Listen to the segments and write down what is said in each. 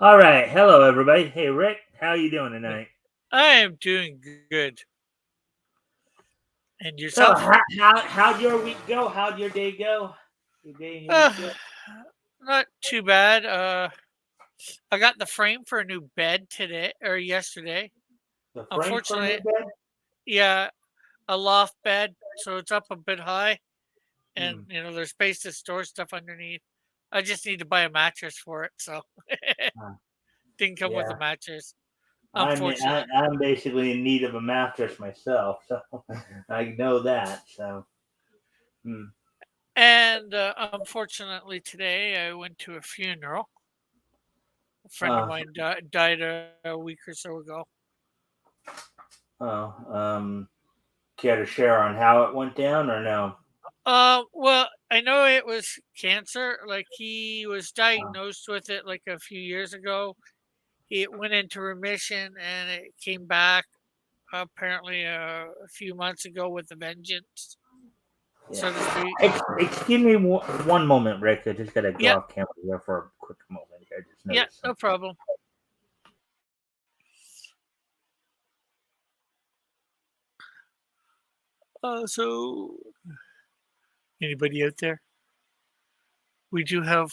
All right. Hello, everybody. Hey, Rick. How you doing tonight? I am doing good. And So, yourself? how'd your week go? How'd your day go? Your day and your week Uh, go? Not too bad. I got the frame for a new bed today or yesterday. The frame for a new Unfortunately, bed? yeah, a loft bed, so it's up a bit high, and Hmm. there's space to store stuff underneath. I just need to buy a mattress for it, so Uh, didn't come with a yeah, mattress. I'm Unfortunate. I'm basically in need of a mattress myself, so I know that. So, hmm. And unfortunately, today I went to a funeral. A friend of uh, mine died a week or so ago. oh, care to share on how it went down or no? Well, I know it was cancer. Like he was Uh, diagnosed with it like a few years ago. It went into remission and it came back apparently a few months ago with a vengeance, so to yeah. speak. Excuse me one moment, Rick. I just gotta go Yeah, off camera here for a quick moment. I just yeah, noticed no something. problem. So anybody out there? We do have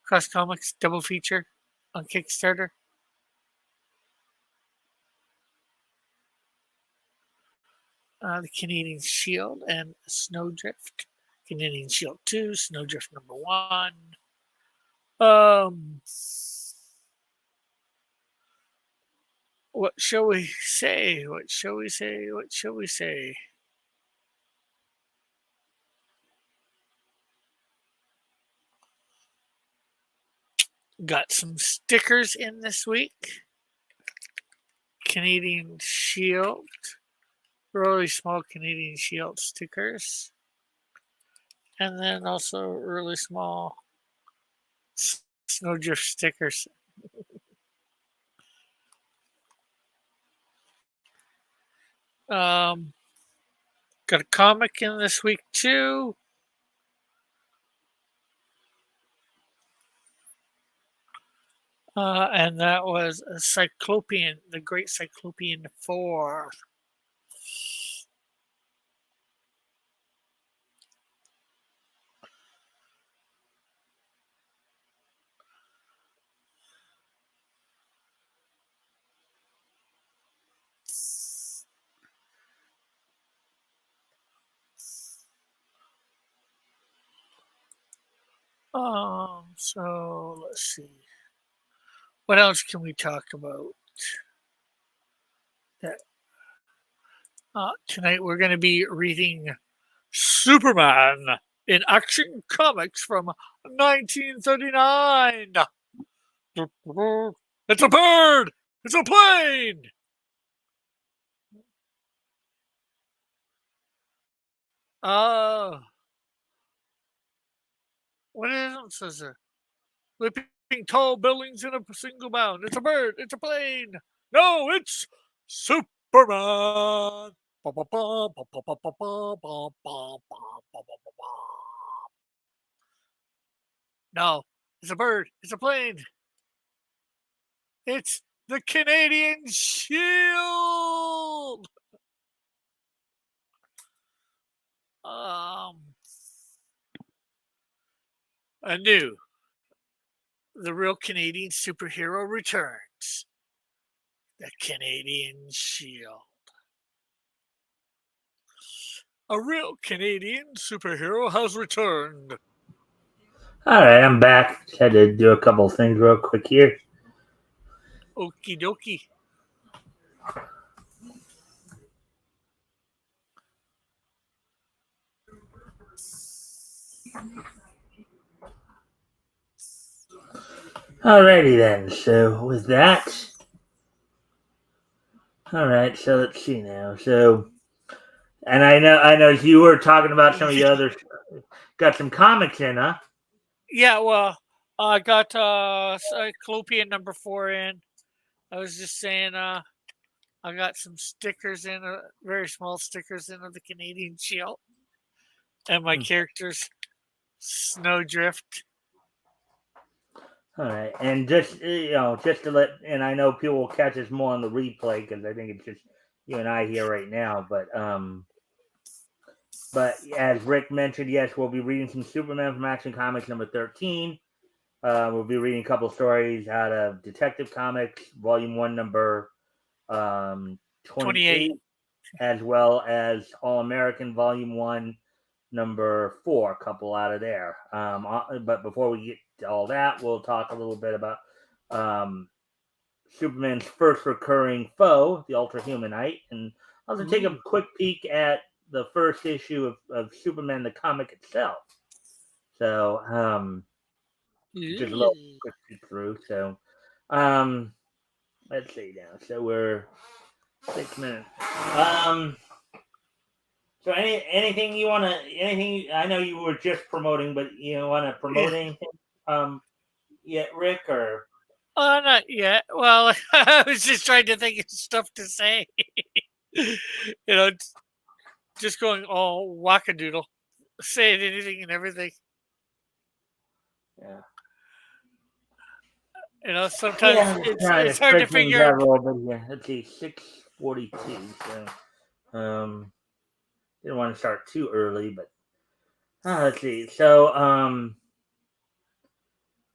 Cross Comics double feature on Kickstarter. The Canadian Shield and Snowdrift. Canadian Shield 2, Snowdrift number 1. Um, what shall we say? What shall we say? What shall we say? Got some stickers in this week. Canadian Shield, really small Canadian Shield stickers, and then also really small Snowdrift stickers. Um, Got a comic in this week too. And that was a Cyclopean, the Great Cyclopean 4. So let's see. What else can we talk about? That Tonight we're going to be reading Superman in Action Comics from 1939. It's a bird! It's a plane! Uh, what is it? Says there? Leaping tall buildings in a single bound. It's a bird! It's a plane! No, it's Superman! No, it's a bird. It's a plane. It's the Canadian Shield. Um, Anew, the real Canadian superhero returns. The Canadian Shield. A real Canadian superhero has returned. All right, I'm back. Just had to do a couple things real quick here. Okie dokie. Alrighty then. So with that, all right. So let's see now. So, and I know you were talking about some of the other. Got some comics in, huh? Yeah, well, I got Cyclopean number 4 in. I was just saying, I got some stickers in, very small stickers in of the Canadian Shield. And my Hmm. character's Snowdrift. All right, and just just to let, and I know people will catch us more on the replay because I think it's just you and I here right now. But as Rick mentioned, yes, we'll be reading some Superman from Action Comics number 13. We'll be reading a couple stories out of Detective Comics Volume One number 28. 28, as well as All American Volume One number 4, a couple out of there. But before we get to all that, we'll talk a little bit about um, Superman's first recurring foe, the Ultra Humanite, and also take a Ooh. quick peek at the first issue of Superman the comic itself. So, just a little Ooh. quick peek through. So, um, let's see now. So we're 6 minutes. Um, so anything you want to anything? I know you were just promoting, but you want to promote Yeah. anything? Yet, Rick, or Not yet. Well, I was just trying to think of stuff to say. Just going all wackadoodle, saying anything and everything. yeah. Sometimes Yeah, I'm just trying to it's hard to spread things figure out out. a little bit here. Let's see, 6:42. So, didn't want to start too early, but let's see. So, and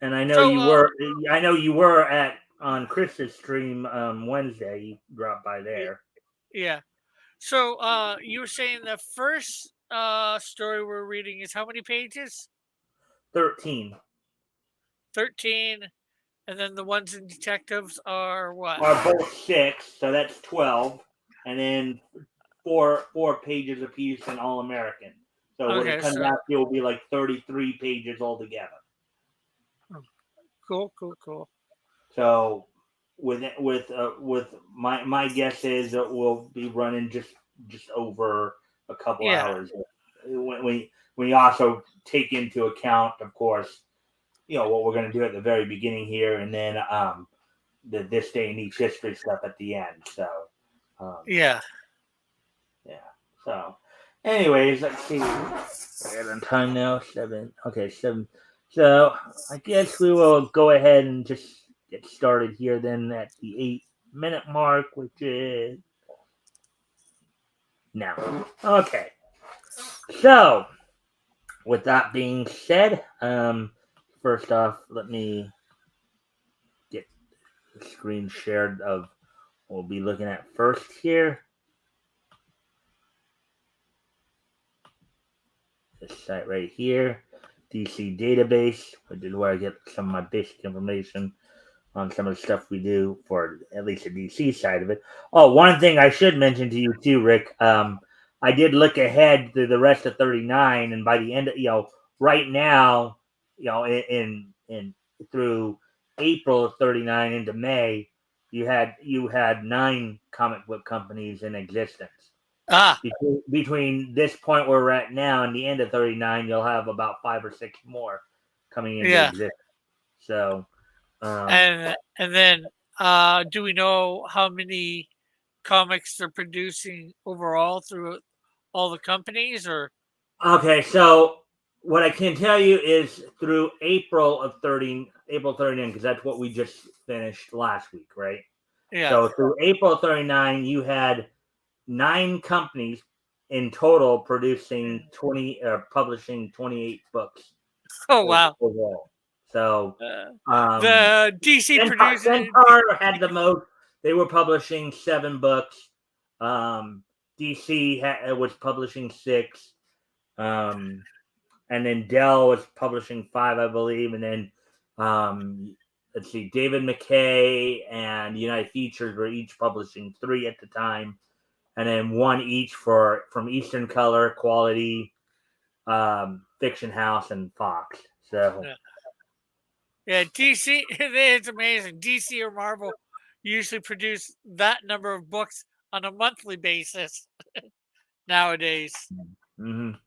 So, I know you were at on Chris's stream Wednesday. You dropped by there. yeah. So, you were saying the first story we're reading is how many pages? 13 13, and then the ones in detectives are what? are both 6, so that's 12, and then four pages apiece in All American. So what it Okay, comes so out to will be like 33 pages altogether. cool, cool, cool. So with my guess is that we'll be running just over a couple Yeah, hours. When you also take into account, of course, what we're going to do at the very beginning here, and then the this day in each history stuff at the end. So um, yeah. yeah. So anyways, let's see. We're on time now. 7. Okay, 7. So I guess we will go ahead and just get started here then at the 8-minute mark, which is now. Okay. So with that being said, first off, let me get the screen shared of what we'll be looking at first here. This site right here, DC database, which is where I get some of my basic information on some of the stuff we do for at least the DC side of it. Oh, one thing I should mention to you too, Rick. I did look ahead to the rest of 39, and by the end of right now, in through April of 39 into May, you had 9 comic book companies in existence. Ah, Between this point where we're at now and the end of 39, you'll have about 5 or 6 more coming into yeah. existence. So, um, And then, do we know how many comics they're producing overall through all the companies, or okay, so what I can tell you is through April 39, because that's what we just finished last week, right? yeah? So through April 39, you had 9 companies in total producing 20 publishing 28 books Oh wow. overall. So Uh, um the DC producing. Centaur had the most. They were publishing 7 books. DC was publishing 6. Um, and then Dell was publishing 5, I believe. And then let's see, David McKay and United Features were each publishing 3 at the time, and then 1 each from Eastern Color, Quality, Fiction House, and Fox. So Yeah, DC. It's amazing. DC or Marvel usually produce that number of books on a monthly basis nowadays. mhm.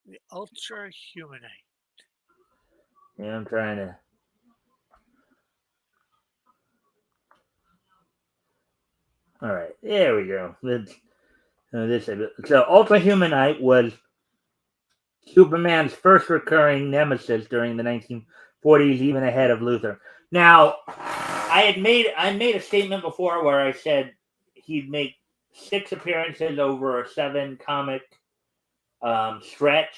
The Ultra Humanite. Yeah, I'm trying to. All right, there we go. So Ultra Humanite was Superman's first recurring nemesis during the 1940s, even ahead of Luthor. Now, I made a statement before where I said he'd make 6 appearances over a 7 comic stretch.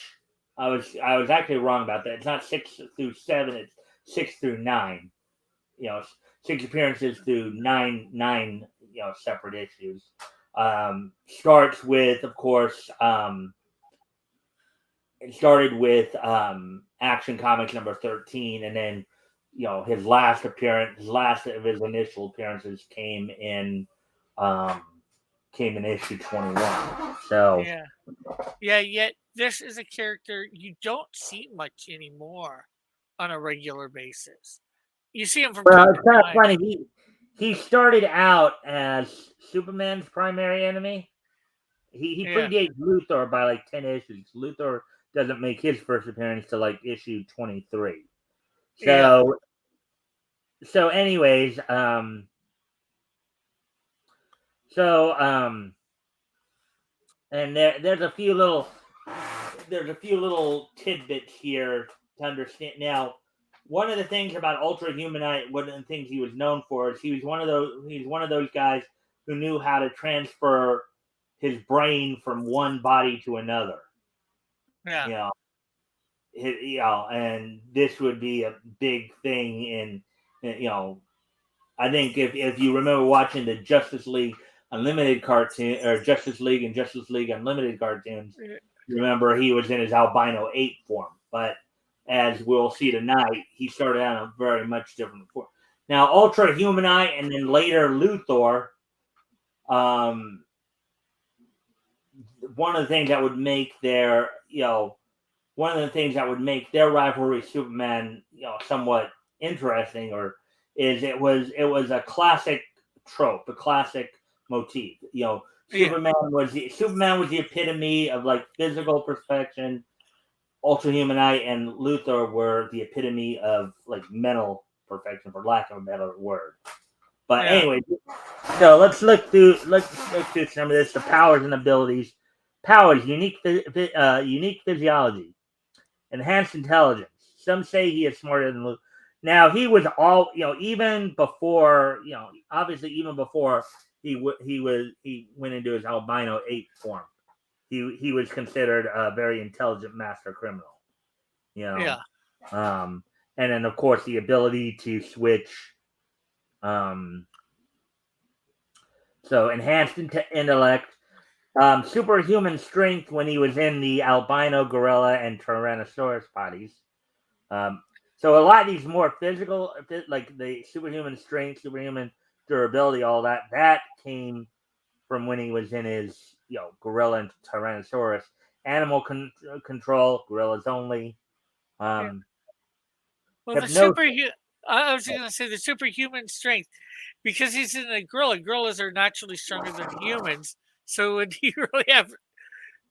I was actually wrong about that. It's not 6 through 7; it's 6 through 9. You know, 6 appearances through nine separate issues. Starts with, of course, it started with Action Comics number 13, and then his last appearance, his last of his initial appearances um, came in issue 21. So Yeah. Yeah, yet this is a character you don't see much anymore on a regular basis. You see him from well, time to it's kind of time. funny. He started out as Superman's primary enemy. He Yeah. predates Luthor by like 10 issues. Luthor doesn't make his first appearance to like issue 23. Yeah. Anyways, so and there's a few little tidbits here to understand. Now, one of the things about Ultra Humanite, one of the things he was known for is he's one of those guys who knew how to transfer his brain from one body to another. Yeah. You know, and this would be a big thing in. I think if you remember watching the Justice League Unlimited cartoon or Justice League and Justice League Unlimited cartoons, remember he was in his albino ape form. But as we'll see tonight, he started out in a very much different form. Now, Ultra Humanite and then later Luthor, um, one of the things that would make one of the things that would make their rivalry with Superman, somewhat interesting, or is it was a classic trope, a classic motif. Yeah. Superman was the epitome of like physical perfection. Ultra Humanite and Luthor were the epitome of like mental perfection, for lack of a better word. But Yeah. anyway, so let's look through some of this. The powers and abilities. Powers, unique physiology. Enhanced intelligence. Some say he is smarter than Luke. Now he was even before obviously even before he went into his albino ape form. He was considered a very intelligent master criminal. You know, Yeah. um, and then of course the ability to switch. Um, so enhanced intellect, superhuman strength when he was in the albino gorilla and Tyrannosaurus bodies. Um, so a lot of these more physical, like the superhuman strength, superhuman durability, all that came from when he was in his gorilla and Tyrannosaurus. Animal control, gorillas only. Yeah. Um, Well, Hypnosis. I was going to say the superhuman strength, because he's in a gorilla. Gorillas are naturally stronger than humans. So would he really have?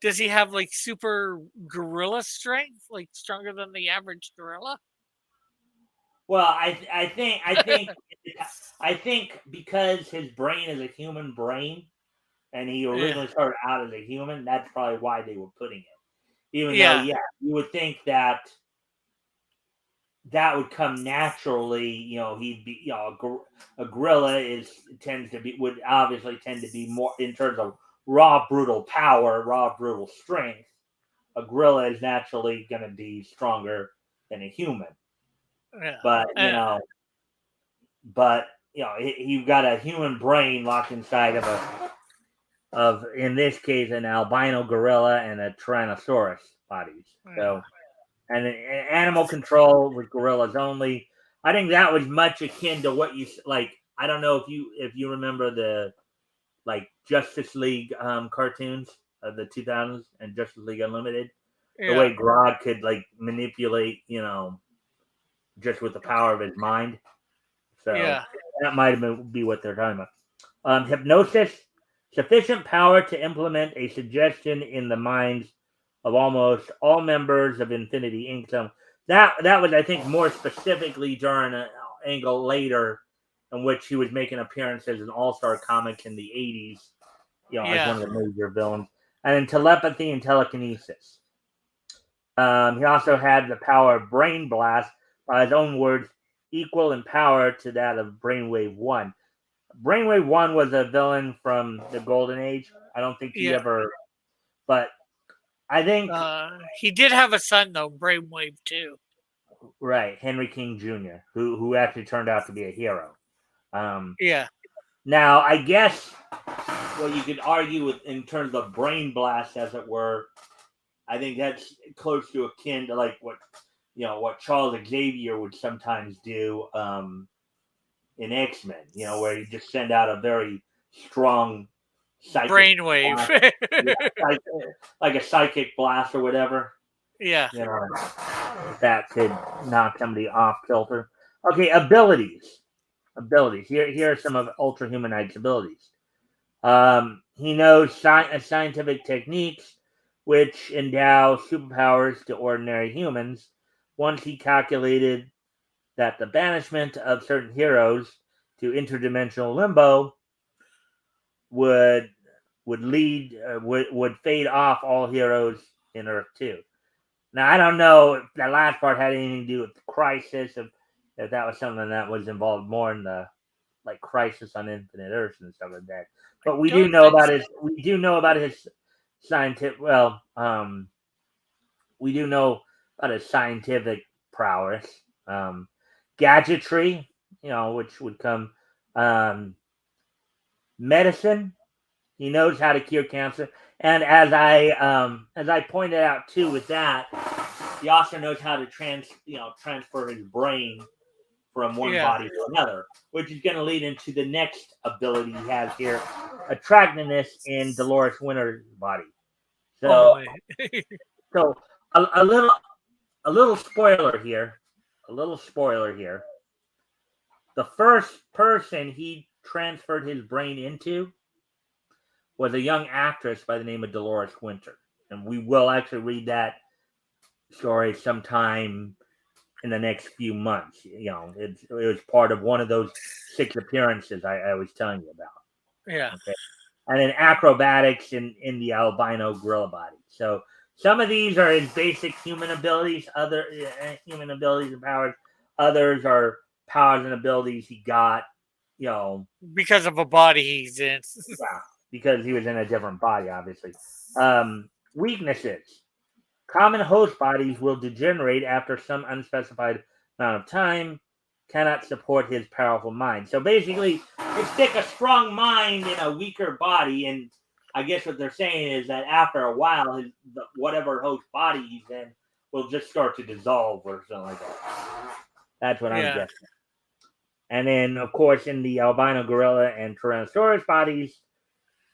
Does he have like super gorilla strength, like stronger than the average gorilla? Well, I think because his brain is a human brain, and he Yeah. originally started out as a human, that's probably why they were putting him. Even though, Yeah. yeah, you would think that that would come naturally. He'd be, a gorilla would obviously tend to be more in terms of raw brutal power, raw brutal strength. A gorilla is naturally going to be stronger than a human, Yeah. but Uh, you've got a human brain locked inside of in this case an albino gorilla and a tyrannosaurus bodies. yeah. So and animal control with gorillas only. I think that was much akin to what you like. I don't know if you remember the like Justice League cartoons of the 2000s and Justice League Unlimited. The Yeah. way Grodd could like manipulate, just with the power of his mind. So Yeah. that might be what they're talking about. Hypnosis, sufficient power to implement a suggestion in the minds of almost all members of Infinity Inc. So that was, I think, more specifically during an angle later in which he was making appearances in All Star Comics in the 80s. as Yeah. one of the major villains. And then telepathy and telekinesis. He also had the power of brain blast, by his own words, equal in power to that of Brainwave One. Brainwave One was a villain from the Golden Age. I don't think he Yeah. ever, but I think He did have a son though, Brainwave too. right, Henry King Jr., who actually turned out to be a hero. Um, Yeah. Now, I guess what you could argue with in terms of brain blast, as it were, I think that's close to akin to like what Charles Xavier would sometimes do in X-Men. Where you just send out a very strong psychic Brainwave. blast, yeah, like a psychic blast or whatever. Yeah. You know, that could knock somebody off kilter. Okay, abilities. Abilities. Here are some of Ultra Human Knight's abilities. He knows scientific techniques which endow superpowers to ordinary humans. Once he calculated that the banishment of certain heroes to interdimensional limbo would would fade off all heroes in Earth 2. Now I don't know if that last part had anything to do with the crisis, if that was something that was involved more in the like Crisis on Infinite Earths and stuff like that. But Don't think so. we do know about his scientific we do know about his scientific prowess, gadgetry, which would come medicine. He knows how to cure cancer, and as I pointed out too, with that, he also knows how to transfer his brain from one Yeah. body to another, which is going to lead into the next ability he has here, attractiveness in Dolores Winter's body. Oh So, my. so a little spoiler here, a little spoiler here. The first person he transferred his brain into was a young actress by the name of Dolores Winter, and we will actually read that story sometime in the next few months. It was part of one of those 6 appearances I was telling you about. Yeah. Okay, and then acrobatics in the albino gorilla body. So some of these are his basic human abilities, other human abilities and powers. Others are powers and abilities he got, you know, Because of a body he's in. yeah, because he was in a different body, obviously. Weaknesses. Common host bodies will degenerate after some unspecified amount of time, cannot support his powerful mind. So basically, you stick a strong mind in a weaker body, and I guess what they're saying is that after a while, whatever host body he's in will just start to dissolve or something like that. That's what I'm Yeah. guessing. And then, of course, in the albino gorilla and Tyrannosaurus bodies,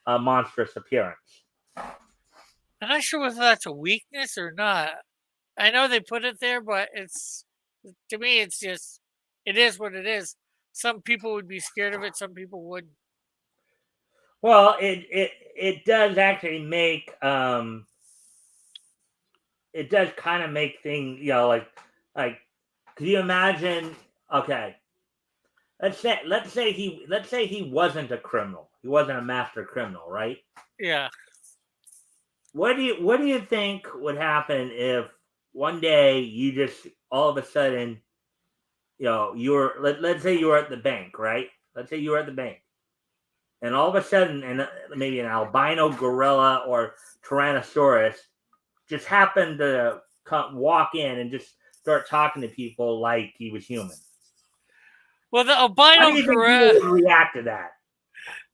a monstrous appearance. I'm not sure whether that's a weakness or not. I know they put it there, but to me, it's just it is what it is. Some people would be scared of it. Some people wouldn't. Well, it does actually make it does kind of make things, like could you imagine, okay, let's say he wasn't a criminal. He wasn't a master criminal, right? Yeah. What do you think would happen if one day you just all of a sudden, let's say you were at the bank, right? Let's say you were at the bank, and all of a sudden, and maybe an albino gorilla or Tyrannosaurus just happened to walk in and just start talking to people like he was human. Well, the How do albino you think people gorilla, would react to that?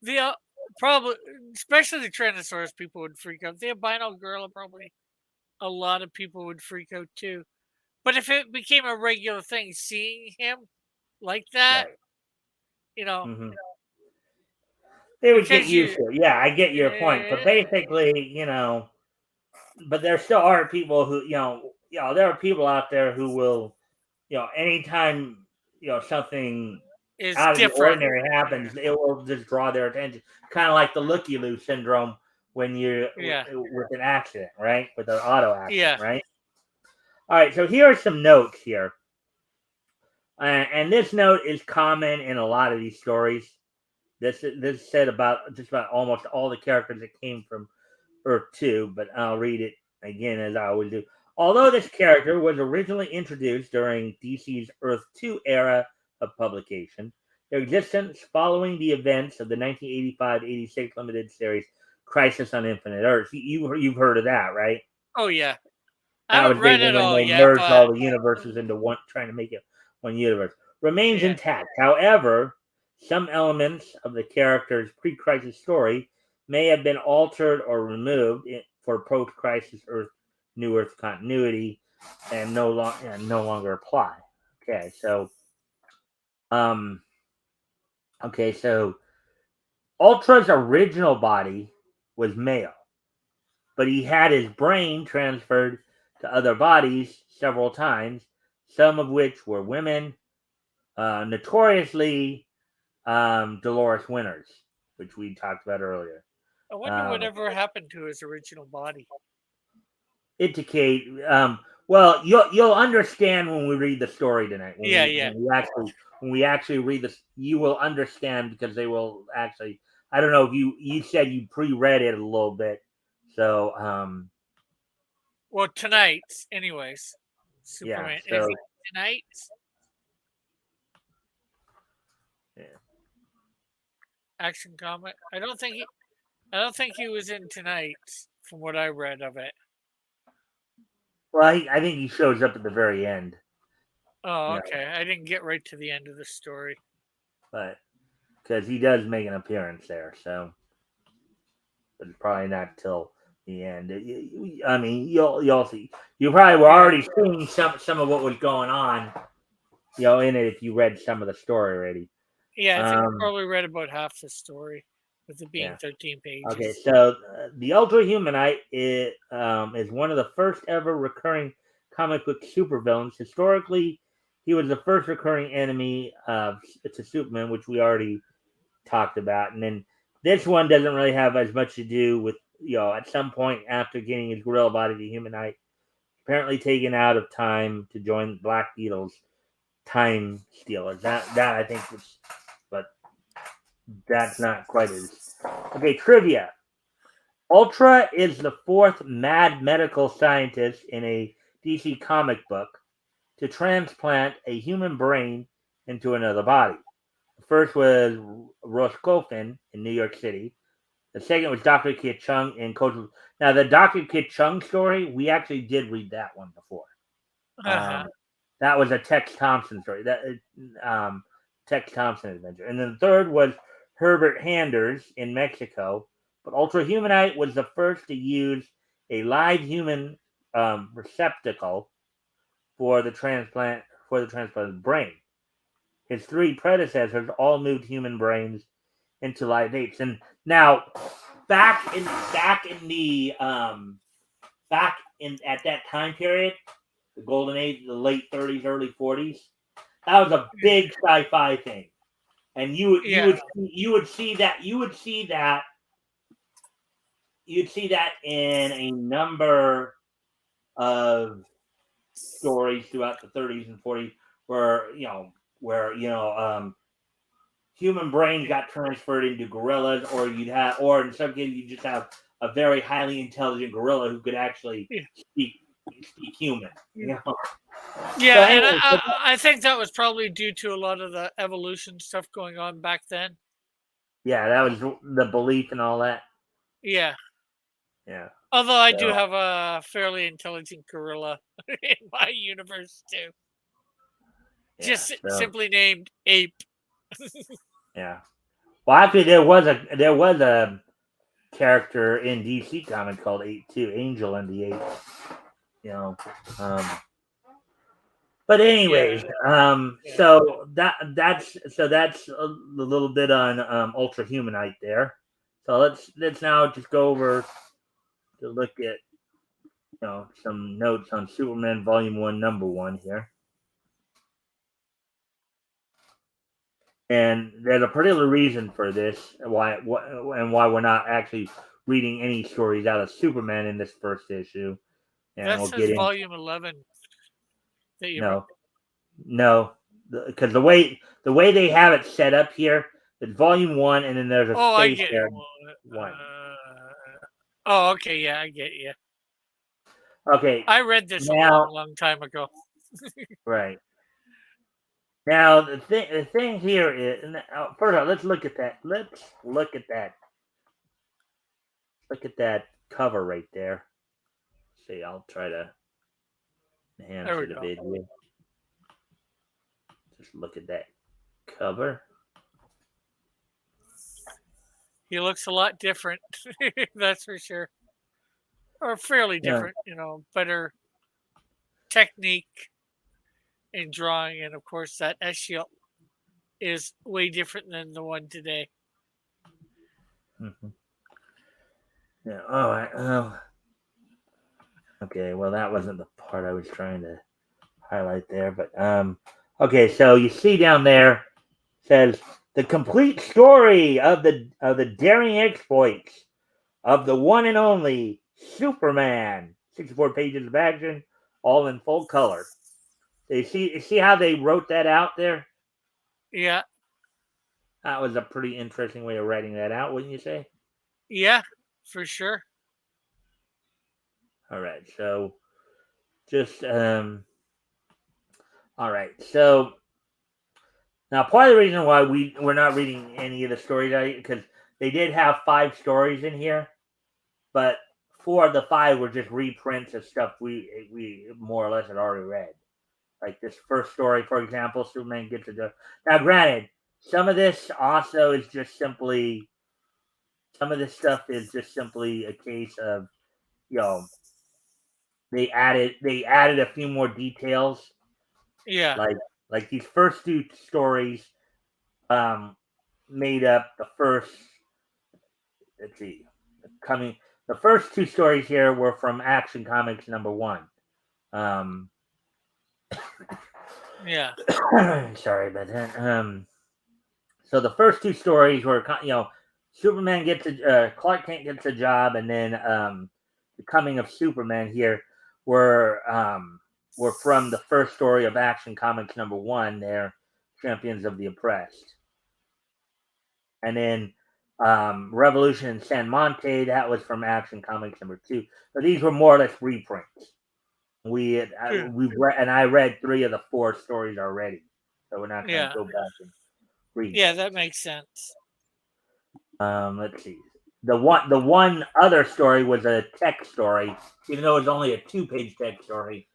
the probably, especially the Tyrannosaurus, people would freak out. The albino gorilla, probably a lot of people would freak out too. But if it became a regular thing, seeing him like that, Right. you know, Hmm. They would get because used you, to it. Yeah, I get your point. But eh, basically, but there still are people who, there are people out there who will, anytime, something is out of the different. ordinary happens, it will just draw their attention. Kind of like the looky loo syndrome when you're Yeah, with an accident, right? With an auto accident, yeah, right? All right, so here are some notes here. And this note is common in a lot of these stories. This said about just about almost all the characters that came from Earth 2, but I'll read it again as I always do. Although this character was originally introduced during DC's Earth 2 era of publication, their existence following the events of the 1985-86 limited series Crisis on Infinite Earths. You've heard of that, right? Oh yeah, I That haven't was read basically it when all they yet, merged but all the universes into one, trying to make it one universe. Remains yeah. intact. However, some elements of the character's pre-crisis story may have been altered or removed for post-crisis Earth, New Earth continuity, and no longer apply. Okay, so um, so Ultra's original body was male, but he had his brain transferred to other bodies several times, some of which were women, notoriously Dolores Winters, which we talked about earlier. I wonder Um, whatever happened to his original body. indicate well, you'll understand when we read the story tonight. Yeah, yeah, When we actually read this, you will understand because they will actually. I don't know if you said you pre-read it a little bit, so well, tonight, anyways. yeah, Superman, is so he tonight? yeah. Action Comic. I don't think he was in tonight, from what I read of it. Well, I think he shows up at the very end, Oh, you know, okay. I didn't get right to the end of the story. but because he does make an appearance there, so but it's probably not till the end. I mean, you'll see. You probably were Yeah, already seeing some of what was going on, in it if you read some of the story already. yeah. I think I Um, probably read about half the story, with it being yeah. 13 Okay, pages. so the Ultra Humanite is one of the first ever recurring comic book supervillains. Historically, he was the first recurring enemy to Superman, which we already talked about. And then this one doesn't really have as much to do with, at some point after getting his gorilla body to Humanite, apparently taken out of time to join Black Beetle's Time Stealers. That I think was, but that's not quite as. Okay, trivia. Ultra is the fourth mad medical scientist in a DC comic book to transplant a human brain into another body. The first was Roscoffin in New York City. The second was Dr. Kit Chung in Coastal. Now, the Dr. Kit Chung story, we actually did read that one before. Uh-huh. Um, that was a Tex Thompson story. Tex Thompson adventure. And then the third was Herbert Handers in Mexico. But Ultra Humanite was the first to use a live human receptacle for the transplanted brain. His three predecessors all moved human brains into live apes. And now, back in the back in at that time period, the golden age, the late 30s, early 40s, that was a big sci-fi thing. And Yeah, you'd see that in a number of stories throughout the 30s and 40s where human brains got transferred into gorillas, or in some cases, you just have a very highly intelligent gorilla who could actually yeah, speak speak human. You know. So yeah. And anyway, I think that was probably due to a lot of the evolution stuff going on back then. yeah, that was the belief and all that. Yeah. Yeah. Although I do So have a fairly intelligent gorilla in my universe too, yeah. just So simply named Ape. yeah. Well, actually, there was a character in DC Comics called Eight Two Angel and the Eight. You know. Um, But Yeah, anyways, yeah. so that's a little bit on Ultra Humanite there. So let's now just go over to look at some notes on Superman Volume One, Number One here, and there's a particular reason for this why we're not actually reading any stories out of Superman in this first issue, and That we'll says get in. volume 11 that you wrote. No, no, because the way they have it set up here, It's volume one, and then there's a Oh, I space get. there. One. Oh, okay, yeah, I get you. Okay. I read this a Now, long time ago. right now, the thing here is, first of all, let's look at that. Look at that cover right there. See, I'll try to There enhance we it a go. bit here. Just look at that cover. He looks a lot different. That's for sure. Or fairly Yeah. different, better technique in drawing, and of course that Eshiel is way different than the one today. Mm-hmm. Yeah. All right. Oh. Okay. Well, that wasn't the part I was trying to highlight there, but okay. So you see down there says the complete story of the daring exploits of the one and only Superman. 64 pages of action, all in full color. So you see how they wrote that out there? Yeah, That was a pretty interesting way of writing that out, wouldn't you say? yeah, for sure. All right. So just all right. So now part of the reason why we're not reading any of the stories because they did have 5 stories in here, but 4 of the 5 were just reprints of stuff we more or less had already read. Like this first story, for example, Superman gets a job. Now, granted, some of this also is just simply some of this stuff is just simply a case of you know they added a few more details Yeah, like these first 2 stories um made up the first, let's see, coming the first 2 stories here were from Action Comics #1. um yeah, sorry about that. So the first 2 stories were, Superman gets Clark Kent gets a job, and then the coming of Superman here were from the first story of Action Comics #1. They're Champions of the Oppressed, and then Revolution in San Monte, that was from Action Comics #2. So these were more or less reprints. yeah, We've read, and I read 3 of the 4 stories already, so we're not going to yeah, go back and read yeah. those. That makes sense. Let's see. The one other story was a tech story, even though it was only a 2-page tech story.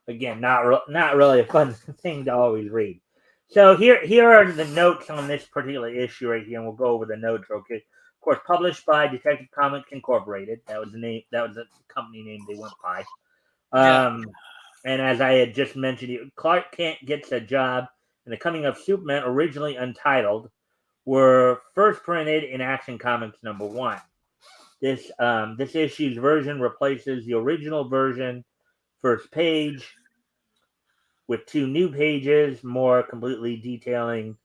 Again, not really a fun thing to always read. So here are the notes on this particular issue right here, and we'll go over the notes. Okay, of course, published by Detective Comics Incorporated. That was the name. That was the company name they went by. Yeah, And as I had just mentioned, Clark Kent gets a job in the coming of Superman, originally untitled, were first printed in Action Comics #1. This issue's version replaces the original version first page with 2 new pages, more completely detailing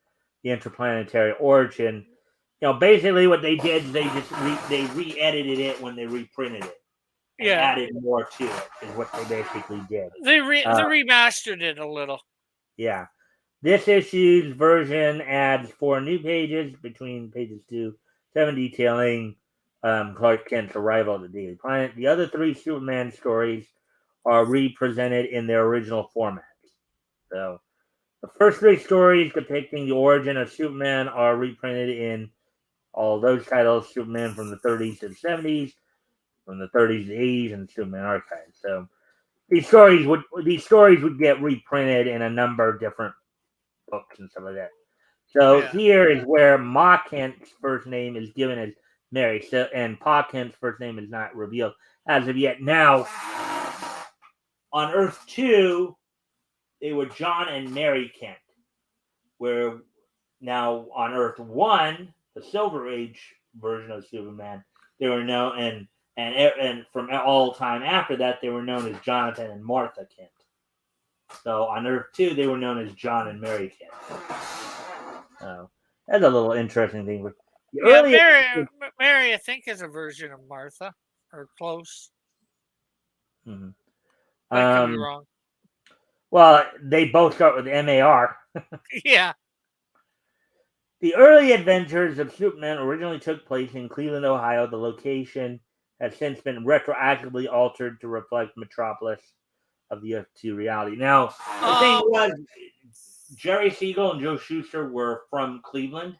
the interplanetary origin. Basically what they did is they re-edited it when they reprinted it and yeah. added more to it. Is what they basically did. They Uh, remastered it a little. yeah. This issue's version adds 4 new pages between pages 2-7, detailing Clark Kent's arrival at the Daily Planet. The other 3 Superman stories are represented in their original formats. So the first 3 stories depicting the origin of Superman are reprinted in all those titles: Superman from the 30s to the 70s, from the 30s to the 80s, and Superman Archives. So these stories would get reprinted in a number of different books and stuff like that. So Yeah, here is where Ma Kent's first name is given as Mary, so, and Pa Kent's first name is not revealed as of yet. Now, on Earth 2, they were John and Mary Kent, where now on Earth 1, the Silver Age version of Superman, they were known, and from all time after that, they were known as Jonathan and Martha Kent. So on Earth 2, they were known as John and Mary Kent. That's a little interesting thing. The yeah. earliest, Mary, I think, is a version of Martha, or close. Mhm. I could be um, wrong. well, they both start with MAR. Yeah, The early adventures of Superman originally took place in Cleveland, Ohio. The location has since been retroactively altered to reflect Metropolis of the Earth 2 reality. Now, the thing Uh, was, Jerry Siegel and Joe Shuster were from Cleveland,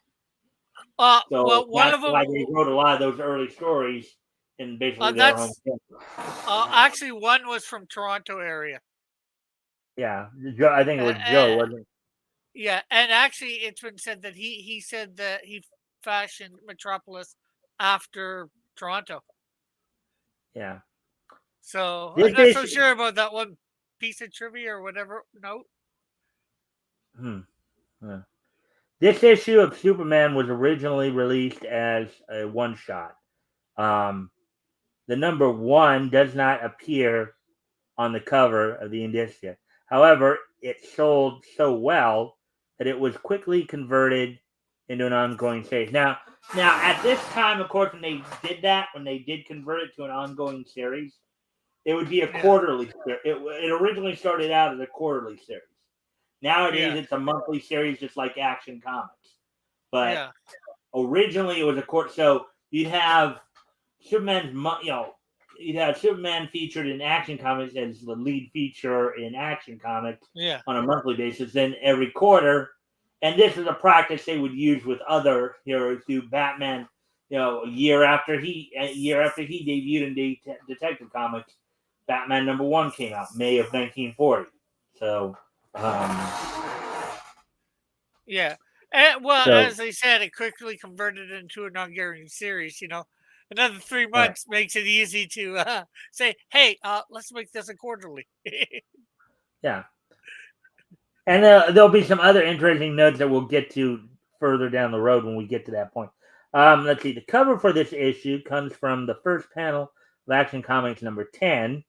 so well, one that's of them, why they wrote a lot of those early stories in basically their home that's country. actually one was from Toronto area. Yeah, Joe, I think it was Joe, Uh, wasn't yeah, and actually, it's been said that he said that he fashioned Metropolis after Toronto. it? Yeah. So I'm This not so issue, sure about that one piece of trivia or whatever. No, hmm, yeah. This issue of Superman was originally released as a one shot. Um, the number one does not appear on the cover of the indicia. However, it sold so well that it was quickly converted into an ongoing series. Now at this time, of course, when they did that, when they did convert it to an ongoing series, it would be a yeah, quarterly. It originally started out as a quarterly series. Nowadays, yeah, it's a monthly series, just like Action Comics. But yeah, originally, it was a quarter. So you'd have Superman's, you'd have Superman featured in Action Comics as the lead feature in Action Comics yeah, on a monthly basis. Then every quarter, and this is a practice they would use with other heroes. Do Batman, a year after he debuted in Detective Comics, Batman number one came out May of 1940. So, yeah. And well, so as I said, it quickly converted into an ongoing series. Another three right, months makes it easy to say, "Hey, let's make this a quarterly." yeah. And there'll be some other interesting notes that we'll get to further down the road when we get to that point. Let's see. The cover for this issue comes from the first panel of Action Comics number 10.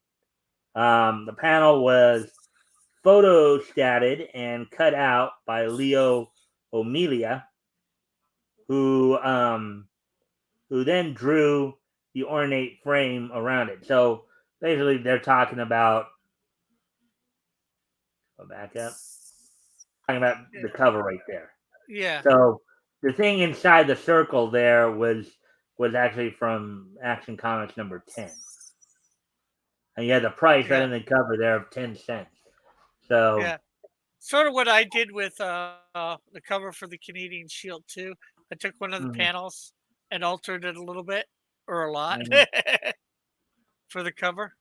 The panel was photostated and cut out by Leo Omelia, who um, who then drew the ornate frame around it. So basically, they're talking about, go back up, talking about the cover right there. Yeah, So the thing inside the circle there was actually from Action Comics number 10, and you had the price right yeah, on the cover there of 10 cents. So yeah. Sort of what I did with the cover for the Canadian Shield too. I took one of the mhm, panels and altered it a little bit or a lot mhm. for the cover.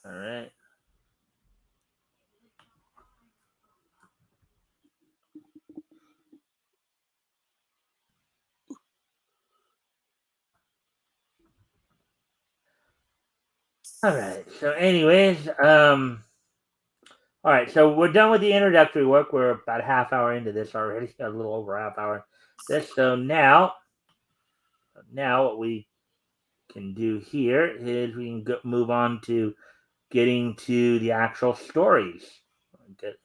All right, all right. So, anyways, all right. So we're done with the introductory work. We're about a half hour into this already, a little over a half hour. This so now what we can do here is we can move on to getting to the actual stories.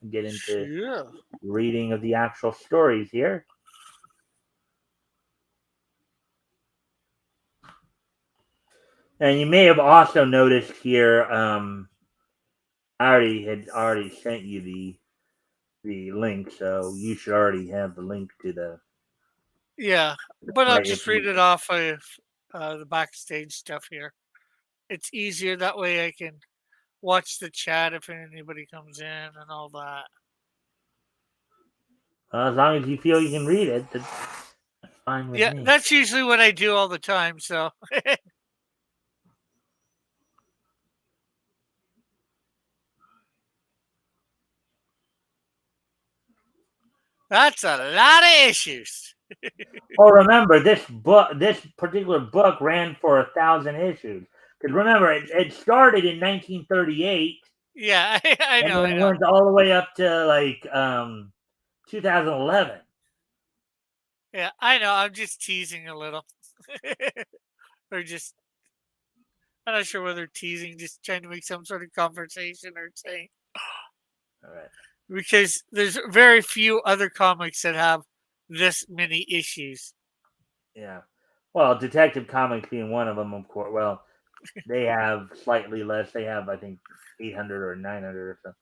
Get into Yeah. reading of the actual stories here. And you may have also noticed here, I already sent you the link, so you should already have the link to Yeah, the but I'll site if just read you. it off of the backstage stuff here. It's easier that way. I can watch the chat if anybody comes in and all that. As long as you feel you can read it, that's fine with Yeah, me. that's usually what I do all the time. So that's a lot of issues. Oh, remember this particular book ran for 1,000 issues. Because remember, it started in 1938 Yeah, I and know, I then know. went all the way up to like 2011. Yeah, I know. I'm just teasing a little, or just I'm not sure whether teasing, just trying to make some sort of conversation or saying All right. because there's very few other comics that have this many issues. Yeah. Well, Detective Comics being one of them, of course. Well, they have slightly less. They have, I think, 800 or 900 or so.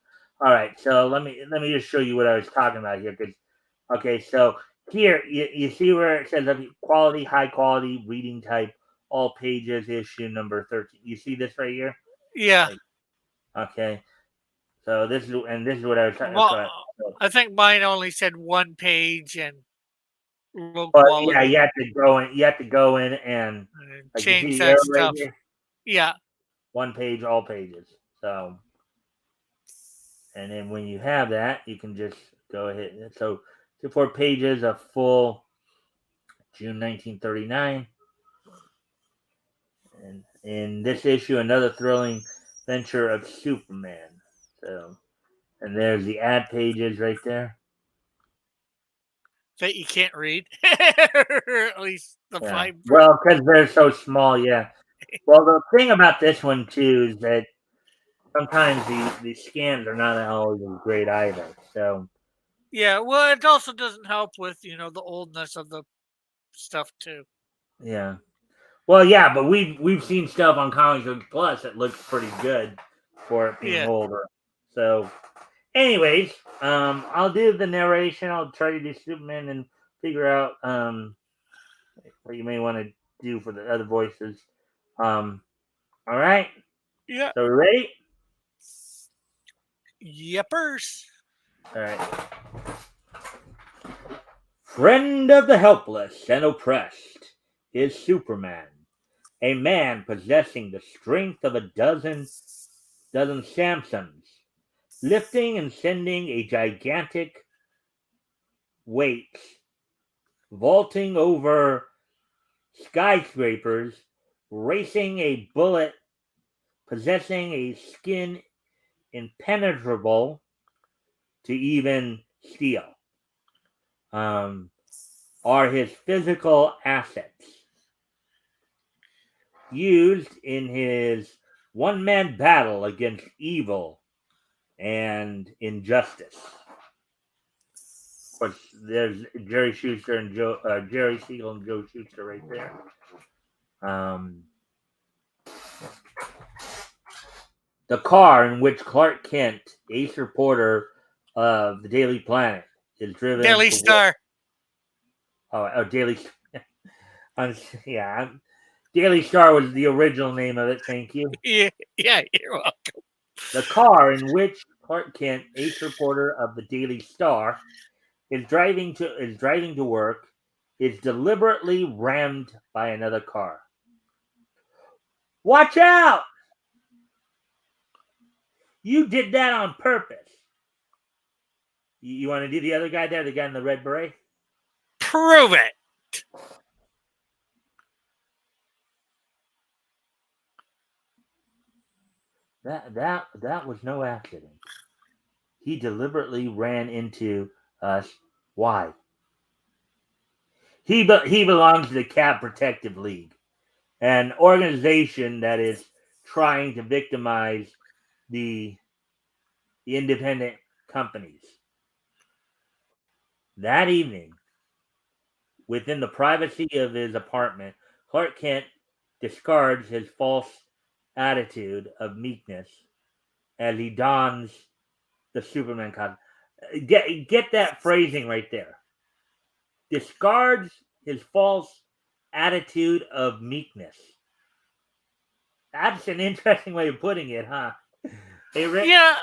All right, so let me just show you what I was talking about here. Because okay, so here you see where it says quality, high quality, reading type, all pages, issue number 13. You see this right here? Yeah. Like okay, so this is what I was talking. Well, Okay, so, I think mine only said one page and low well, yeah, quality. you have to go in. You have to go in and like you Change see the that arrow right stuff. here, Yeah. one page, all pages. So and then when you have that, you can just go ahead. So 4 pages of full June 1939. And in this issue, another thrilling venture of Superman. So, and there's the ad pages right there. That you can't read. At least the Yeah. fine print. Well, because they're so small, yeah. Well, the thing about this one too is that sometimes the scans are not always as great either. So, Yeah, well, it also doesn't help with, the oldness of the stuff too. yeah. Well, yeah, but we've seen stuff on Comics Book Plus that looks pretty good for it being Yeah. older. So, anyways, I'll do the narration. I'll try to do Superman and figure out what you may want to do for the other voices. All right. Yeah. So we ready? Yepers. All right. Friend of the helpless and oppressed is Superman, a man possessing the strength of a dozen Samsons, lifting and sending a gigantic weights, vaulting over skyscrapers, racing a bullet, possessing a skin impenetrable to even steel, um, are his physical assets used in his one man battle against evil and injustice. Of course, there's Jerry Schuster and Jerry Siegel and Joe Schuster right there. Um, the car in which Clark Kent, ace reporter of the Daily Planet, is driven Daily to work. Star. Daily. Yeah, Daily Star was the original name of it. Thank you. Yeah, yeah, you're welcome. The car in which Clark Kent, ace reporter of the Daily Star, is driving to work is deliberately rammed by another car. Watch out! You did that on purpose. You want to do the other guy there, the guy in the red beret? Prove it. That was no accident. He deliberately ran into us. Why? He belongs to the Cat Protective League, an organization that is trying to victimize the, the independent companies. That evening, within the privacy of his apartment, Clark Kent discards his false attitude of meekness as he dons the Superman costume. Get that phrasing right there. Discards his false attitude of meekness. That's an interesting way of putting it, huh? Hey, Rick. Yeah,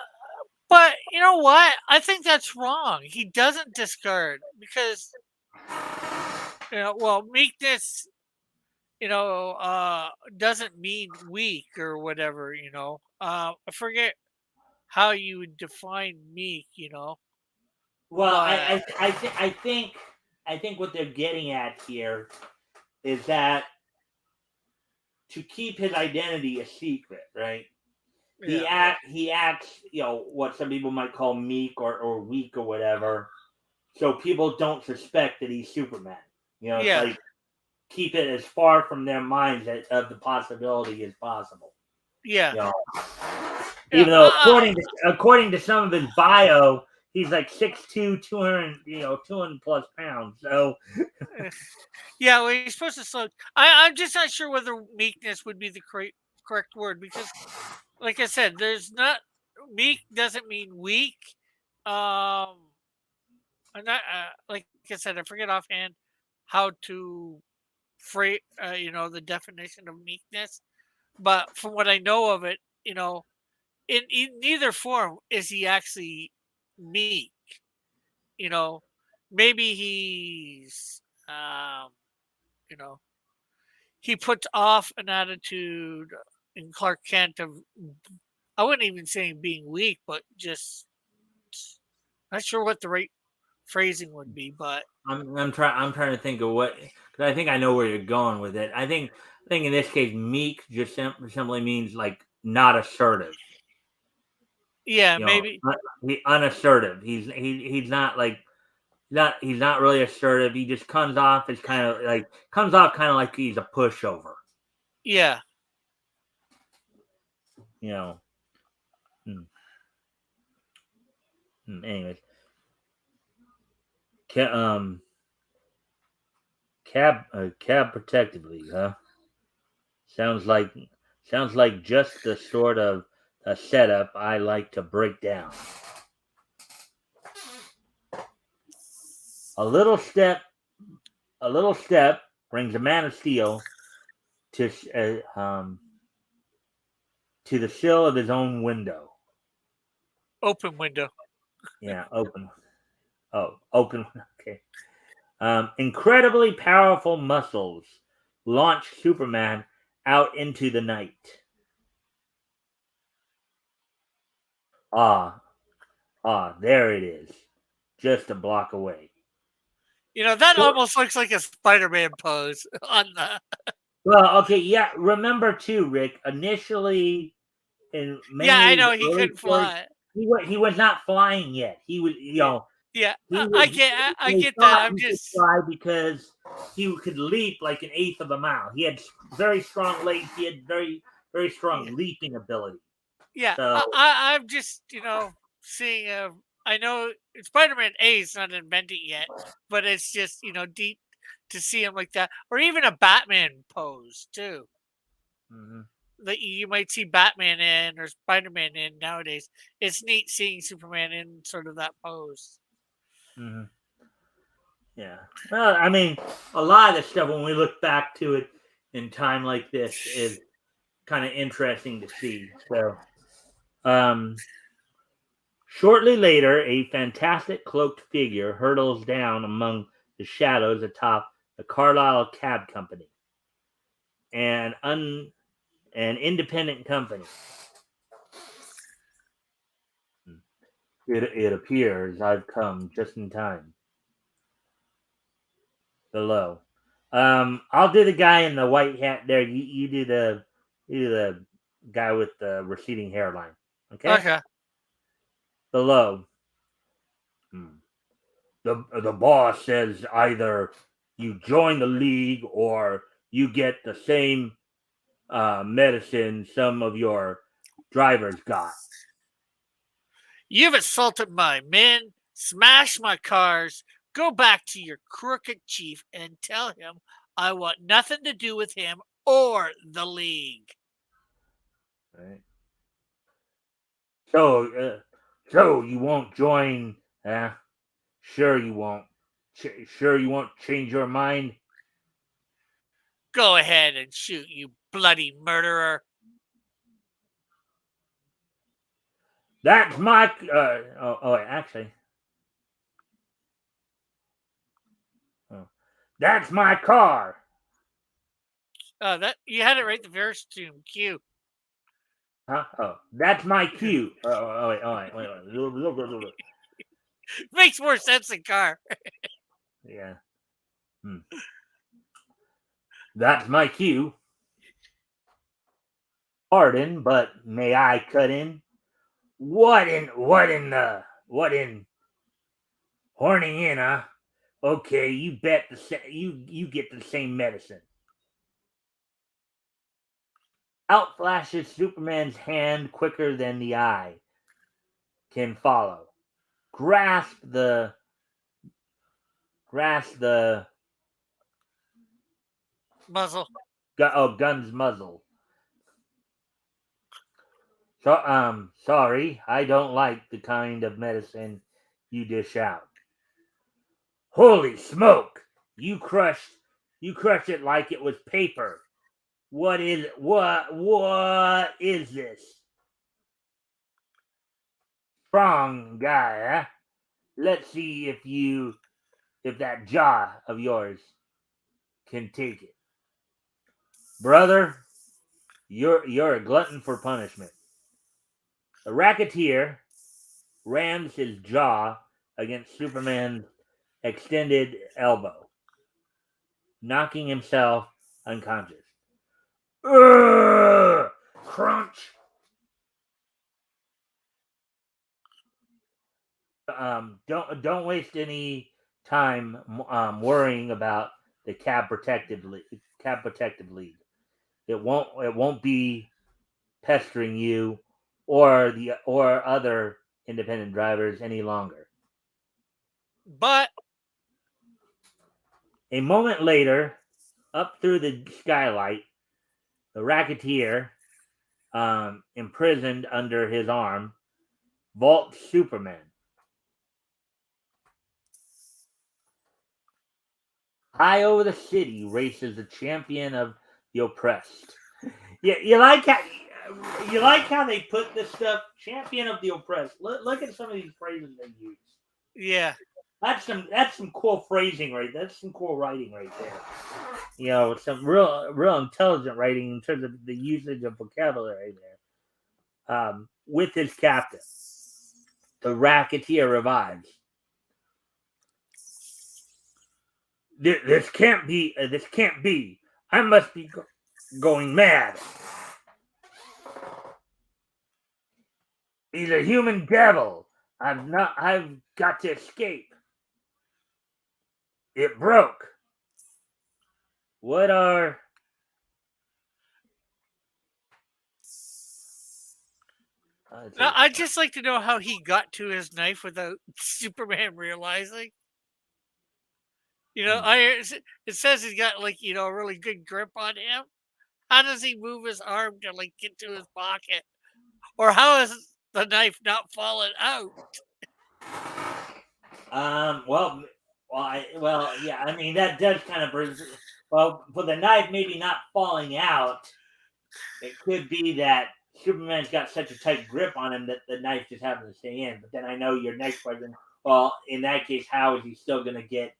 but you know what? I think that's wrong. He doesn't discard because well, meekness, doesn't mean weak or whatever. I forget how you would define meek. Well, But I think what they're getting at here is that to keep his identity a secret, right? yeah, He acts, what some people might call meek or weak or whatever, so people don't suspect that he's Superman. It's yeah, like keep it as far from their minds of the possibility as possible. yeah, You know, yeah. even though according to some of his bio, he's like 6'2", 200, 200 plus pounds. So yeah. Well, he's supposed to slow. I'm just not sure whether meekness would be the correct word because, like I said, there's not meek doesn't mean weak. Um, I'm not like I said, I forget offhand how to phrase, the definition of meekness. But from what I know of it, in neither form is he actually meek. You know, maybe he's, you know, he puts off an attitude in Clark Kent of, I wouldn't even say being weak, but just not sure what the right phrasing would be. But I'm trying to think of what, because I think I know where you're going with it. I think in this case, meek just simply means like not assertive. yeah, You know, maybe, unassertive. He's not like he's not really assertive. He just comes off kind of like he's a pushover. yeah. You know. Hmm. Anyways, ca- um, cab protectively, huh? Sounds like sounds like just the sort of a setup I like to break down. A little step, a little step brings a man of steel to to the sill of his own window. Open window. Yeah, open. Oh, open. Okay. Incredibly powerful muscles launch Superman out into the night. Ah, there it is, just a block away. That Short. almost looks like a Spider-Man pose on the. Well, okay, yeah. Remember too, Rick. Initially, in Yeah, many I of these know he early couldn't stories, fly. he was not flying yet. He was, Yeah, yeah. he I was get, I they get that. thought I'm he could just, fly because he could leap like an eighth of a mile. He had very strong legs. He had very yeah, strong leaping ability. yeah. So, I'm just, seeing a. I know Spider-Man A is not invented yet, but it's just, deep to see him like that, or even a Batman pose too. mhm, That you might see Batman in or Spider-Man in nowadays. It's neat seeing Superman in sort of that pose. mhm, yeah. Well, I mean, a lot of the stuff when we look back to it in time like this is kind of interesting to see. So, um, shortly later, a fantastic cloaked figure hurtles down among the shadows atop the Carlisle Cab Company, an an independent company. It appears I've come just in time. Below, I'll do the guy in the white hat there. You do the guy with the receding hairline. Okay, Okay. below. Hmm. The boss says either you join the league or you get the same medicine some of your drivers got. You've assaulted my men, smashed my cars. Go back to your crooked chief and tell him I want nothing to do with him or the league. Right. So, so you won't join? Sure you won't. Sure you won't change your mind. Go ahead and shoot, you bloody murderer. That's my. Actually, oh, that's my car. That you had it right the first tune. Q. Huh? Oh, that's my cue. Wait, wait. Makes more sense than car. Yeah. Hmm. That's my cue. Pardon, but may I cut in? What in horning in, huh? Okay, you get the same medicine. Out flashes Superman's hand quicker than the eye can follow. Grasp the grasp the Muzzle. gun's muzzle. So, sorry, I don't like the kind of medicine you dish out. Holy smoke! You crushed it like it was paper. What is this? Strong guy, eh? Let's see if that jaw of yours can take it. Brother, you're a glutton for punishment. The racketeer rams his jaw against Superman's extended elbow, knocking himself unconscious. Urgh! Crunch. Don't waste any time worrying about the cab protective lead. It won't be pestering you or other independent drivers any longer. But A moment later, up through the skylight, the racketeer, imprisoned under his arm, vaults Superman. High over the city races the champion of the oppressed. Yeah, you like how they put this stuff. Champion of the oppressed. Look at some of these phrases they use. yeah, That's some cool phrasing right. That's some cool writing right there. Some real intelligent writing in terms of the usage of vocabulary there. With his captain, the racketeer revives. This can't be. This can't be. I must be going mad. He's a human devil. I've not. I've got to escape. It broke. What are? now I'd just like to know how he got to his knife without Superman realizing. Hmm. It says he's got like a really good grip on him. How does he move his arm to like get to his pocket, or how is the knife not falling out? Well, yeah. I mean, that does kind of well, for the knife maybe not falling out. It could be that Superman's got such a tight grip on him that the knife just happens to stay in. But then I know your next question. Well, in that case, how is he still going to get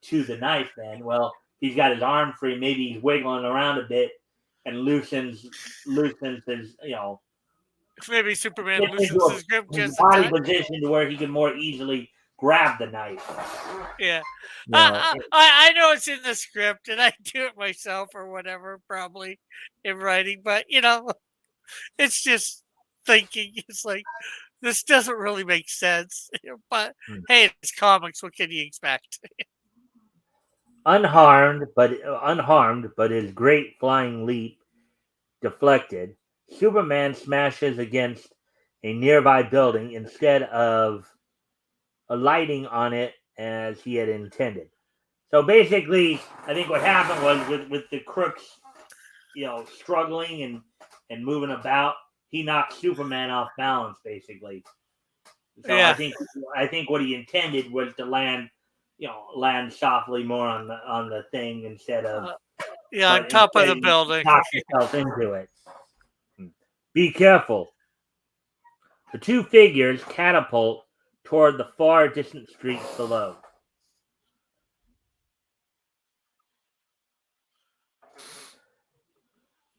to the knife? Then, well, he's got his arm free. Maybe he's wiggling around a bit and loosens his Maybe Superman gets into loosens his grip his just a body touch. position to where he can more easily grab the knife. Yeah, You know, I know it's in the script, and I do it myself or whatever, probably in writing. But it's just thinking. It's like this doesn't really make sense. But hey, it's comics. What can you expect? unharmed, but his great flying leap deflected, Superman smashes against a nearby building instead of alighting on it as he had intended. So basically, I think what happened was with the crooks, struggling and moving about, he knocked Superman off balance, basically. So I Yeah, think I think what he intended was to land softly more on the thing instead of, uh, yeah, on but top of instead the he building. knocked himself into it. Be careful. The two figures catapult toward the far distant streets below.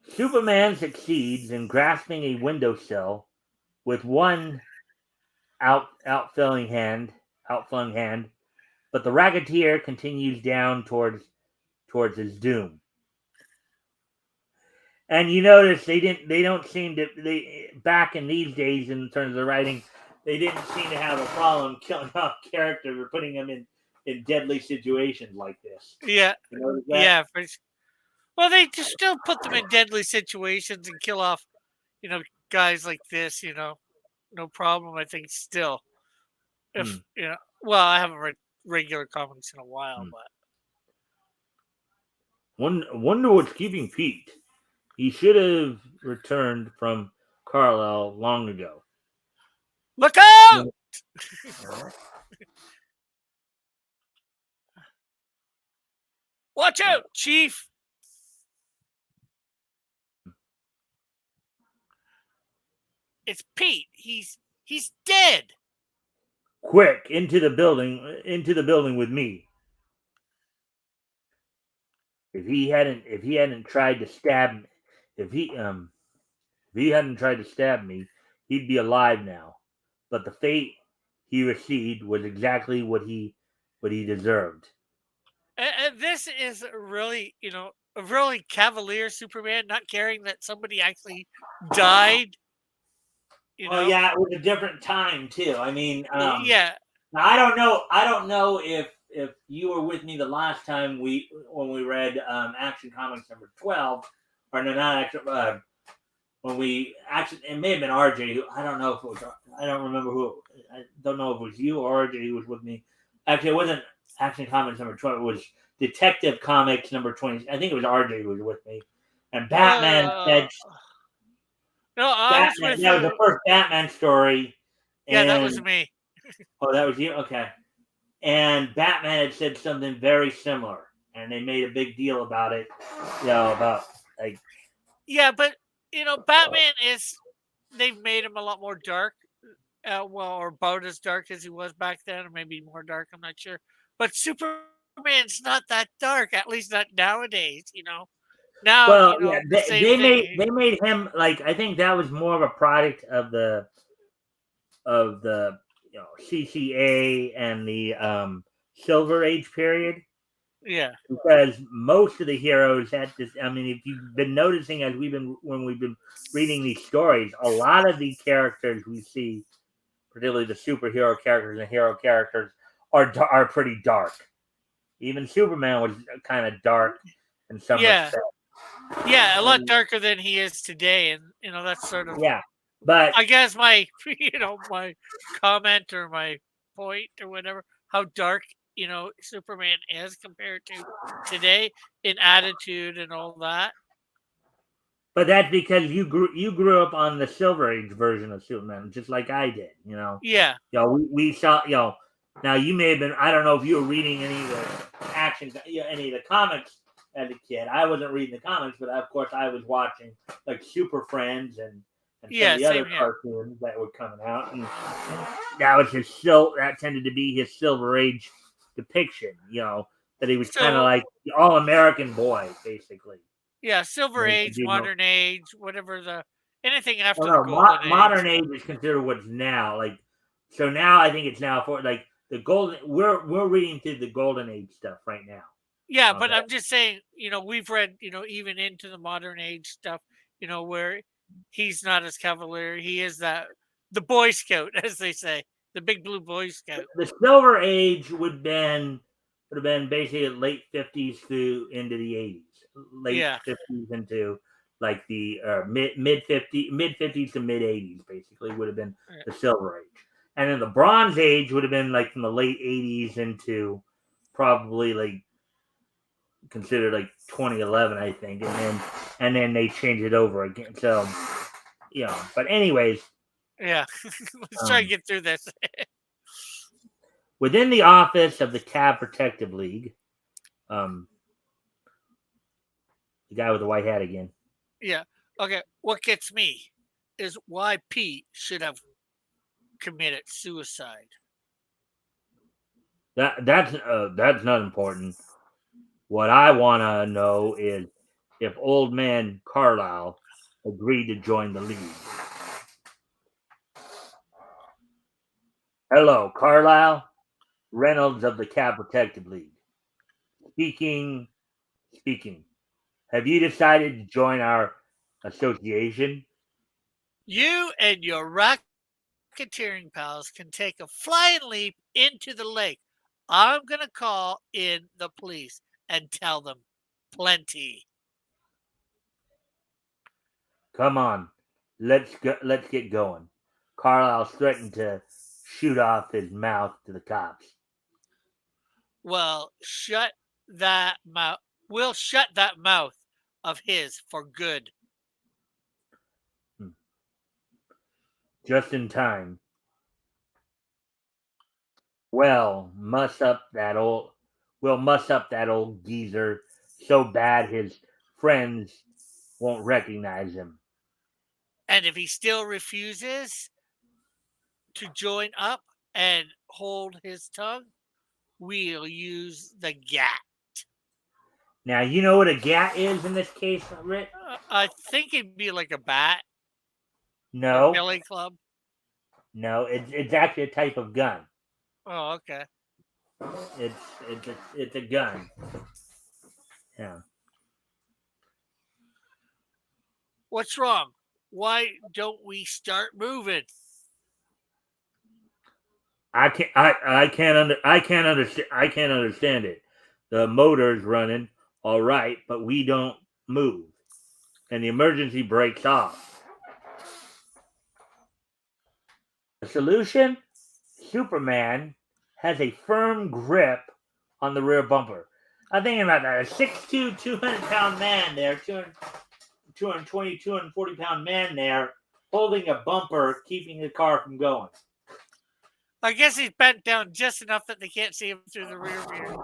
Superman succeeds in grasping a windowsill with one outflung hand, but the racketeer continues down towards his doom. And you notice they don't seem to they back in these days in terms of writing, they didn't seem to have a problem killing off characters or putting them in deadly situations like this. Yeah, You notice that? yeah. Well, they just still put them in deadly situations and kill off, you know, guys like this. No problem. I think still, Hmm. if well, I haven't read regular comics in a while, Hmm. but Wonder what's keeping Pete. He should have returned from Carlisle long ago. Look out! All right. Watch out, Chief! It's Pete. He's dead. Quick, into the building with me. If he hadn't tried to stab me, if he um if he hadn't tried to stab me, he'd be alive now. But the fate he received was exactly what he deserved. And this is really, a really cavalier Superman, not caring that somebody actually died. You Well, know, yeah, it was a different time too. I mean, yeah, now I don't know. I don't know if you were with me the last time when we read Action Comics number 12, or no, not Action. When we actually, it may have been RJ. Who I don't know if it was. I don't remember who. I don't know if it was you or RJ who was with me. Actually, it wasn't Action Comics number 12. It was Detective Comics number 20. I think it was RJ who was with me. And Batman uh, said no, I was Batman. with That was the you. first Batman story, Yeah, that was and me. oh, that was you. Okay. And Batman had said something very similar, and they made a big deal about it. About like, Yeah, but Batman is. They've made him a lot more dark. Well, or about as dark as he was back then, or maybe more dark. I'm not sure. But Superman's not that dark. At least not nowadays. Now, Well, the yeah, same thing. they made him like I think that was more of a product of the CCA and the Silver Age period Yeah. because most of the heroes had this. I mean, if you've been noticing as we've been reading these stories, a lot of the characters we see, particularly the superhero characters and hero characters, are pretty dark. Even Superman was kind of dark in some Yeah. respects. Yeah, a lot And, darker than he is today, and that's sort of, yeah, but I guess, my my comment or my point or whatever. How dark Superman is compared to today in attitude and all that. that's because you grew up on the Silver Age version of Superman, just like I did. Yeah. We saw. Now you may have been. I don't know if you were reading any of the action, any of the comics as a kid. I wasn't reading the comics, but of course I was watching like Super Friends and some of Yeah. the other Same here. cartoons that were coming out, and that tended to be his Silver Age depiction. That he was kind of So like the all American boy, basically. yeah, Silver He could Age, do no Modern Age, whatever anything Well, after the no, Golden Age. modern age is considered what's now. Like, so now I think it's now for like the golden. We're reading through the golden age stuff right now. Yeah, but Okay. I'm just saying, we've read, even into the modern age stuff, where he's not as cavalier. He is the Boy Scout, as they say, the big blue Boy Scout. The silver age would have been basically late 50s through into the 80s, late Yeah, 50s into like the mid 50s to mid 80s. Basically, would have been yeah, the silver age, and then the bronze age would have been like from the late 80s into probably like considered like 2011, I think, and then they changed it over again. So but anyways, yeah. Let's try and um, get through this. within the office of the Cab Protective League, um, the guy with the white hat again. Yeah. Okay. What gets me is why Pete should have committed suicide. That's not important. What I want to know is if Old Man Carlisle agreed to join the league. Hello, Carlisle. Reynolds of the Cab Protective League. Speaking, speaking. Have you decided to join our association? You and your racketeering pals can take a flying leap into the lake. I'm going to call in the police and tell them plenty. Come on, let's go. Let's get going. Carlisle threatened to shoot off his mouth to the cops. Well, shut that mouth. We'll shut that mouth of his for good. Hmm. just in time. Well, muss up that old. We'll muss up that old geezer so bad his friends won't recognize him. And if he still refuses to join up and hold his tongue, we'll use the gat. Now you know what a gat is in this case, Rick? I think it'd be like a bat or No, billy club. no, it's actually a type of gun. Oh, okay. It's a gun. Yeah. What's wrong? Why don't we start moving? I can't understand it. The motor's running all right, but we don't move, and the emergency breaks off. The solution: Superman has a firm grip on the rear bumper. I'm thinking about that. A 6'2", 200-pound man there, 220, 240-pound man there, holding a bumper, keeping the car from going. I guess he's bent down just enough that they can't see him through the rear view.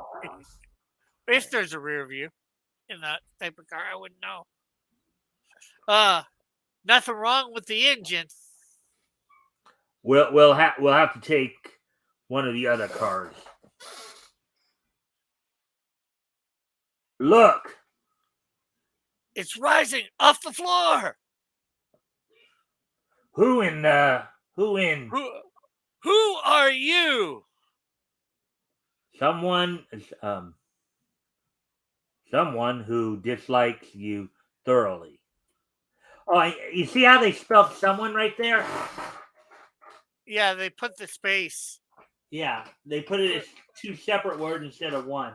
If there's a rear view in that type of car, I wouldn't know. Nothing wrong with the engine. We'll have to take one of the other cars. Look, It's rising off the floor. who in Who are you? someone someone who dislikes you thoroughly. Oh, you see how they spelled someone right there? Yeah, they put the space. Yeah, they put it as two separate words instead of one.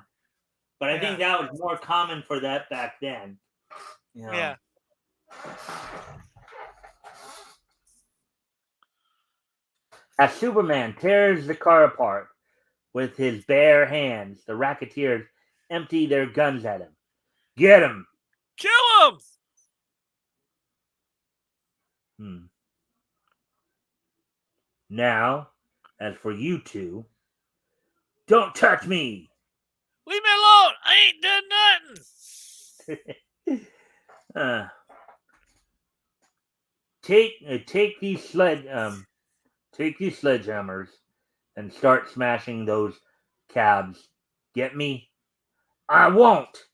But I think that was more common for that back then. You know. Yeah. As Superman tears the car apart with his bare hands, the racketeers empty their guns at him. Get him! Kill him! Now, as for you two, don't touch me! Leave me alone! I ain't done nothing! Take these sledgehammers and start smashing those cabs. Get me? I won't.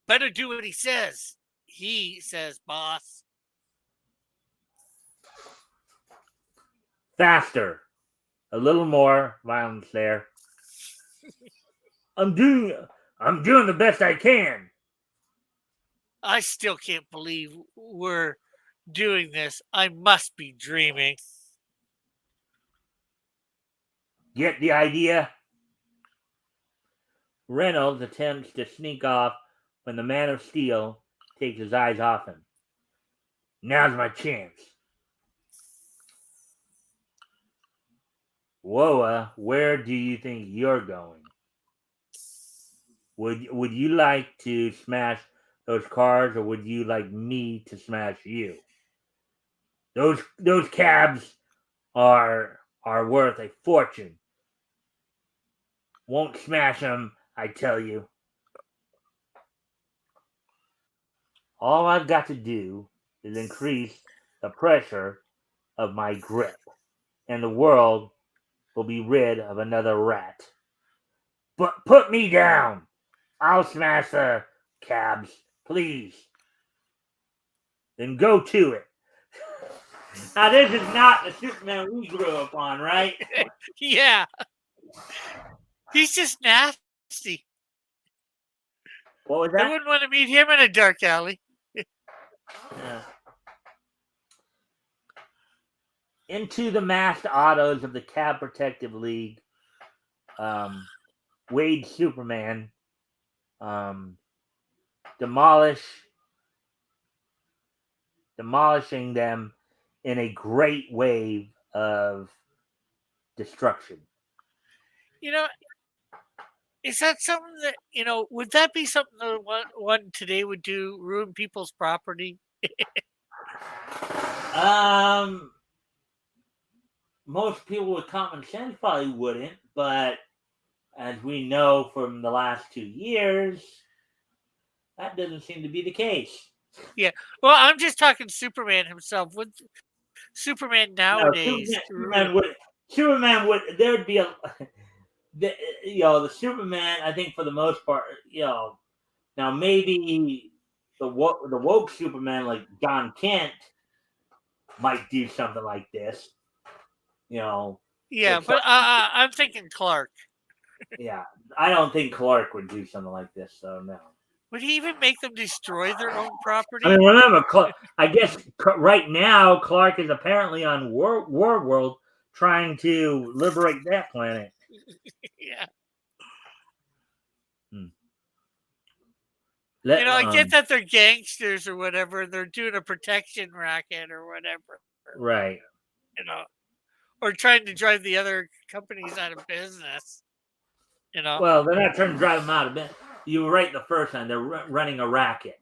Better do what he says. He says, boss. Faster. A little more violence there. I'm doing the best I can. I still can't believe we're doing this. I must be dreaming. Get the idea? Reynolds attempts to sneak off when the Man of Steel takes his eyes off him. Now's my chance. Woa, where do you think you're going? Would you like to smash those cars, or would you like me to smash you? Those cabs are worth a fortune. Won't smash them, I tell you. All I've got to do is increase the pressure of my grip, and the world will be rid of another rat. But put me down. I'll smash the cabs, please. Then go to it. Now, this is not the Superman we grew up on, right? Yeah. He's just nasty. What was I that? wouldn't want to meet him in a dark alley. Yeah. Into the masked autos of the Cab Protective League, Wade Superman, demolishing them in a great wave of destruction. You know, is that something that, would that be something that one today would do, ruin people's property? most people with common sense probably wouldn't, but as we know from the last 2 years, that doesn't seem to be the case. Yeah. Well, I'm just talking Superman himself. With Superman No, nowadays, Superman would, there'd be a, the, the Superman, I think for the most part, now maybe the woke Superman like John Kent might do something like this, yeah, if but I'm thinking Clark. yeah, I don't think Clark would do something like this, so no. Would he even make them destroy their own I property? mean, remember, I guess right now Clark is apparently on War World trying to liberate that planet. Yeah. Hmm. I get that they're gangsters or whatever, and they're doing a protection racket or whatever. Right. You know, or trying to drive the other companies out of business. Well, they're not trying to drive them out of business. You were right the first time. They're running a racket.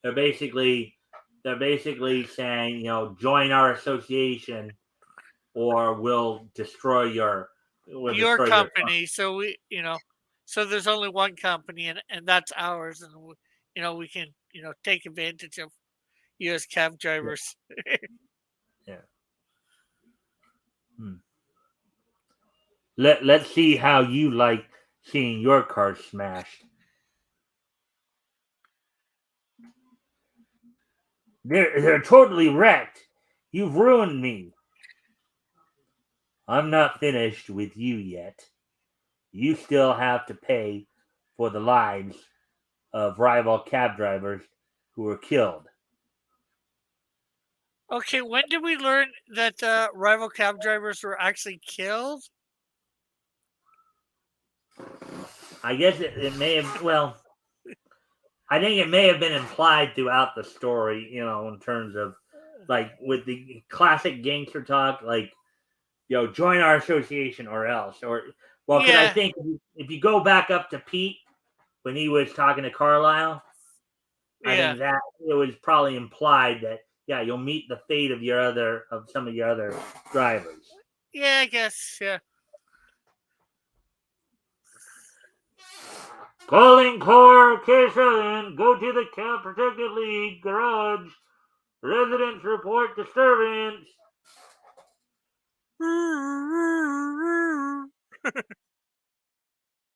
They're basically saying, join our association, or we'll destroy your company. So so there's only one company, and that's ours, and we can take advantage of U.S. cab drivers. Yeah. Hmm. Let's see how you like seeing your car smashed. They're totally wrecked. You've ruined me. I'm not finished with you yet. You still have to pay for the lives of rival cab drivers who were killed. Okay, when did we learn that rival cab drivers were actually killed? I guess it may have, well, I think it may have been implied throughout the story, in terms of like with the classic gangster talk, like, join our association or else. Or, well, because I Yeah, think if you go back up to Pete when he was talking to Carlisle, I yeah, think that it was probably implied that, yeah, you'll meet the fate of some of your other drivers. yeah. I guess, yeah. Calling car K7, go to the Cab Protected League garage. Residents report disturbance.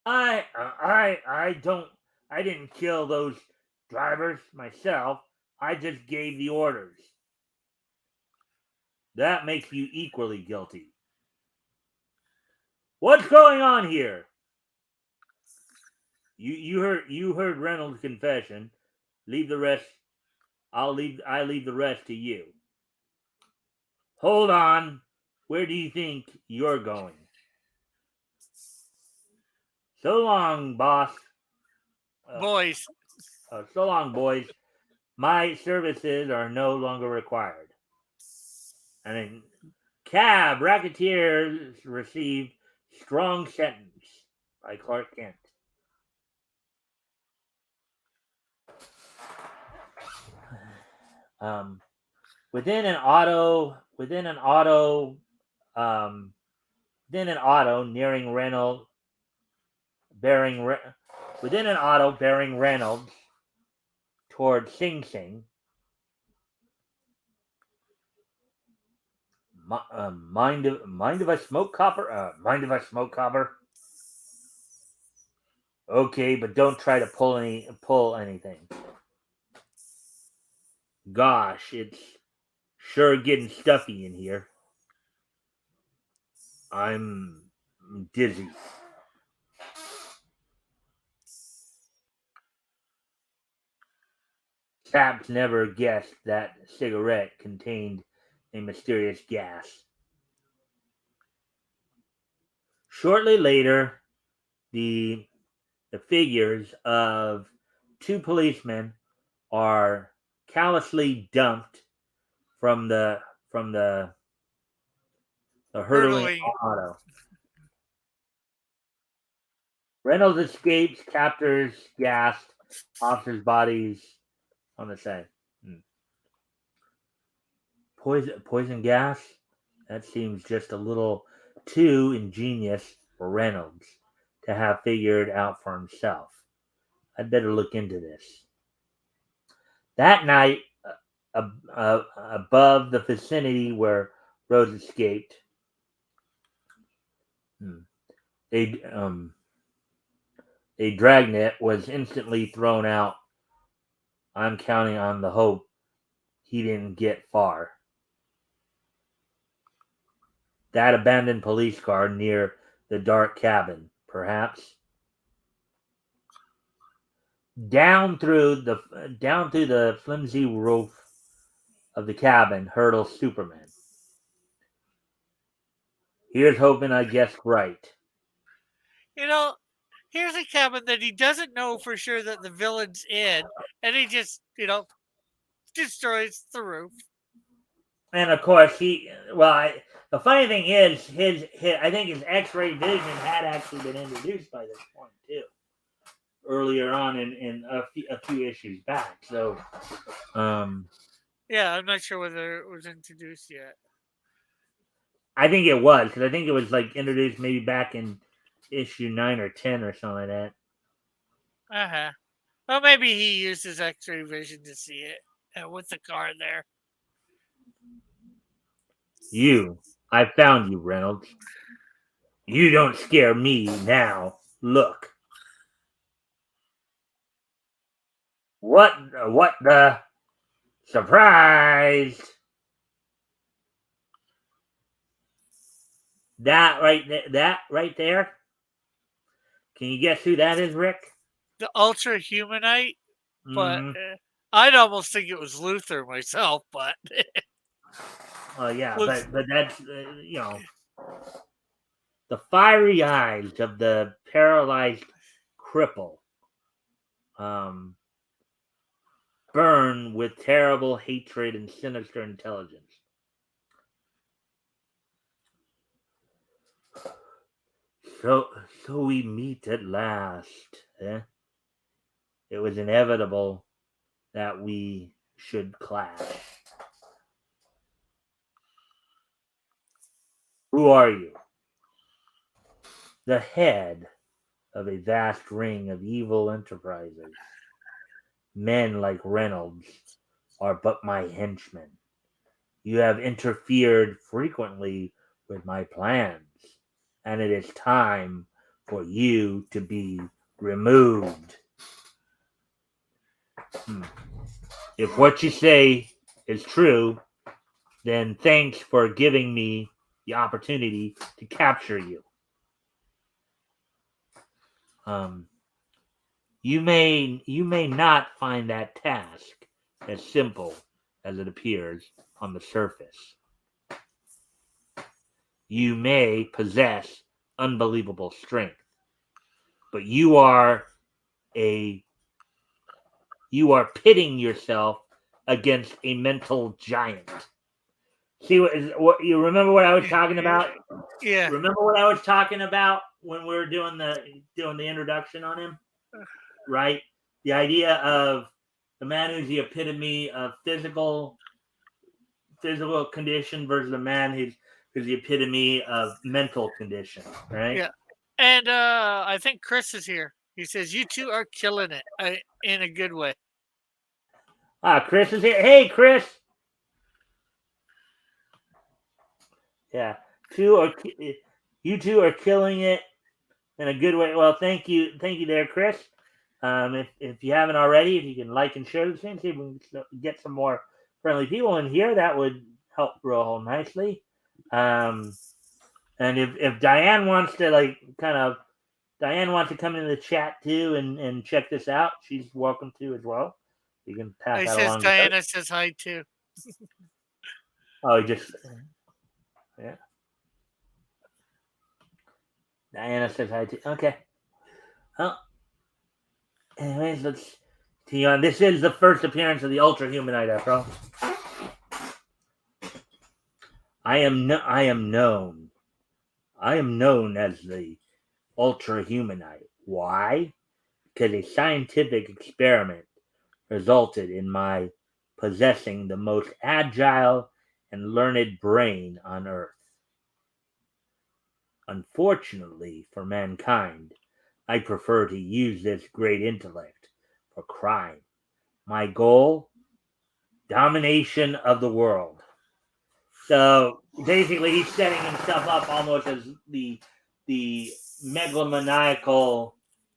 I didn't kill those drivers myself. I just gave the orders. That makes you equally guilty. What's going on here? You heard Reynolds' confession. Leave the rest. I leave the rest to you. Hold on. Where do you think you're going? So long, boss. Boys. So long, boys. My services are no longer required. And then Cab Racketeers received strong sentence by Clark Kent. Um, within an auto nearing Reynolds, within an auto bearing Reynolds toward Sing Sing. Mind if I smoke copper? Mind if I smoke copper? Okay, but don't try to pull anything. Gosh, it's sure getting stuffy in here. I'm dizzy. Saps never guessed that cigarette contained a mysterious gas. Shortly later, the figures of two policemen are callously dumped from the hurtling Hurtling. auto. Reynolds escapes, captures, gassed, officers' bodies on the side. Poison gas? That seems just a little too ingenious for Reynolds to have figured out for himself. I'd better look into this. That night, above the vicinity where Rose escaped, hmm, a, um, a dragnet was instantly thrown out. I'm counting on the hope he didn't get far. That abandoned police car near the dark cabin, perhaps. Down through the flimsy roof of the cabin hurtles Superman. Here's hoping I guessed right. You know, here's a cabin that he doesn't know for sure that the villain's in, and he just, destroys the roof. And of course, the funny thing is, I think his X-ray vision had actually been introduced by this point too, earlier on in a few issues back. So, Yeah, I'm not sure whether it was introduced yet. I think it was because I think it was like introduced maybe back in issue 9 or 10 or something like that. Uh huh. Well, maybe he used his X-ray vision to see it with the car there. I found you, Reynolds. You don't scare me now. Look. What the surprise? That right there. Can you guess who that is, Rick? The Ultra Humanite, but Mm-hmm. I'd almost think it was Luther myself, but Oh yeah, looks but that's the fiery eyes of the paralyzed cripple um, burn with terrible hatred and sinister intelligence. So, so we meet at last. Eh? It was inevitable that we should clash. Who are you? The head of a vast ring of evil enterprises. Men like Reynolds are but my henchmen. You have interfered frequently with my plans, and it is time for you to be removed. If what you say is true, then thanks for giving me the opportunity to capture you. Um, you may not find that task as simple as it appears on the surface. You may possess unbelievable strength, but a you are pitting yourself against a mental giant. See what you remember what I was talking about? yeah. Remember what I was talking about when we were doing the introduction on him, right? The idea of the man who's the epitome of physical condition versus the man who's the epitome of mental condition, right? Yeah. And I think Chris is here. He says, "You two are killing it in a good way." Chris is here. Hey, Chris. Yeah, you two are killing it in a good way. Well, thank you there, Chris. If you haven't already, if you can like and share this thing, see if we can get some more friendly people in here, that would help roll nicely. And if Diane wants to Diane wants to come into the chat too and check this out, she's welcome to as well. You can pass He that says along to her. Diana says hi too. Oh, yeah. Diana says hi too. Okay. Well, anyways, let's continue on. This is the first appearance of the Ultra Humanite, after all. I am known. I am known as the Ultra Humanite. Why? Because a scientific experiment resulted in my possessing the most agile and learned brain on Earth. Unfortunately for mankind, I prefer to use this great intellect for crime. My goal? Domination of the world. So basically, he's setting himself up almost as the megalomaniacal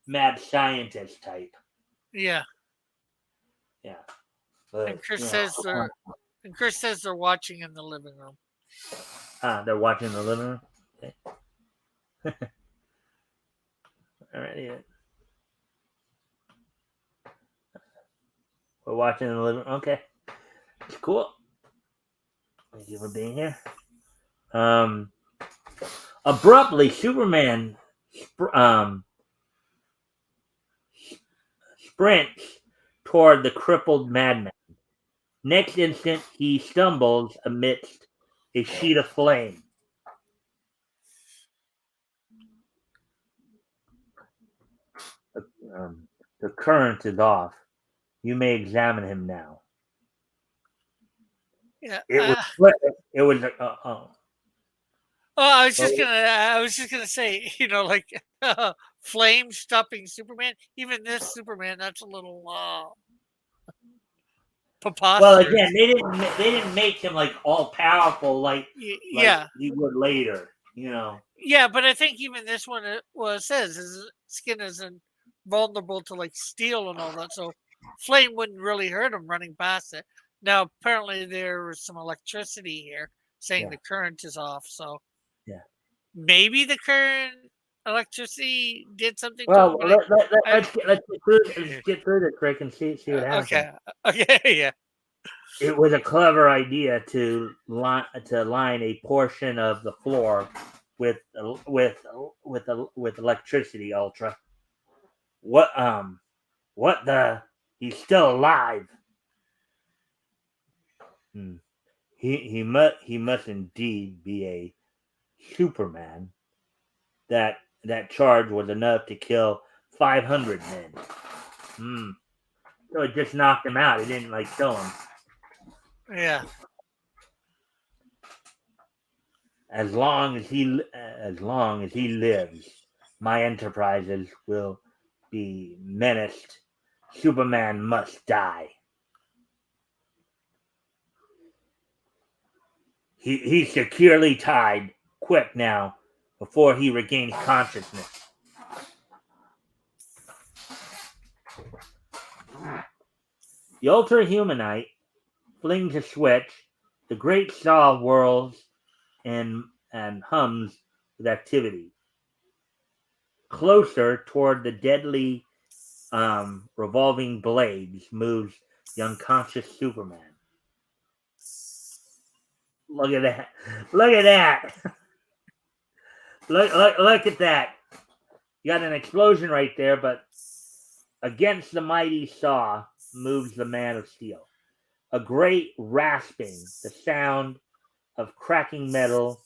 mad scientist type. Yeah. Yeah, And but Chris says they're watching in the living room. they're watching the living room. Okay. All right, we're watching in the living room. Okay, it's cool. Thank you for being here. Um, Abruptly, Superman sprints toward the crippled madman. Next instant, he stumbles amidst a sheet of flame. Um, the current is off. You may examine him now. Yeah. It was. It was. Oh, Oh, I was just gonna say, like flame stopping Superman. Even this Superman, that's a little well, again, preposterous. they didn't make him like all powerful like Yeah, he would later. You know. yeah, but I think even this one, says his skin is vulnerable to like steel and all that, so flame wouldn't really hurt him running past it. Now, apparently, there was some electricity here saying Yeah. the current is off, so Yeah. maybe the current electricity did something to him. Well, But I let's get through this, Rick, and see what happens. okay, okay, yeah, It was a clever idea to line a portion of the floor with with electricity. Ultra. What the? He's still alive. Hmm. He must indeed be a Superman. That charge was enough to kill 500 men. Hmm. So it just knocked him out. It didn't like kill him. yeah. As long as he lives, my enterprises will be menaced. Superman must die. He's securely tied. Quick now, before he regains consciousness. The Ultra Humanite flings a switch. The great saw whirls and hums with activity. Closer toward the deadly revolving blades moves the unconscious Superman. Look at that. Look at that. Look at that. You got an explosion right there, but against the mighty saw moves the man of steel. A great rasping, the sound of cracking metal,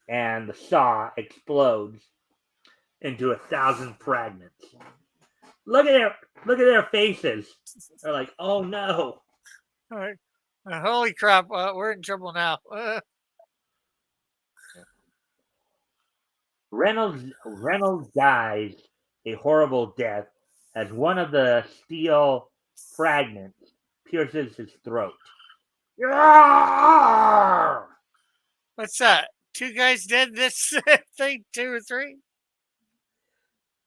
and the saw explodes into 1,000 fragments. Look at their faces. They're like, oh no. All right. Holy crap! We're in trouble now. Reynolds dies a horrible death as one of the steel fragments pierces his throat. What's that? Two guys dead this thing, 2 or 3?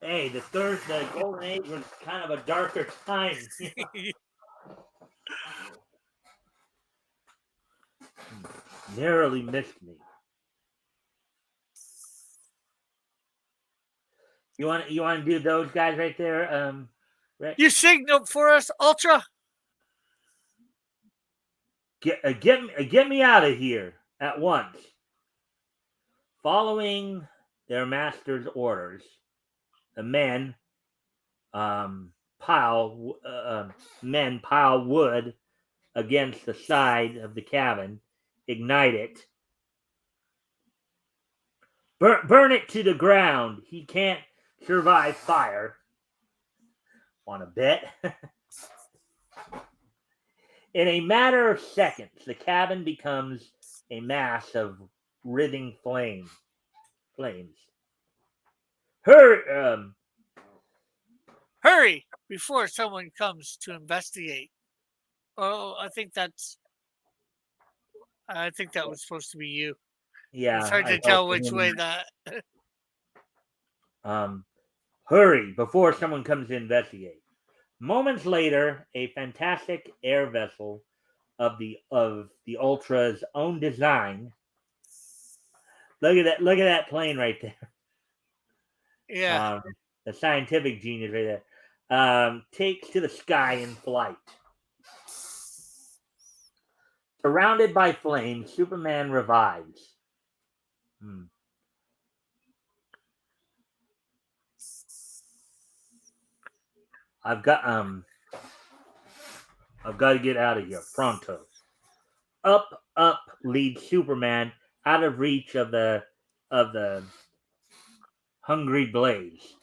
Hey, the golden age was kind of a darker time. Narrowly missed me. You want to do those guys right there, Rick? You signaled for us, Ultra. Get me out of here at once. Following their master's orders, the um, pile men pile wood against the side of the cabin, ignite it, burn it to the ground. He can't survive fire. Want to bet? In a matter of seconds, the cabin becomes a mass of writhing flame. flames. Hurry! Hurry before someone comes to investigate. Oh, I think that was supposed to be you. It's Yeah, hard I to helped tell which him. way that. Hurry before someone comes to investigate. Moments later, a fantastic air vessel of the Ultra's own design. Look at that! Look at that plane right there. Yeah. Um, the scientific genius right there. Takes to the sky in flight. Surrounded by flames, Superman revives. Hmm. I've got I've got to get out of here pronto. Up leads Superman out of reach of the hungry blaze.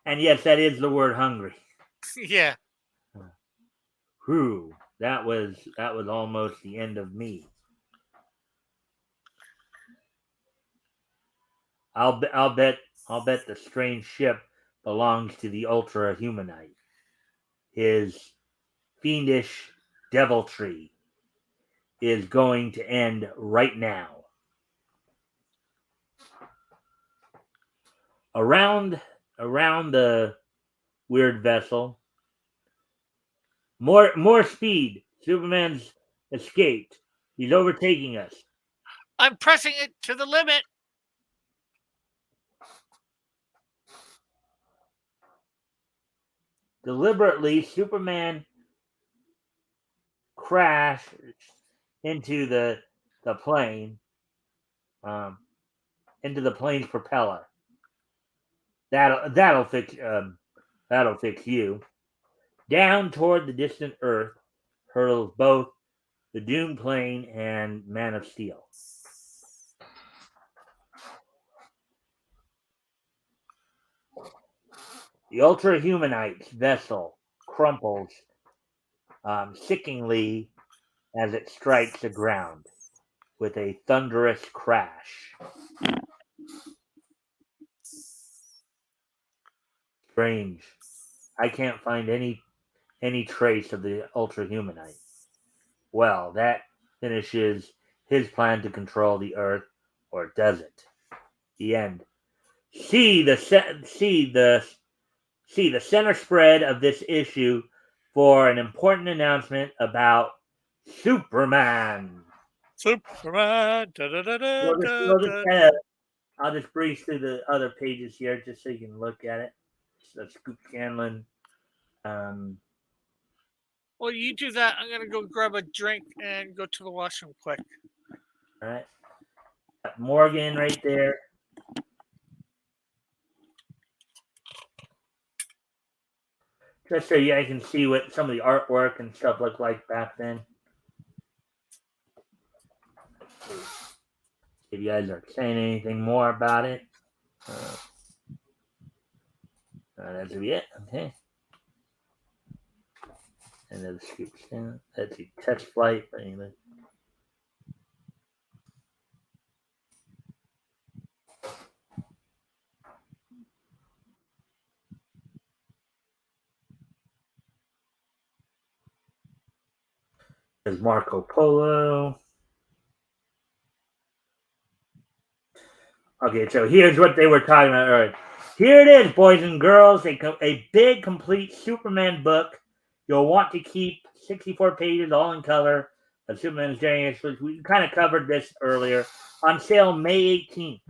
And yes, that is the word hungry. Yeah. Whew, that was almost the end of me. I'll bet the strange ship belongs to the Ultra Humanite. His fiendish deviltry is going to end right now. Around around the weird vessel, more speed. Superman's escaped. He's overtaking us. I'm pressing it to the limit. Deliberately, Superman crashes into the plane, um, into the plane's propeller. That'll fix you. Down toward the distant Earth hurtles both the Doom plane and Man of Steel. The Ultra Humanite's vessel crumples sickeningly as it strikes the ground with a thunderous crash. Strange. I can't find any trace of the Ultra Humanite. Well, that finishes his plan to control the Earth, or does it? The end. See the center spread of this issue for an important announcement about Superman. Superman. Da, da, da, da, We'll just, da, we'll just da, kind da. of, I'll just breeze through the other pages here just so you can look at it. So Scoop Scanlon. Um, Well, you do that. I'm gonna go grab a drink and go to the washroom quick. all right. Got Morgan right there. Just so you guys can see what some of the artwork and stuff looked like back then. If you guys are saying anything more about it. That's it. Okay. And then Scoop Scanlon. That's a test flight. But anyway. There's Marco Polo. Okay, so here's what they were talking about earlier. Here it is, boys and girls, a big, complete Superman book. You'll want to keep 64 pages, all in color, of Superman's journey. We kind of covered this earlier. On sale May 18th.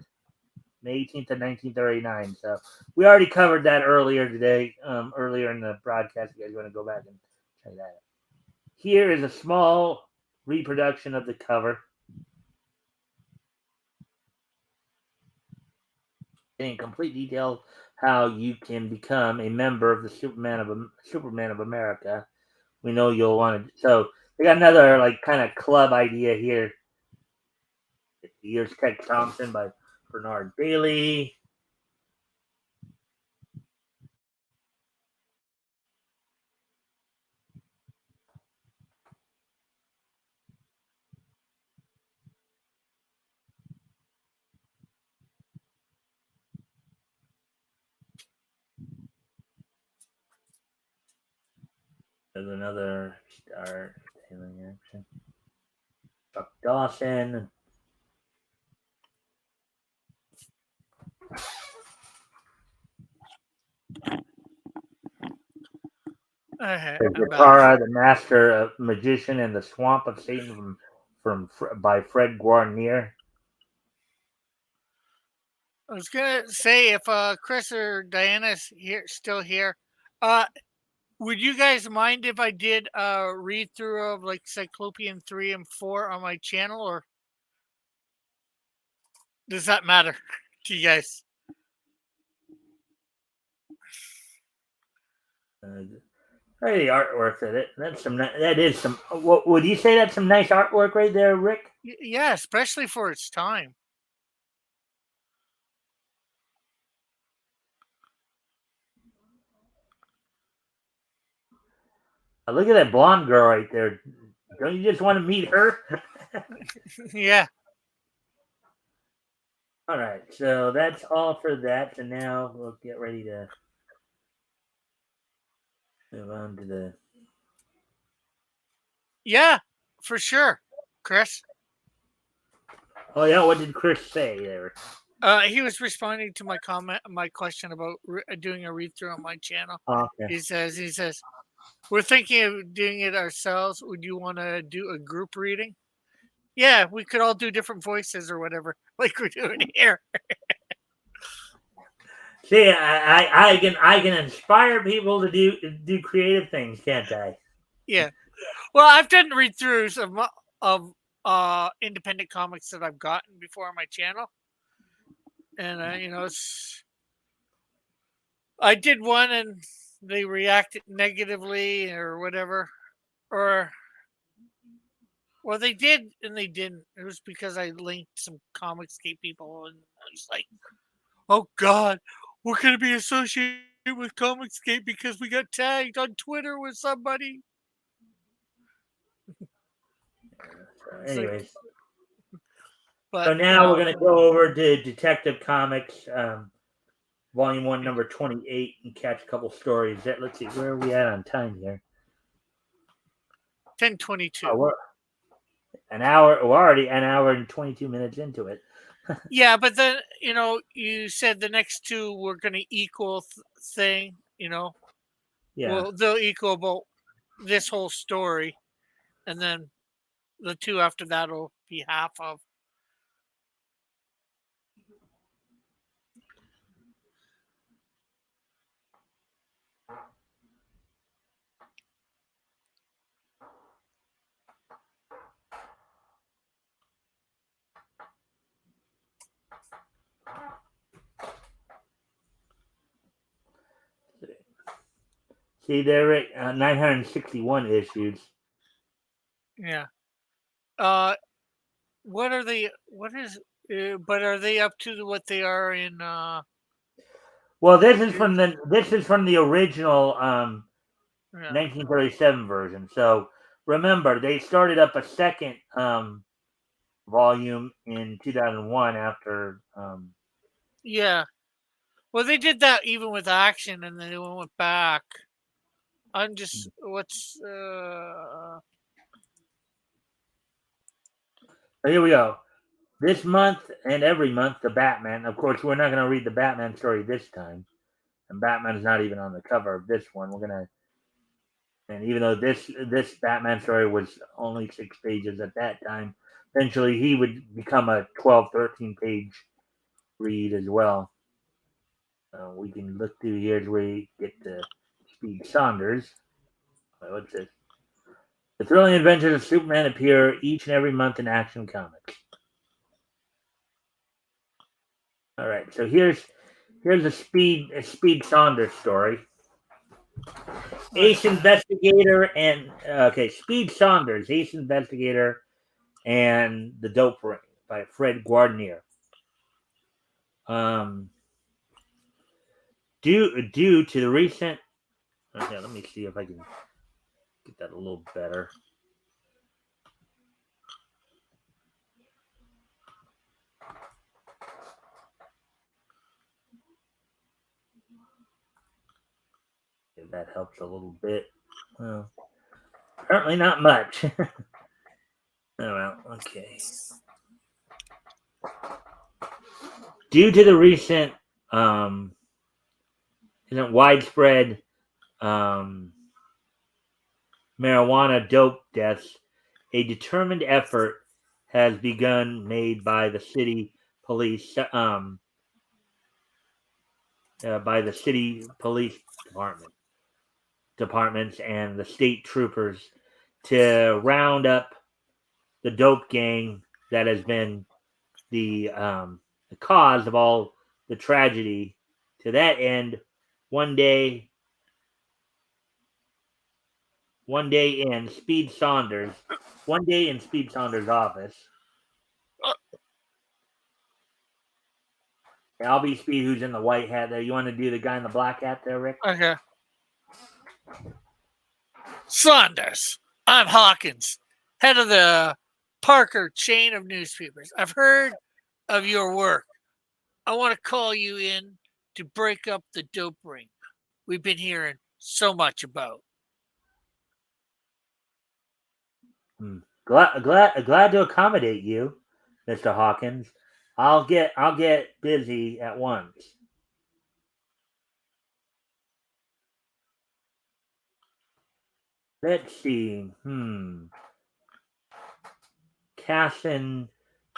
May 18th of 1939. So we already covered that earlier today, earlier in the broadcast. You guys want to go back and check that out. Here is a small reproduction of the cover. In complete detail how you can become a member of the Superman of America. We know you'll want to. So they got another like kind of club idea here. Here's Ted Thompson by Bernard Bailey. There's another star tailing action. Buck Dawson. There's I'm back. Zatara, the Master of Magician, and the Swamp of Satan by Fred Guarnier. I was gonna say if Chris or Diana's still here, uh, would you guys mind if I did a read through of like Cyclopean 3 and 4 on my channel, or does that matter to you guys? Hey, the artwork of it. That's some. That is some. What would you say? That's some nice artwork right there, Rick. Yeah, especially for its time. Look at that blonde girl right there. Don't you just want to meet her? Yeah. All right, so that's all for that. And now we'll get ready to move on to the. Yeah, for sure, Chris. Oh yeah, what did Chris say there? He was responding to my question about doing a read through on my channel. Oh, okay. He says, we're thinking of doing it ourselves. Would you want to do a group reading? Yeah, we could all do different voices or whatever, like we're doing here. See, I can inspire people to do creative things, can't I? Yeah. Well, I've done read throughs of independent comics that I've gotten before on my channel, and I did one and they reacted negatively or whatever, or well, they did and they didn't. It was because I linked some Comicscape people, and I was like, "Oh God, we're gonna be associated with Comicscape because we got tagged on Twitter with somebody." So, It's like, anyways, so but now we're gonna go over to Detective Comics, Volume 1, number 28, and catch a couple stories. Let's see, where are we at on time here? 10:22. Oh, we're an hour. We're already an hour and 22 minutes into it. Yeah, but then you said the next two were gonna equal thing. Yeah. Well, they'll equal about this whole story, and then the two after that will be half of. See, they're at 961 issues. Yeah. What are they? What is? But are they up to what they are in? Well, this is from the original Yeah. 1937 version. So remember, they started up a second volume in 2001 after. Yeah. Well, they did that even with action, and then they went back. I'm just what's So here we go. This month and every month, the Batman. Of course, we're not going to read the Batman story this time, and Batman's not even on the cover of this one. We're gonna, and even though this Batman story was only 6 pages at that time, eventually he would become a 12, 13 page read as well. We can look through here as we get to Speed Saunders. What's this? The thrilling adventures of Superman appear each and every month in Action Comics. All right, so here's a Speed Saunders story. Ace Investigator and Speed Saunders, Ace Investigator, and the Dope Ring by Fred Guarnier. Due to the recent, okay, let me see if I can get that a little better. If that helps a little bit. Well, Apparently not much. Oh well, okay. Due to the recent um, widespread um, marijuana dope deaths, a determined effort has begun made by the city police department departments and the state troopers to round up the dope gang that has been the cause of all the tragedy. To that end, one day one day in Speed Saunders one day in Speed Saunders' office. I'll be Speed, who's in the white hat there. You want to do the guy in the black hat there, Rick? Okay. Saunders, I'm Hawkins, head of the Parker chain of newspapers. I've heard of your work. I want to call you in to break up the dope ring we've been hearing so much about. Glad to accommodate you, Mr. Hawkins. I'll get busy at once. Let's see. Casson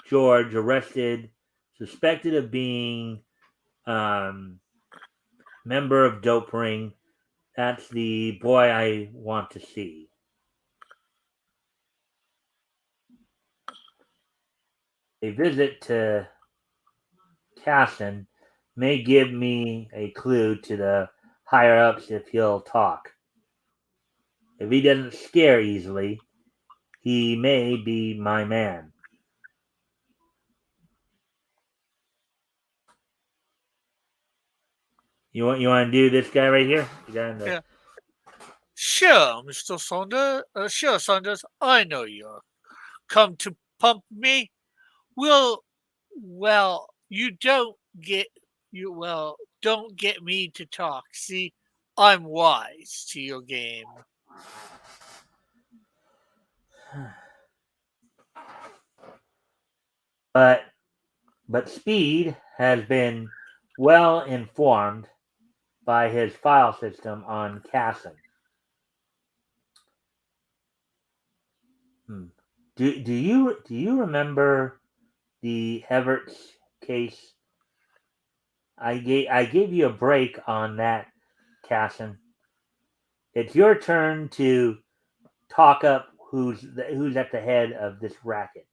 George arrested, suspected of being member of dope ring. That's the boy I want to see. A visit to Casson may give me a clue to the higher ups if he'll talk. If he doesn't scare easily, he may be my man. You want to do this guy right here? The guy in the Yeah. Sure, Mr. Saunders. Sure, Saunders. I know you're come to pump me. Well, don't get me to talk. See, I'm wise to your game. but Speed has been well informed by his file system on Casson. Do you remember the Heverts case? I gave you a break on that, Casson. It's your turn to talk up who's at the head of this racket.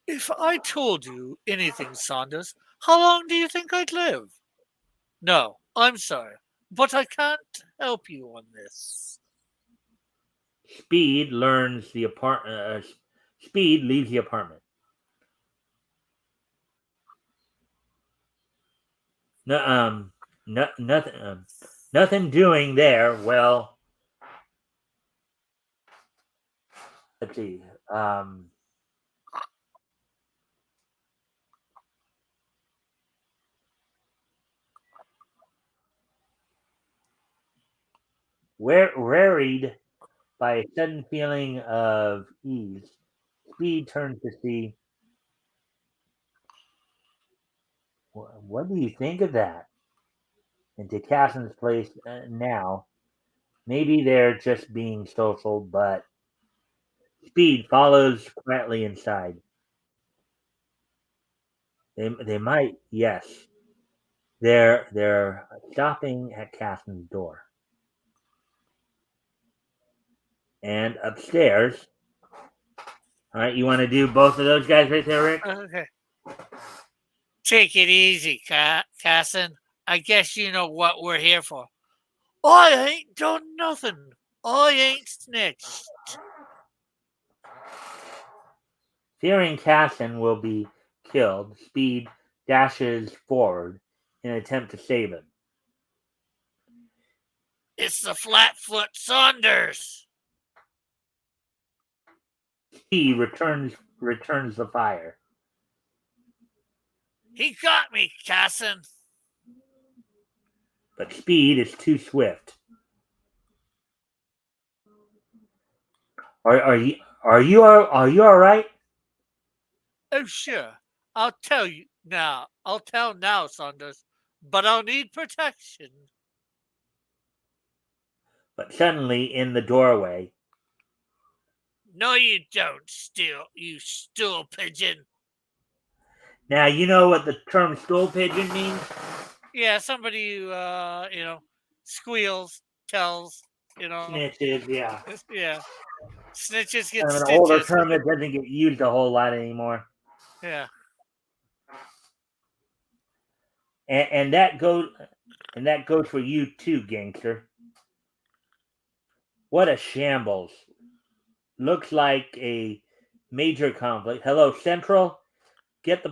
If I told you anything, Saunders, how long do you think I'd live? No, I'm sorry, but I can't help you on this. Speed learns the apartment. Speed leaves the apartment. No, nothing. Nothing doing there. Well, let's see. Wearied by a sudden feeling of ease, Speed turns to see. What do you think of that? Into Casson's place now. Maybe they're just being social, but Speed follows quietly inside. They might, yes. They're stopping at Casson's door. And upstairs. All right, you want to do both of those guys right there, Rick? Okay. Take it easy, Casson. I guess you know what we're here for. I ain't done nothing. I ain't snitched. Fearing Casson will be killed, Speed dashes forward in an attempt to save him. It's the Flatfoot Saunders. Speed returns the fire. He got me, Casson. But Speed is too swift. Are you all right? Oh, sure. I'll tell you now. I'll tell now, Saunders. But I'll need protection. But suddenly, in the doorway, No, you don't, you stool pigeon. now you know what the term stool pigeon means. Yeah, somebody who, squeals, tells, you know. Snitches, yeah. Yeah. Snitches get Kind of an older stitches. term that doesn't get used a whole lot anymore. Yeah. And that goes for you too, gangster. What a shambles! Looks like a major conflict. Hello, Central. Get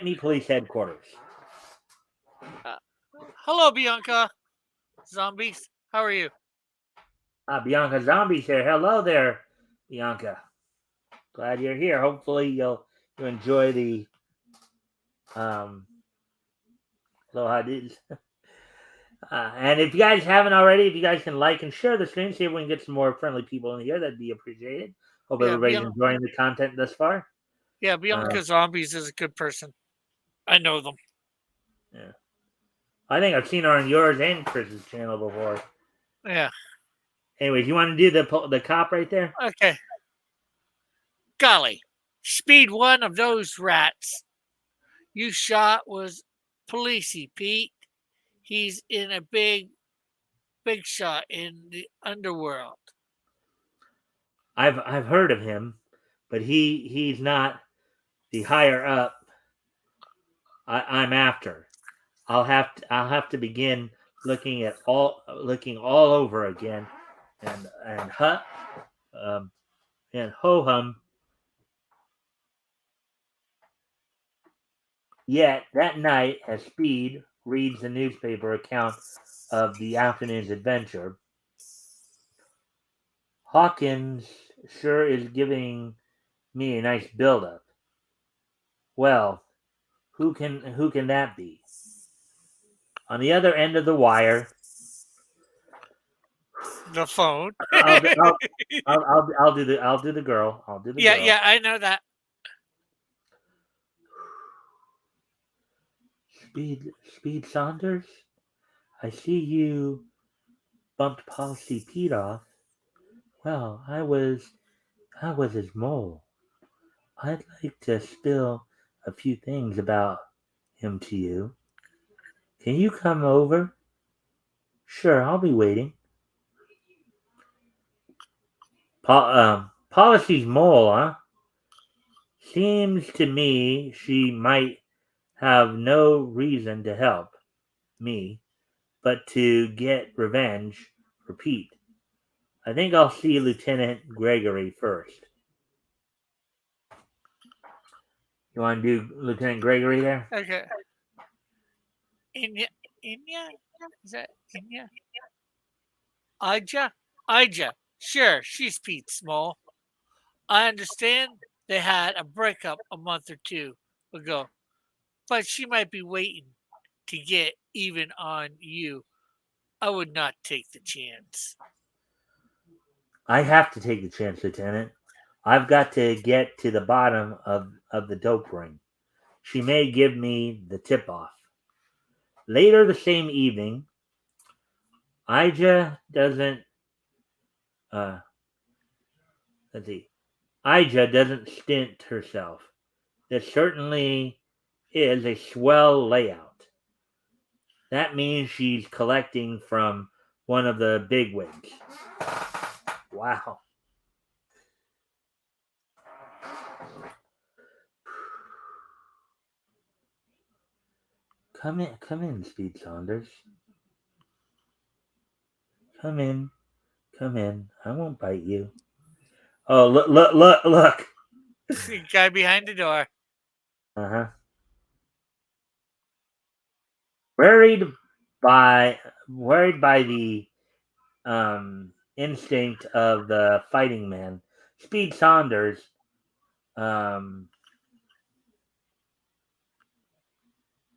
me police headquarters. Uh, Hello, Bianca. Zombies. How are you? Bianca Zombie's here. Hello there, Bianca. Glad you're here. Hopefully you'll enjoy the um hello how it is. And if you guys haven't already, if you guys can like and share the stream, see if we can get some more friendly people in here, that'd be appreciated. Hope Yeah, everybody's enjoying the content thus far. Bianca Zombies is a good person. I know them. Yeah. I think I've seen her on yours and Chris's channel before. Yeah. Anyways, you want to do the cop right there? Okay. Golly. Speed one of those rats you shot was Policey Pete. He's in a big shot in the underworld. I've heard of him, but he's not the higher up I'm after. I'll have to begin looking all over again, and um, and ho hum. Yet that night, as Speed reads the newspaper account of the afternoon's adventure, Hawkins sure is giving me a nice build up. Well, who can that be? On the other end of the wire, The phone. I'll do the girl. I'll do the girl. Yeah, I know that. Speed Saunders. I see you bumped Policy Pete off. Well, I was his mole. I'd like to spill a few things about him to you. Can you come over? Sure, I'll be waiting. Policy's mole, huh? Seems to me she might have no reason to help me but to get revenge for Pete. I think I'll see Lieutenant Gregory first. You want to do Lieutenant Gregory there? Okay. Inya? Inya? Is that Inya? Ija? Ija. Sure, she's Pete Small. I understand they had a breakup a month or two ago, but she might be waiting to get even on you. I would not take the chance. I have to take the chance, Lieutenant. I've got to get to the bottom of the dope ring. She may give me the tip off. Later the same evening, Ija doesn't uh let's see. Ija doesn't stint herself. This certainly is a swell layout. That means she's collecting from one of the bigwigs. Wow. Come in, Speed Saunders. Come in, come in. I won't bite you. Oh, look. Guy behind the door. Uh huh. Worried worried by the instinct of the fighting man, Speed Saunders um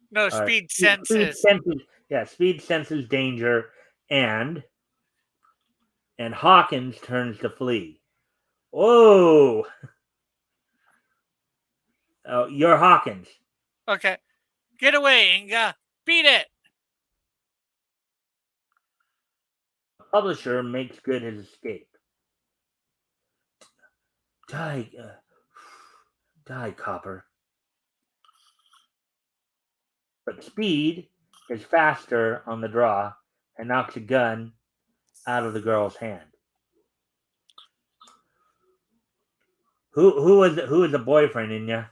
No, uh, speed speed senses. senses speed senses danger, and Hawkins turns to flee. Whoa! Oh, you're Hawkins. Okay. Get away, Inga. Beat it. The publisher makes good his escape. Die, die, Copper. But Speed is faster on the draw and knocks a gun out of the girl's hand. Who was the boyfriend in ya?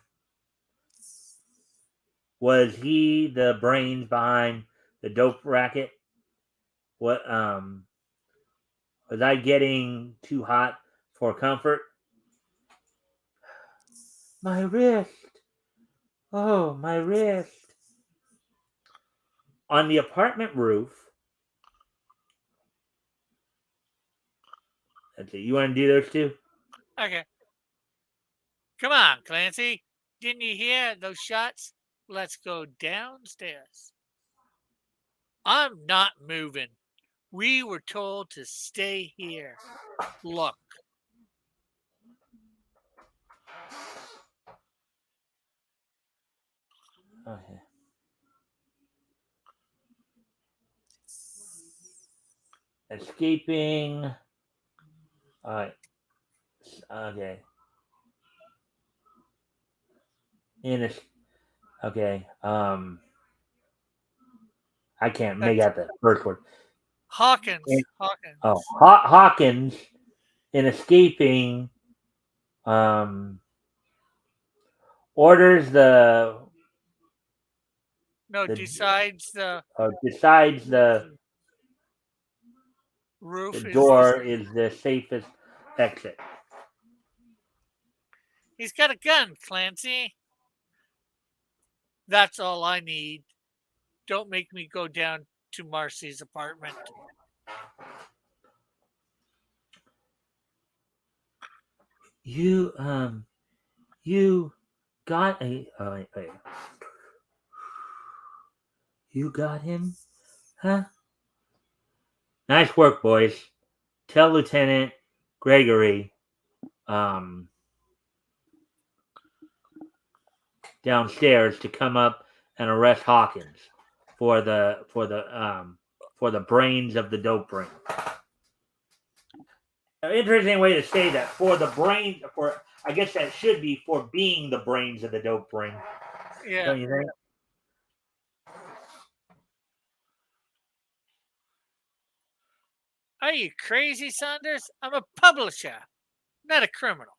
Was he the brains behind the dope racket? What was I getting too hot for comfort? My wrist. Oh, my wrist. On the apartment roof. That's it. You want to do those two? Okay. Come on, Clancy. Didn't you hear those shots? Let's go downstairs. I'm not moving. We were told to stay here. Look. Okay. Escaping. All right. Okay. In a, okay. I can't make That's out the first word. Hawkins. In, Hawkins. Hawkins in escaping. Um, orders No, the decides decides the the roof is the. door is the safest exit. He's got a gun, Clancy. That's all I need. Don't make me go down to Marcy's apartment. You you got a wait. You got him, huh? Nice work, boys. Tell Lieutenant Gregory downstairs to come up and arrest Hawkins for the brains of the dope ring. An interesting way to say that for the brain for I guess that should be for being the brains of the dope ring. Yeah. Don't you think? Are you crazy, Saunders? I'm a publisher, not a criminal.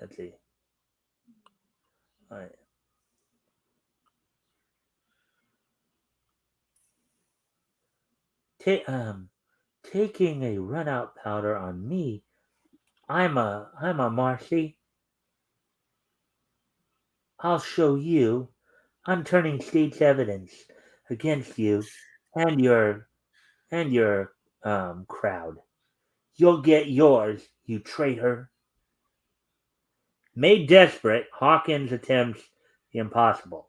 Let's see. All right. Taking a run out powder on me. I'm a Marcy. I'll show you. I'm turning state's evidence against you and your crowd. You'll get yours, you traitor. Made desperate, Hawkins attempts the impossible.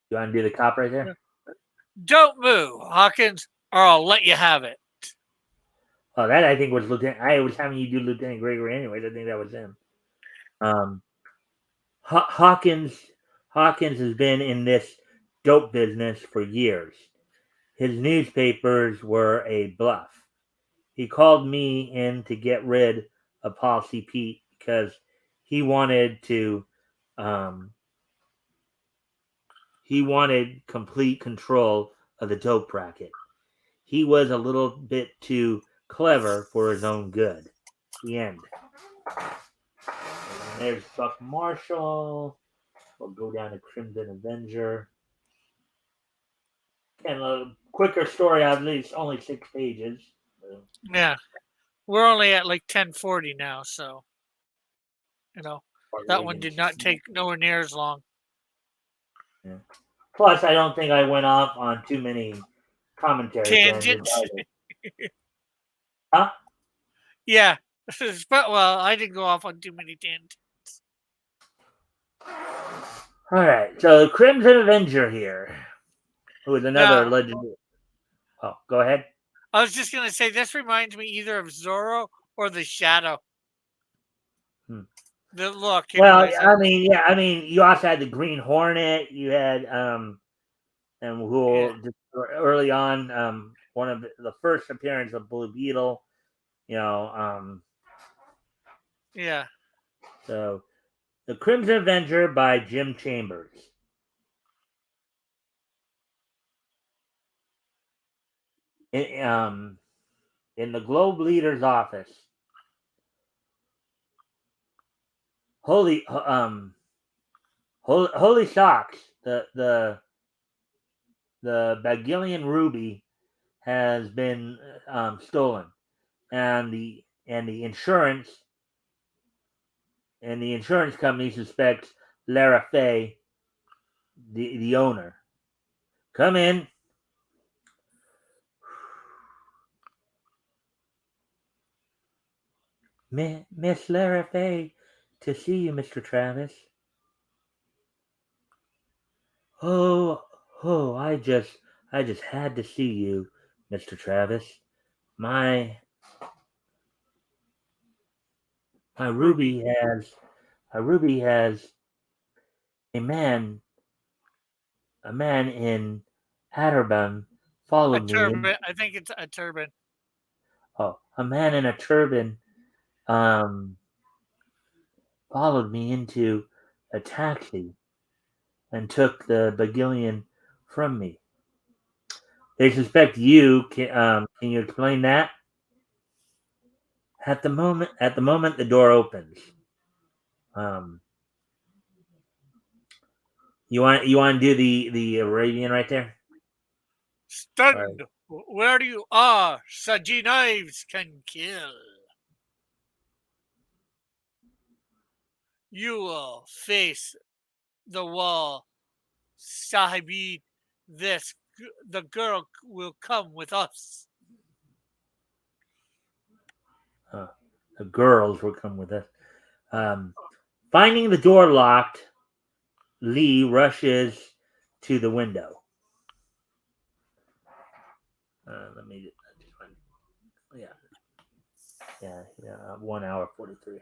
You want to do the cop right there? Don't move, Hawkins, or I'll let you have it. Oh, that I think was Lieutenant. I was having you do Lieutenant Gregory anyways. I think that was him. Hawkins has been in this dope business for years. His newspapers were a bluff. He called me in to get rid of Policy Pete because he wanted to he wanted complete control of the dope racket. He was a little bit too clever for his own good. The end. And there's Buck Marshall. We'll go down to Crimson Avenger. And a quicker story, at least only 6 pages. Yeah. We're only at like 10:40 now, so that one did not take nowhere near as long. Yeah. Plus, I don't think I went off on too many commentaries. Tangents. Huh? Yeah. But well, I didn't go off on too many tangents. All right, so Crimson Avenger here. who was another Now, legendary. Oh, go ahead. I was just gonna say this reminds me either of Zorro or the Shadow. Hmm. The look, Well, anyways. I mean, yeah, I mean, you also had the Green Hornet. You had and Yeah, who just early on, one of the first appearance of Blue Beetle. You know, yeah. so the Crimson Avenger by Jim Chambers. In, in the Globe Leader's office. Holy, holy shocks! The Bagillion Ruby has been stolen, and the insurance company suspects Lara Fay, the owner. Come in. Miss Lara Fay, to see you, Mr. Travis. Oh, oh, I just had to see you, Mr. Travis. My my Ruby. Ruby has a man a man in Atterbun A followed me and turban. I think it's a turban. a man in a turban um followed me into a taxi and took the Bagillion from me. They suspect you. Can you explain that? At the moment, the door opens. Um, you want to do the Arabian right there? All right. Stunned. Where you are, Saji knives can kill. You will face the wall, Sahibi. The girl will come with us. Uh, the girls will come with us. Um, Finding the door locked, Lee rushes to the window. Let me. Yeah, yeah. 1 hour 43.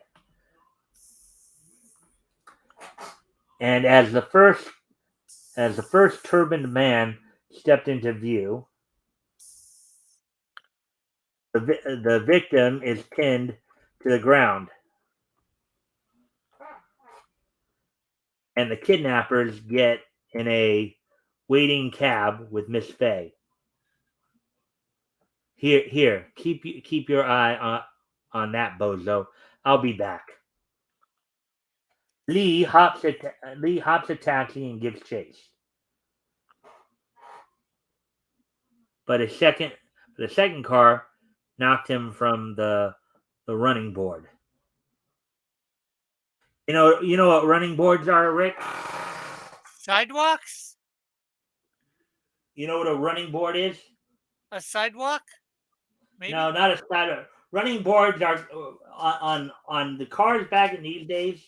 And as the first turbaned man stepped into view, the victim is pinned to the ground, and the kidnappers get in a waiting cab with Miss Fay. Here, keep your eye on that bozo. I'll be back. Lee hops a taxi and gives chase, but the second car knocked him from the running board. You know what running boards are, Rick? Sidewalks? You know what a running board is? A sidewalk? No, Maybe? not a starter. Running boards are on the cars back in these days.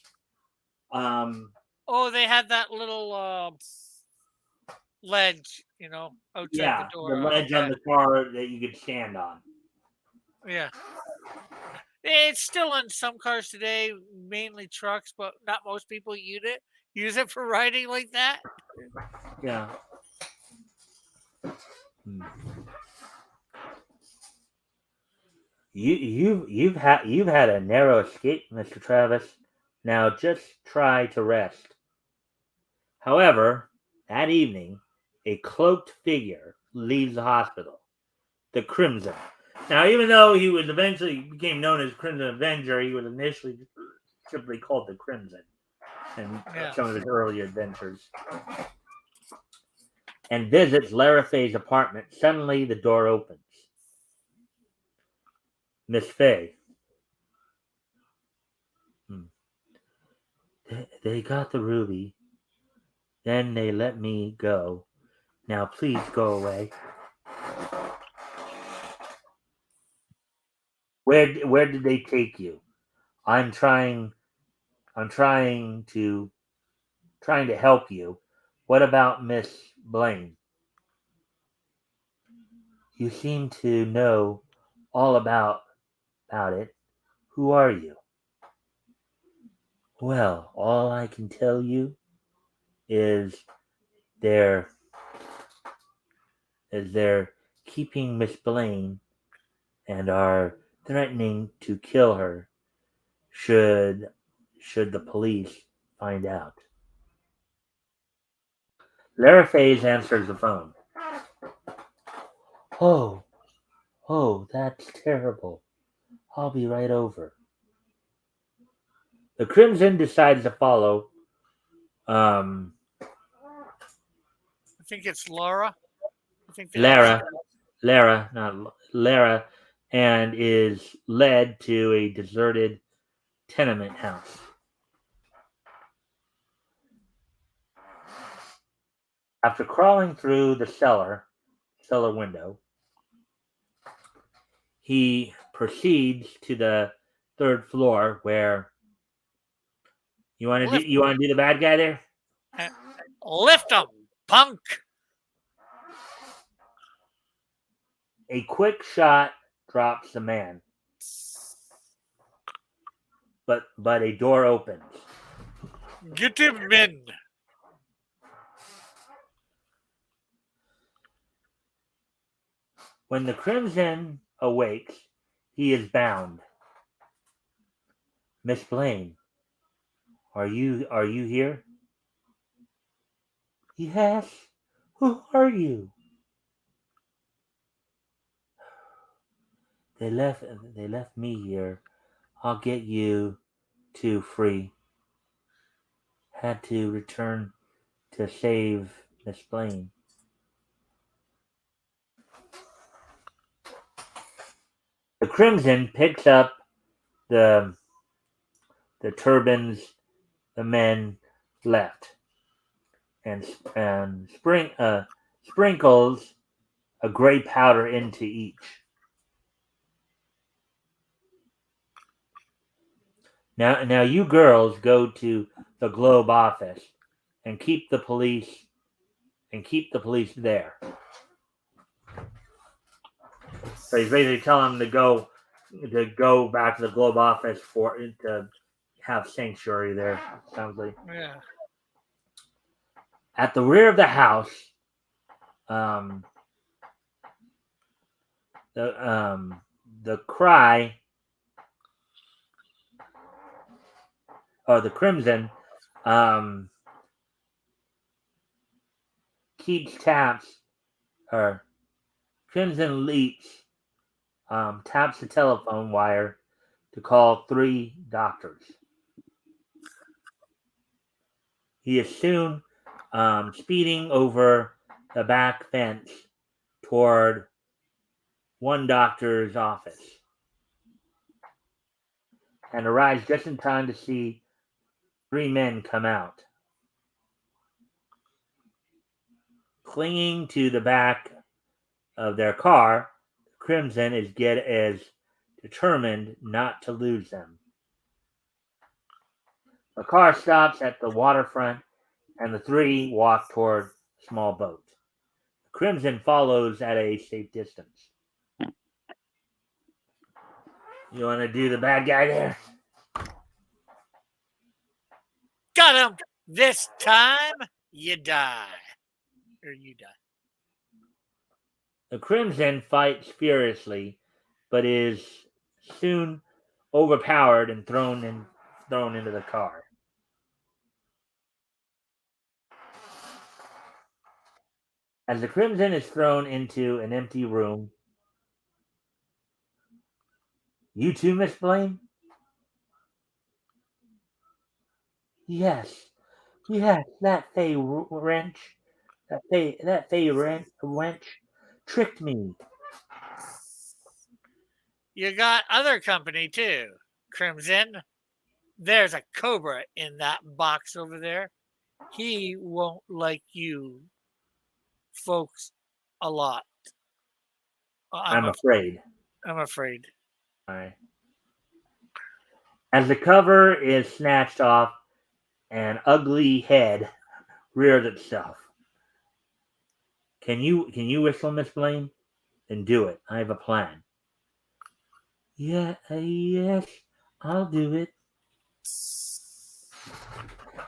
Um, Oh, they had that little ledge, outside the yeah, the door. ledge on Okay. the car that you could stand on. Yeah. It's still on some cars today, mainly trucks, but not most people use it for riding like that. Yeah. Hmm. You've had a narrow escape, Mr. Travis. Now just try to rest. However, that evening, a cloaked figure leaves the hospital. The Crimson. Now, even though he was eventually became known as Crimson Avenger, he was initially simply called the Crimson in Yeah. some of his early adventures. And visits Lara Fay's apartment. Suddenly, the door opens. Miss Fay. Hmm. They got the ruby. Then they let me go. Now, please go away. Where did they take you? I'm trying. I'm trying to help you. What about Miss Blaine? You seem to know all about it. Who are you? Well, all I can tell you is they're they're keeping Miss Blaine and are threatening to kill her should the police find out. Lara Faze answers the phone. Oh, that's terrible. I'll be right over. The Crimson decides to follow um, I think it's Laura. I think the Lara, answer. not Lara, and is led to a deserted tenement house. After crawling through the cellar window, he proceeds to the third floor where Lift, you want to do the bad guy there? lift 'em, punk. A quick shot drops the man, but a door opens. Get him in. When the Crimson awakes, he is bound. Miss Blaine, are you here? Yes. Who are you? They left me here. I'll get you two free. Had to return to save Miss Blaine. The Crimson picks up the turbans the men left and sprinkles a gray powder into each. Now you girls go to the Globe office and keep the police there. So he's basically telling them to go back to the Globe office for to have sanctuary there. Sounds like Yeah. at the rear of the house, um, the cry or the Crimson um, keeps taps or Crimson leaps taps the telephone wire to call 3 doctors. He is soon speeding over the back fence toward one doctor's office and arrives just in time to see 3 men come out. Clinging to the back of their car, Crimson is determined not to lose them. The car stops at the waterfront and the 3 walk toward a small boat. Crimson follows at a safe distance. You want to do the bad guy there? Got him. This time you die. Or you die. The Crimson fights furiously, but is soon overpowered and thrown into the car. As the Crimson is thrown into an empty room, you too, Miss Blaine? Yes, that Fey wrench, that Fey wench tricked me. You got other company too, Crimson. There's a cobra in that box over there. He won't like you folks a lot. I'm afraid. I'm afraid. Right. As the cover is snatched off, an ugly head rears itself. Can you whistle, Miss Blaine? Then do it. I have a plan. Yeah, yes, I'll do it.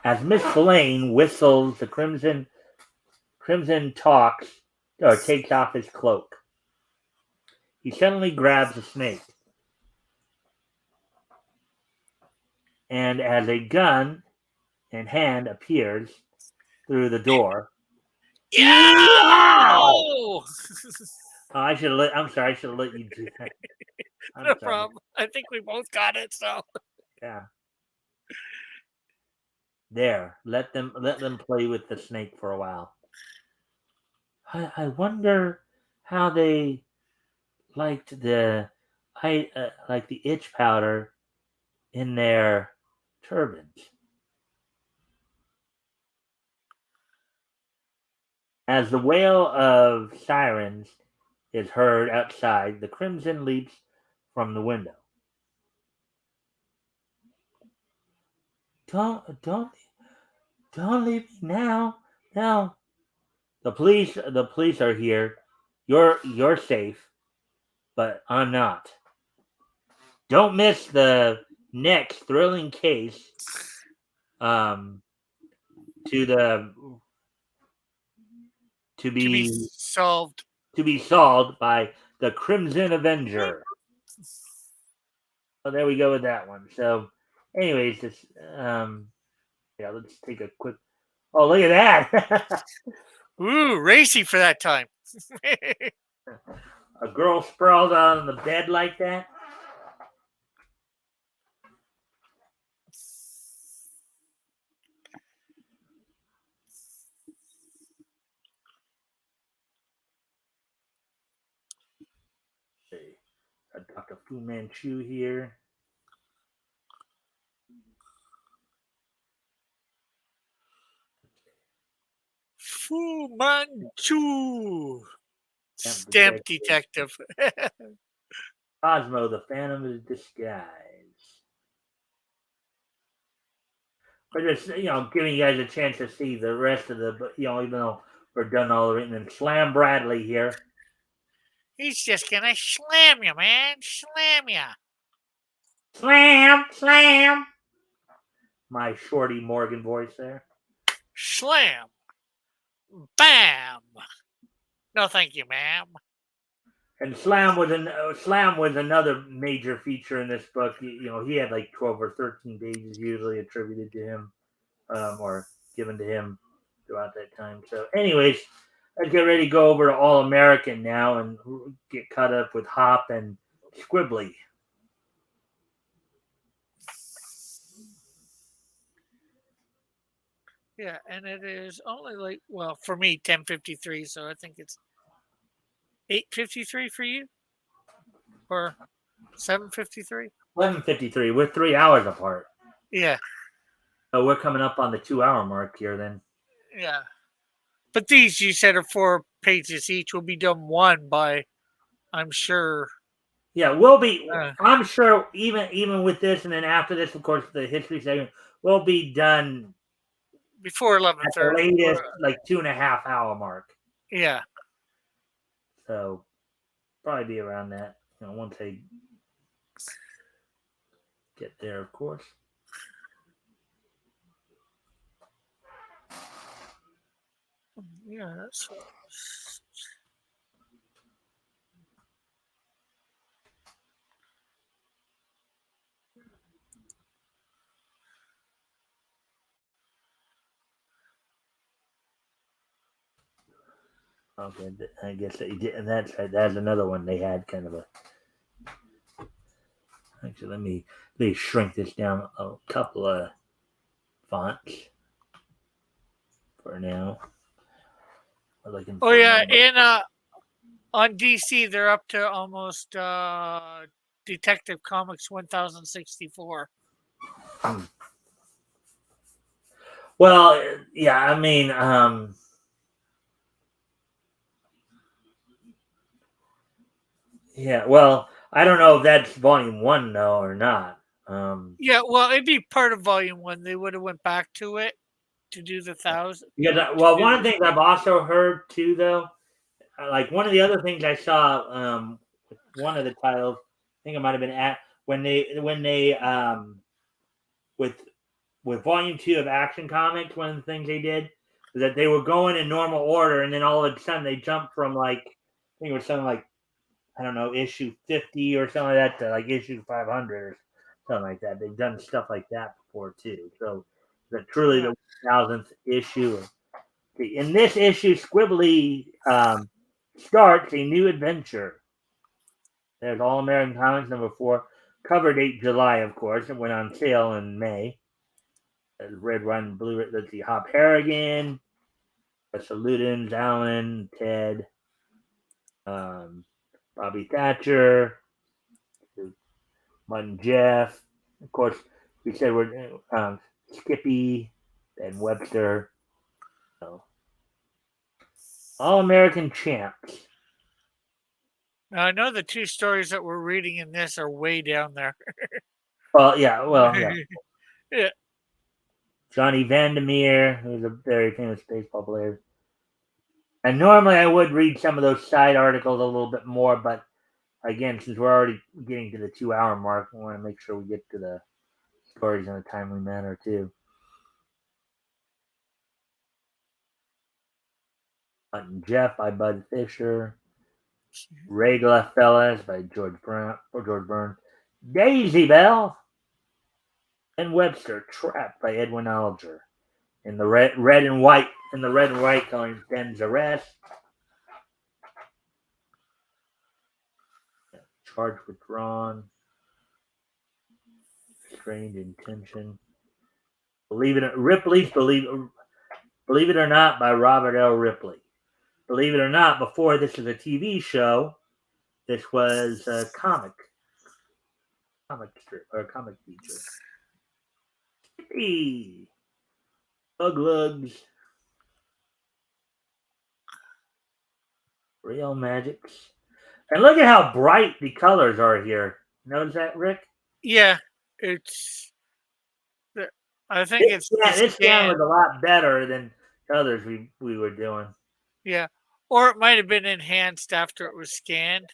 As Miss Blaine whistles, the Crimson talks or takes off his cloak. He suddenly grabs a snake, and as a gun in hand appears through the door. Yeah! Oh, I should let. I'm sorry. I should let you do that. I'm No sorry. problem. I think we both got it. So Yeah. There. Let them play with the snake for a while. I wonder how they liked like the itch powder in their turbans. As the wail of sirens is heard outside, the Crimson leaps from the window. Don't leave me now. No. The police are here. You're safe, but I'm not. Don't miss the next thrilling case um to the to to be be solved. to be solved by the Crimson Avenger. So there we go with that one. So anyways, this yeah, let's take a quick. Oh, look at that. Ooh, racy for that time. A girl sprawled out on the bed like that. Dr. Fu Manchu here. Fu Manchu. Stamp detective. Cosmo, the Phantom of Disguise. We're just, giving you guys a chance to see the rest of the, even though we're done all of it. And then Slam Bradley here. He's just gonna slam you, man. Slam you. Slam. My Shorty Morgan voice there. Slam. Bam. No, thank you, ma'am. And Slam was another major feature in this book. He had like 12 or 13 pages usually attributed to him, or given to him throughout that time. So, anyways, let's get ready to go over to All American now and get caught up with Hop and Squibbly. Yeah, and it is only like, well, for me, 10:53, so I think it's 8:53 for you, or 7:53. 11:53. We're 3 hours apart. Yeah, So we're coming up on the 2 hour mark here. Then. yeah. But these you said are 4 pages each. Will be done one by, I'm sure. Yeah, we'll be. I'm sure even with this, and then after this, of course, the history segment will be done Before at the 11:30. latest, like 2.5 hour mark. Yeah. So probably be around that. Once they get there, of course. Yeah, that's. Okay, I guess they did, and that's right. That's another one they had kind of a. Actually, let me shrink this down a couple of fonts for now. Oh yeah, and on DC they're up to almost Detective Comics 1064. Well, yeah, I mean, yeah, well, I don't know if that's volume 1 though or not. Yeah, well, it'd be part of volume 1. They would have went back to it to do the 1,000. Because one of the things I've also heard too, though, like one of the other things I saw, with one of the titles, I think it might have been at when they with volume 2 of Action Comics, one of the things they did was that they were going in normal order, and then all of a sudden they jumped from like I think it was something like I don't know issue 50 or something like that to like issue 500 or something like that. They've done stuff like that before too. So that truly Yeah. the 1000th issue. In this issue, Squibbly starts a new adventure. There's All American Comics #4, cover date July, of course. It went on sale in May. There's Red Run, Blue. Let's see, Hop Harrigan, Saludins, Alan, Ted, Bobby Thatcher, Mud and Jeff. Of course, we said we're Skippy and Webster. So, All American Champs. Now I know the two stories that we're reading in this are way down there. Well, yeah. Yeah. Johnny Vandermeer, who's a very famous baseball player. And normally I would read some of those side articles a little bit more, but again, since we're already getting to the 2-hour mark, we want to make sure we get to the stories in a timely manner too. Hunt and Jeff by Bud Fisher. Regular Fellas by George Byrne. Daisy Bell and Webster Trapped by Edwin Alger. In the red and white colors, Ben's Arrest. Charge Withdrawn. Strange Intention. Ripley's Believe It or Not by Robert L. Ripley. Believe it or not, before this is a TV show, this was a comic strip or a comic feature. Skippy, Bug Lugs, Real Magics, and look at how bright the colors are here. Notice that, Rick? Yeah, it's. I think it's This scan was a lot better than the others we were doing. Yeah, or it might have been enhanced after it was scanned.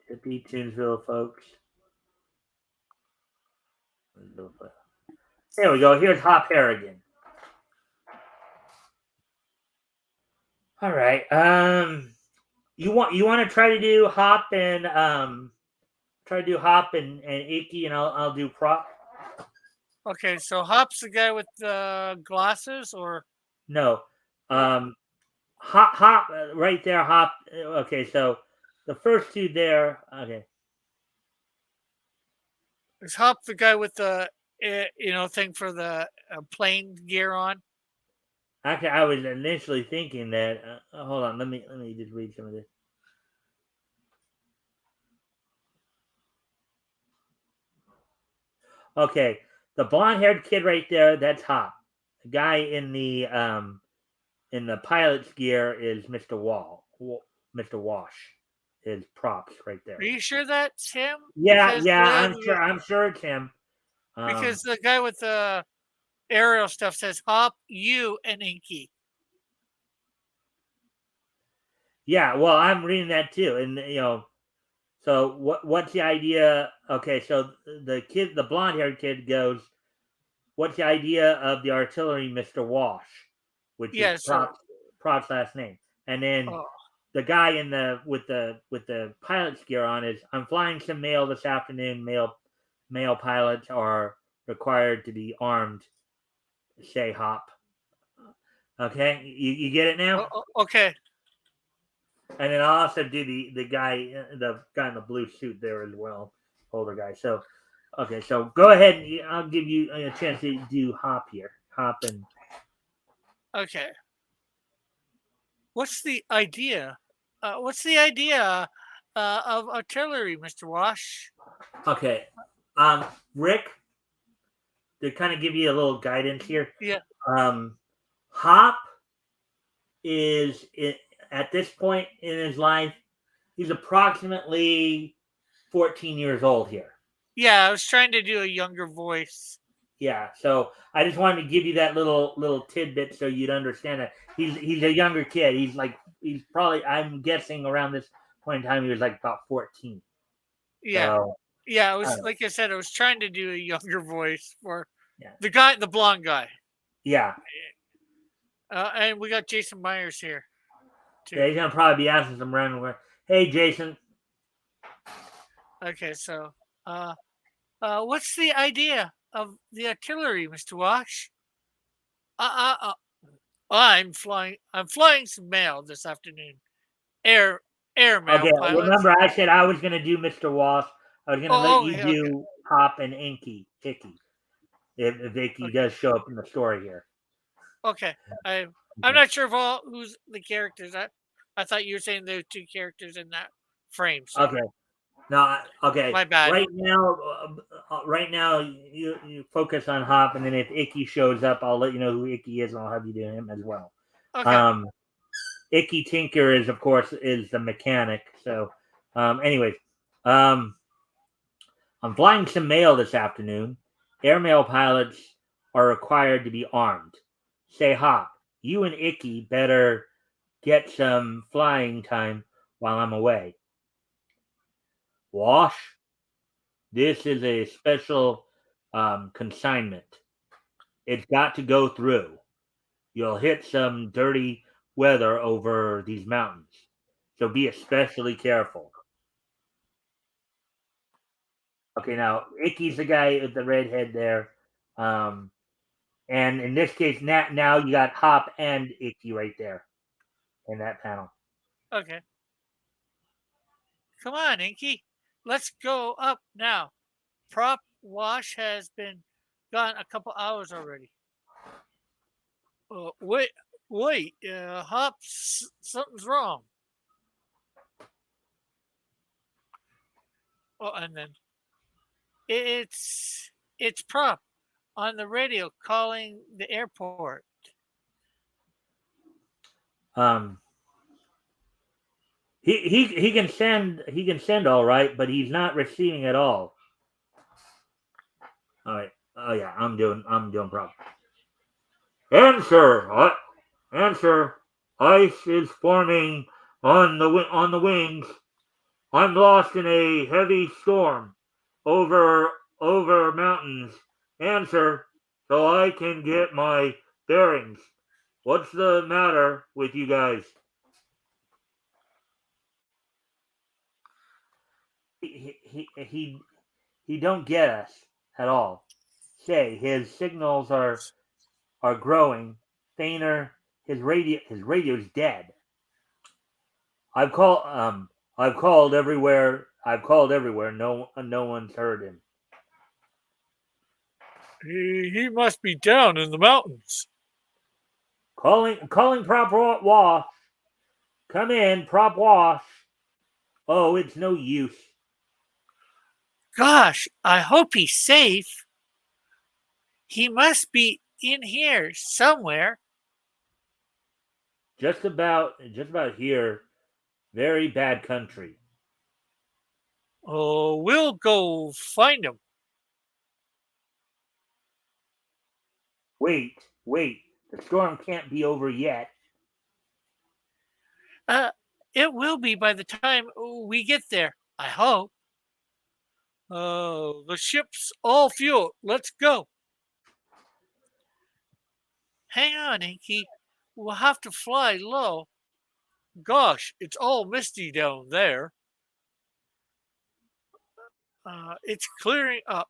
Tippy, Toonsville, folks. There we go. Here's Hop Harrigan. All right. You want to try to do Hop and Icky, and I'll do Prop. Okay, so Hop's the guy with the glasses, or No, Hop right there. Hop. Okay, so the first two there. Okay. is Hop the guy with the thing for the plane gear on? Actually, I was initially thinking that. Hold on. Let me just read some of this. Okay, the blonde-haired kid right there. That's Hop. The guy in the pilot's gear is Mr. Mr. Wash. His props right there. Are you sure that's him? Yeah, I'm sure it's him. Because the guy with the aerial stuff says Hop, you, and Inky. Yeah, well, I'm reading that too, and so what's the idea? Okay, so the blonde-haired kid goes, "What's the idea of the artillery, Mr. Wash?" Which is Prop's last name, and then the guy with the pilot's gear on is, "I'm flying some mail this afternoon. Male pilots are required to be armed. Say Hop." Okay, you get it now? Okay. And then I'll also do the guy in the blue suit there as well, older guy. So, okay, so go ahead and I'll give you a chance to do Hop here. Hop and. Okay. What's the idea? What's the idea of artillery, Mr. Wash? Okay, Rick, to kind of give you a little guidance here. Yeah. Hop is at this point in his life, he's approximately 14 years old here. Yeah, I was trying to do a younger voice. Yeah, so I just wanted to give you that little tidbit so you'd understand that he's a younger kid. He's probably, I'm guessing, around this point in time he was like about 14. Yeah, So yeah. I I was don't know. like I said, I was trying to do a younger voice for Yeah, the blonde guy, yeah, and we got Jason Myers here yeah. too. He's gonna probably be asking some random. Hey, Jason. Okay, so uh, what's the idea of the artillery, Mister Wash? Uh, uh, uh, I'm flying. I'm flying some mail this afternoon. Air Okay, Airmail pilots. remember I said I was gonna do Mr. Walsh. I was gonna let Oh, you okay, okay, do Hop and Icky if Icky okay, does show up in the story here. okay. I'm Okay. not sure of all who's the characters. I thought you were saying there were two characters in that frame. So Okay. No, okay. my bad. Right now, you focus on Hop, and then if Icky shows up, I'll let you know who Icky is, and I'll have you do him as well. Okay, Um, Icky Tinker is, of course, is the mechanic. So, anyways, um, I'm flying some mail this afternoon. Airmail pilots are required to be armed. Say, Hop, you and Icky better get some flying time while I'm away. Wash, this is a special consignment. It's got to go through. You'll hit some dirty weather over these mountains. So be especially careful. Okay, now Icky's the guy with the red head there. Um, and in this case, now you got Hop and Icky right there in that panel. okay. Come on, Inky. Let's go up now. Prop wash has been gone a couple hours already. Wait, wait. Hops, something's wrong. Oh, and then it's prop on the radio calling the airport. Um, he can send all right, but he's not receiving at all. All right. Oh yeah, I'm doing proper. Answer. Answer. Ice is forming on the wings. I'm lost in a heavy storm over mountains. Answer, so I can get my bearings. What's the matter with you guys? He don't get us at all. Say his signals are growing fainter. His radio's dead. I've called I've called everywhere. No one's heard him. He must be down in the mountains. Calling Prop Wash. Come in, Prop Wash. Oh, it's no use. Gosh, I hope he's safe. He must be in here somewhere. Just about here. Very bad country. Oh, we'll go find him. Wait. The storm can't be over yet. Uh, it will be by the time we get there. I hope. Oh, the ship's all fuel. Let's go. Hang on, Inky. We'll have to fly low. Gosh, it's all misty down there. It's clearing up.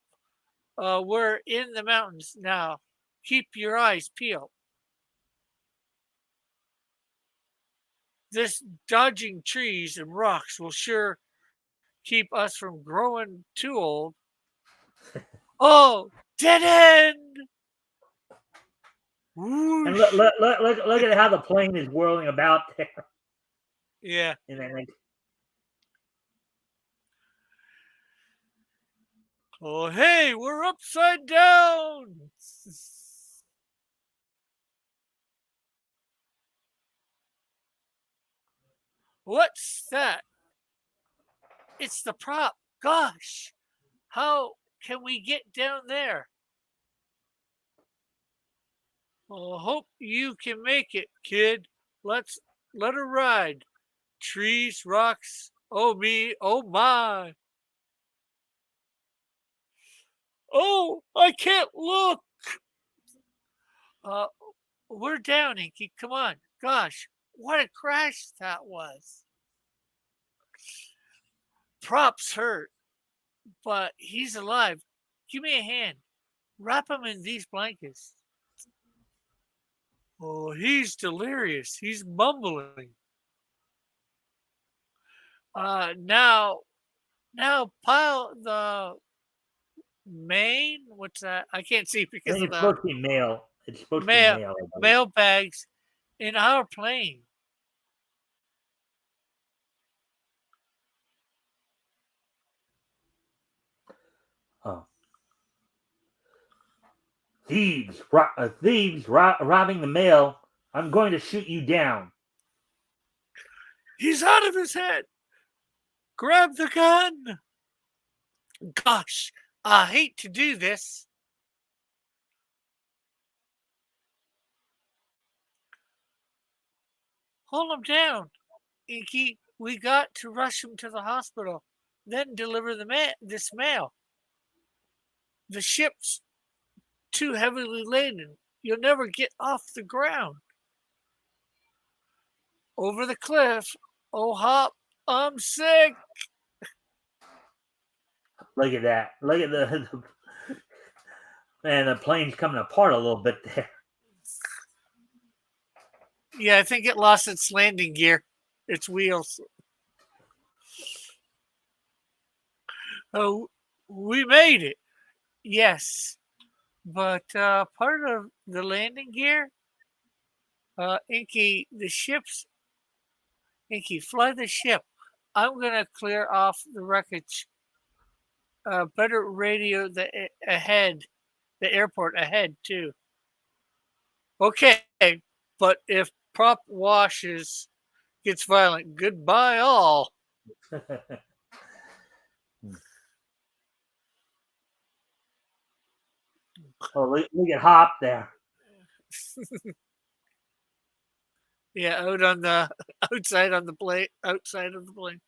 We're in the mountains now. Keep your eyes peeled. This dodging trees and rocks will sure keep us from growing too old. Oh, dead end! And Whoosh! look at how the plane is whirling about there. Yeah. And then like, Oh, hey, we're upside down. What's that? It's the prop. Gosh, how can we get down there? Hope you can make it, kid. Let her ride. Trees, rocks, oh me, oh my. Oh, I can't look. Uh, we're down, Inky. Come on. Gosh, what a crash that was. Props hurt, but he's alive. Give me a hand. Wrap him in these blankets. Oh, he's delirious. He's mumbling. Now, pile the main. What's that? I can't see I because think of it's the supposed to be male. It's supposed to be mail male. I believe. mail bags in our plane. Oh, thieves robbing the mail. I'm going to shoot you down. He's out of his head. Grab the gun. Gosh, I hate to do this. Hold him down, Inky. We got to rush him to the hospital, then deliver this mail. The ship's too heavily laden. You'll never get off the ground. Over the cliff. Oh, Hop, I'm sick. Look at that. Look at the man. The plane's coming apart a little bit there. Yeah, I think it lost its landing gear, its wheels. Oh, we made it. Yes, but part of the landing gear, Inky, the ship's Inky, fly the ship. I'm gonna clear off the wreckage. Better radio the airport ahead too. Okay, but if prop washes gets violent, goodbye all. Oh, look at Hop there. Yeah, out on the outside on the plane, outside of the plane.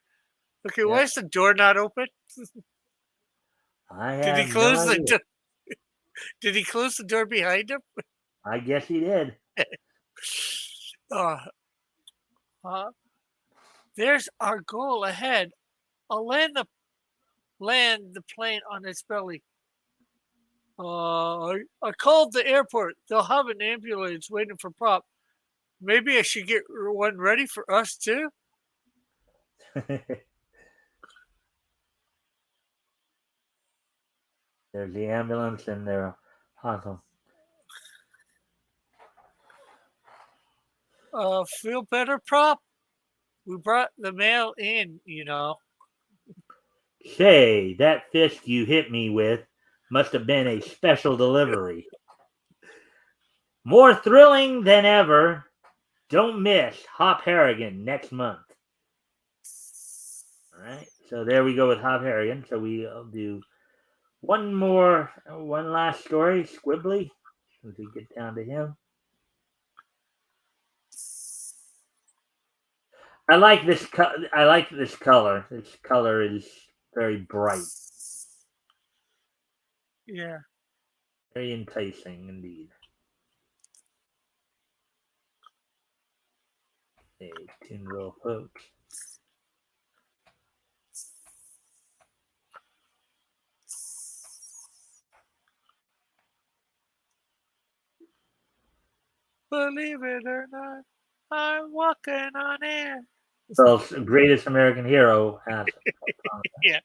Okay, why Yeah, is the door not open? I Did he have no close the idea. door? Did he close the door behind him? I guess he did. Uh, uh, there's our goal ahead. I'll land the plane on its belly. I called the airport. They'll have an ambulance waiting for prop. Maybe I should get one ready for us too. There's the ambulance and their hospital. Feel better, prop? We brought the mail in, you know. Say, that fist you hit me with must have been a special delivery. More thrilling than ever. Don't miss Hop Harrigan next month. All right, so there we go with Hop Harrigan. So we'll do one last story, Squibbly. As we get down to him. I like this. I like this color. This color is very bright, Yeah. very enticing indeed. Hey, Tin Little folks. Believe it or not, I'm walking on air. So, greatest American hero has. Yeah.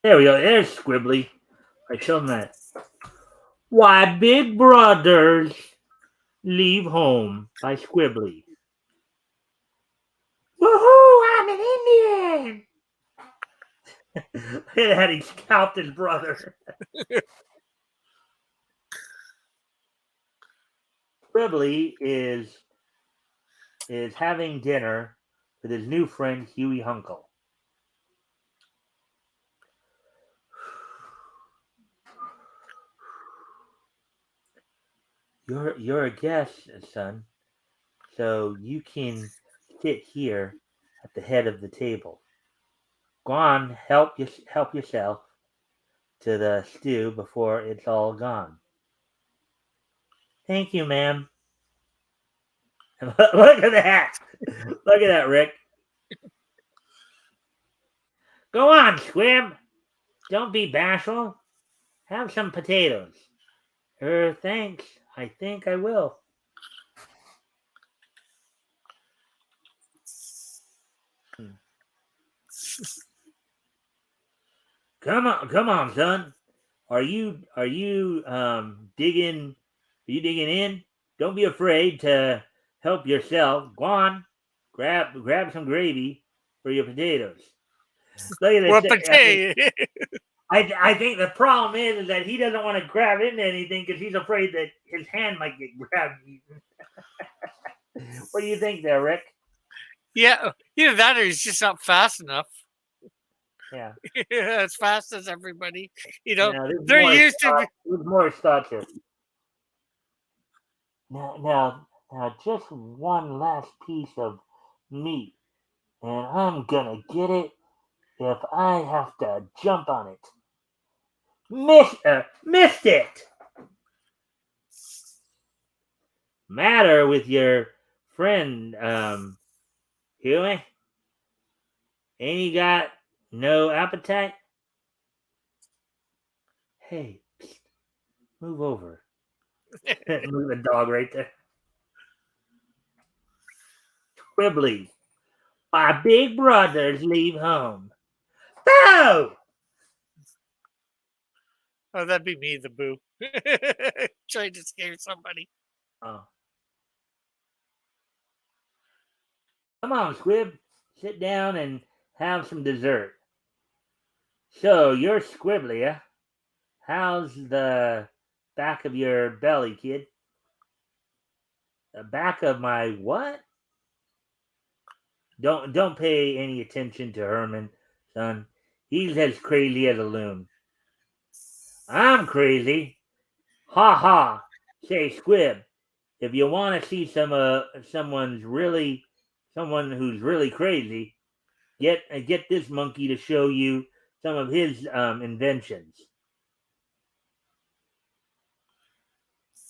There we go. There's Squibbly. I showed him that. Why, Big Brothers Leave Home by Squibbly. Woohoo! I'm an Indian. Look at that. He scalped his brother. Squibbly is having dinner with his new friend Huey Hunkle. You're a guest, son, so you can sit here at the head of the table. Go on, help yourself to the stew before it's all gone. Thank you, ma'am. Look at that. Look at that, Rick. Go on, Squib. Don't be bashful. Have some potatoes. Thanks. I think I will. Come on, son. Are you digging in? Don't be afraid to help yourself. Go on. Grab some gravy for your potatoes. Look at Well, this. potato. I think the problem is that he doesn't want to grab into anything because he's afraid that his hand might get grabbed. What do you think there, Rick? Yeah, either that or he's just not fast enough. Yeah. As fast as everybody. There's They're used to. there's more thoughts here. Now, just one last piece of meat, and I'm gonna get it if I have to jump on it. Missed it. Matter with your friend, Huey? Ain't he got no appetite? Hey, psst, move over. Move the dog right there. Quibbly. My big brothers leave home. Boo! Oh, that'd be me, the boo. Trying to scare somebody. Oh. Come on, Squib. Sit down and have some dessert. So, you're Squibbly, eh? How's the back of your belly, kid? The back of my what? Don't pay any attention to Herman, son. He's as crazy as a loon. I'm crazy. Ha ha. Say, Squib, if you want to see someone who's really crazy, get this monkey to show you some of his inventions.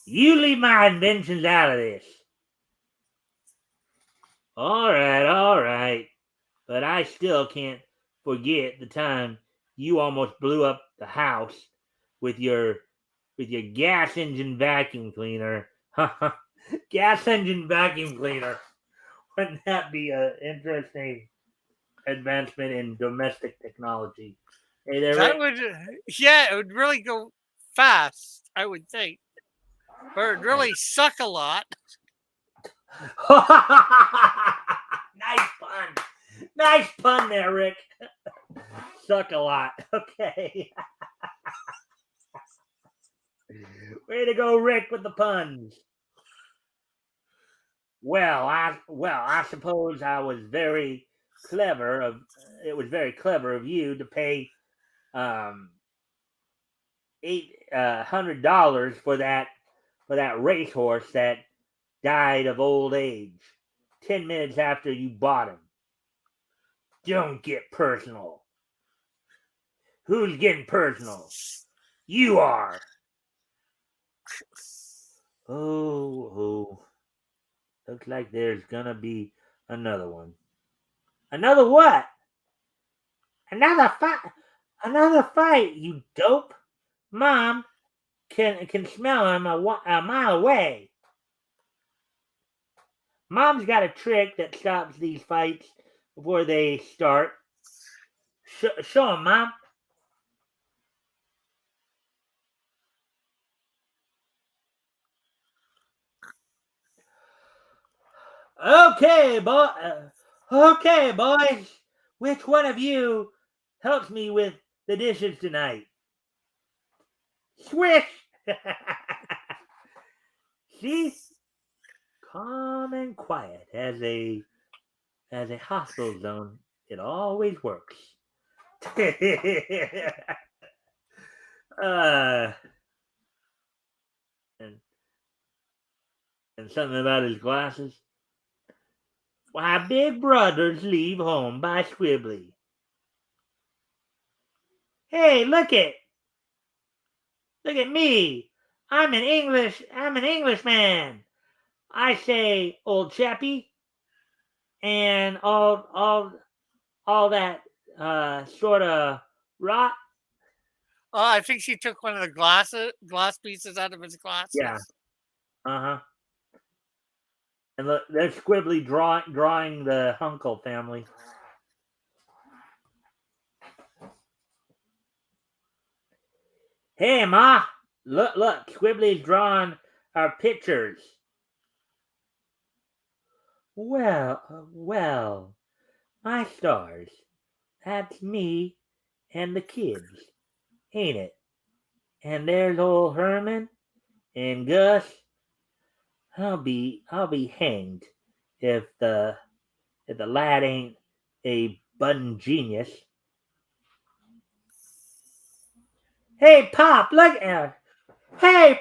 You leave my inventions out of this. All right. But I still can't forget the time you almost blew up the house with your gas engine vacuum cleaner. Gas engine vacuum cleaner. Wouldn't that be an interesting advancement in domestic technology? Hey there, That Rick. would, yeah, it would really go fast, I would think. Or it'd really suck a lot. Nice pun. Nice pun there, Rick. Suck a lot. Okay. Way to go, Rick, with the puns. I suppose I was very clever of it was very clever of you to pay um $800 for that racehorse that died of old age 10 minutes after you bought him. Don't get personal. Who's getting personal? You are. Oh. Looks like there's gonna be another one. Another what? Another fight. Another fight, you dope. Mom can smell him a mile away. Mom's got a trick that stops these fights before they start. Show him, Mom. Okay, okay, boys. Which one of you helps me with the dishes tonight? Swish! See? Calm and quiet as a hospital zone. It always works. uh, and And something about his glasses. Why, big brothers leave home by Squibbly. Hey, look at me. I'm an Englishman. I say, old chappie, and all that sort of rot. Oh, I think she took one of the glass pieces out of his Yeah. glasses. Uh-huh. And look, there's Squibbly drawing the Hunkle family. Hey, Ma! Look, Squibbly's drawing our pictures. Well, my stars. That's me and the kids, ain't it? And there's old Herman and Gus. I'll be hanged if the lad ain't a budding genius. Hey, Pop, look at this.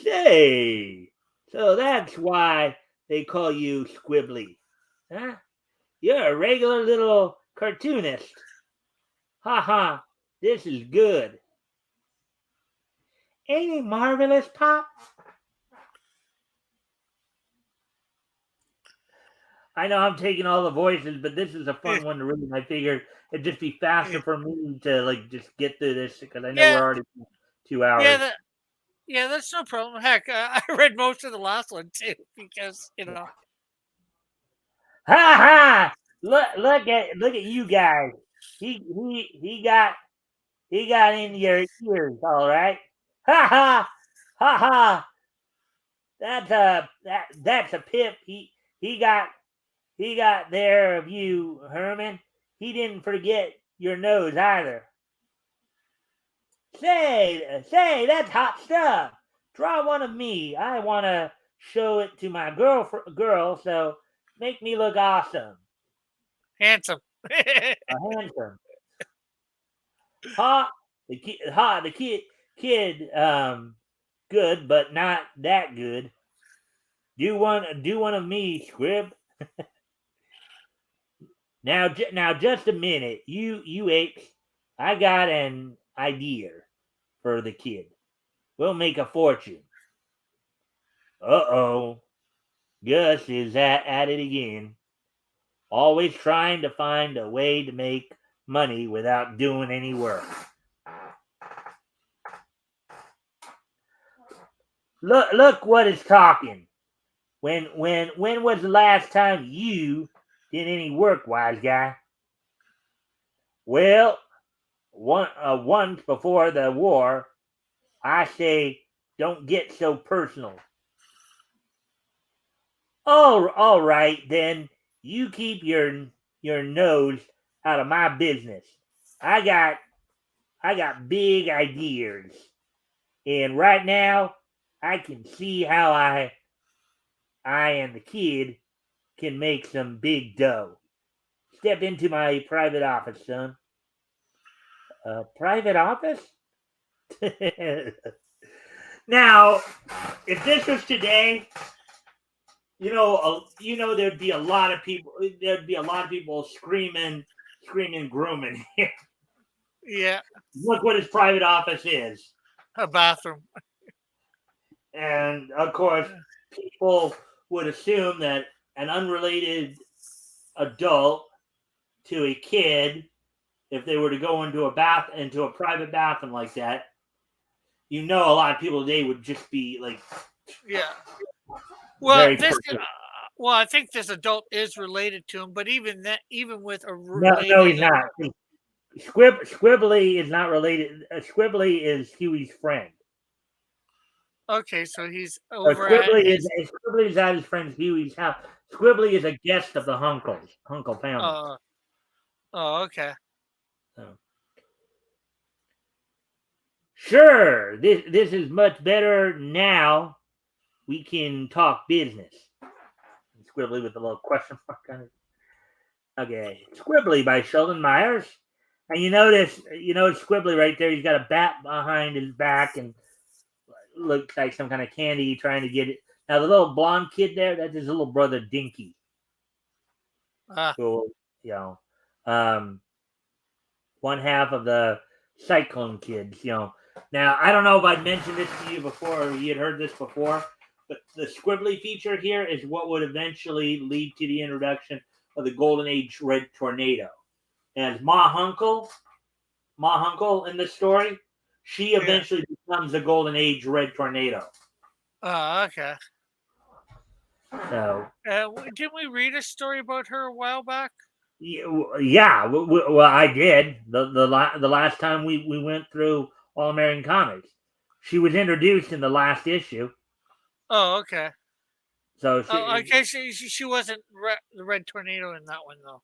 Say, so that's why they call you Squibbly, huh? You're a regular little cartoonist. Ha ha, this is good. Ain't he marvelous, Pop? I know I'm taking all the voices, but this is a fun one to read. I figured it'd just be faster for me to like just get through this because I know we're Yeah, already 2 hours. yeah, that's no problem. Heck, I read most of the last one too because Ha ha! Look at you guys. He got in your ears, all right. Ha ha! Ha ha! That's a pip. He got he got there of you, Herman. He didn't forget your nose either. Say, that's hot stuff. Draw one of me. I want to show it to my girl, so make me look awesome. handsome. Handsome. Ha, the kid, good, but not that good. Do one of me, Scrib. Now, just a minute, you apes. I got an idea for the kid. We'll make a fortune. Uh-oh. Gus is at it again. Always trying to find a way to make money without doing any work. Look what is talking. When was the last time you did any work, wise guy? Well, once before the war. I say, don't get so personal. Oh, all right then. You keep your nose out of my business. I got big ideas, and right now I can see how I and the kid can make some big dough. Step into my private office, son. Private office? Now, if this was today, there'd be a lot of people. There'd be a lot of people screaming, grooming. Yeah, Look what his private office is, a bathroom. and of course, people would assume that an unrelated adult to a kid, if they were to go into a private bathroom like that, a lot of people today would just be like, Yeah. Well, very this. personal. Well, I think this adult is related to him, but even with a No, he's related. not. Squibbly is not related. Squibbly is Huey's friend. Okay, so he's over at his. Squibbly is at his friend Huey's house. Squibbly is a guest of the Hunkle family. Okay. So. Sure, this is much better now. We can talk business. Squibbly with a little question mark on it. Okay, Squibbly by Sheldon Myers. And you notice Squibbly right there. He's got a bat behind his back and looks like some kind of candy trying to get it. Now the little blonde kid there, that's his little brother Dinky. Who, you know, um, one half of the Cyclone kids. Now I don't know if I mentioned this to you before or you had heard this before, but the Squibbly feature here is what would eventually lead to the introduction of the Golden Age Red Tornado. And Ma Hunkle in the story, she eventually becomes the Golden Age Red Tornado. Oh, okay. So, didn't we read a story about her a while back? yeah. Well, I did the last time we went through All American Comics. She was introduced in the last issue. Oh, okay. So, okay. She wasn't the Red Tornado in that one though.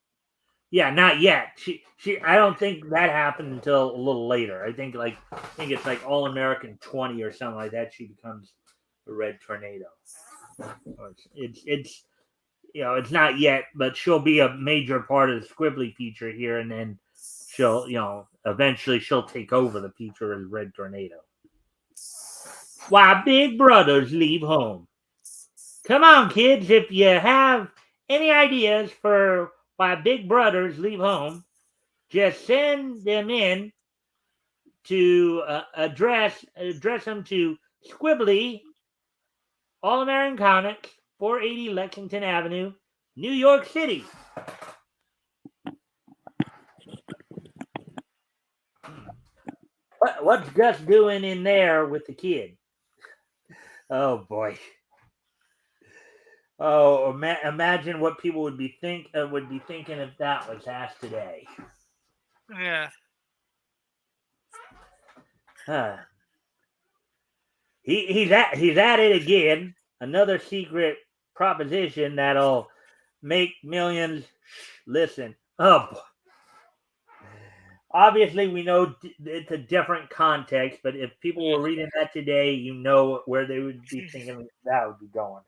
Yeah, not yet. She. I don't think that happened until a little later. I think it's like All American 20 or something like that. She becomes the Red Tornado. It's it's not yet, but she'll be a major part of the Squibbly feature here, and then she'll eventually she'll take over the feature as Red Tornado. Why big brothers leave home? Come on, kids! If you have any ideas for why big brothers leave home, just send them in to address them to Squibbly, All American Comics, 480 Lexington Avenue, New York City. What's Gus doing in there with the kid? Oh boy. Oh, imagine what people would be thinking if that was asked today. Yeah. He's at it again. Another secret proposition that'll make millions listen. Oh boy. Obviously, we know it's a different context, but if people were reading that today, you know where they would be thinking that would be going.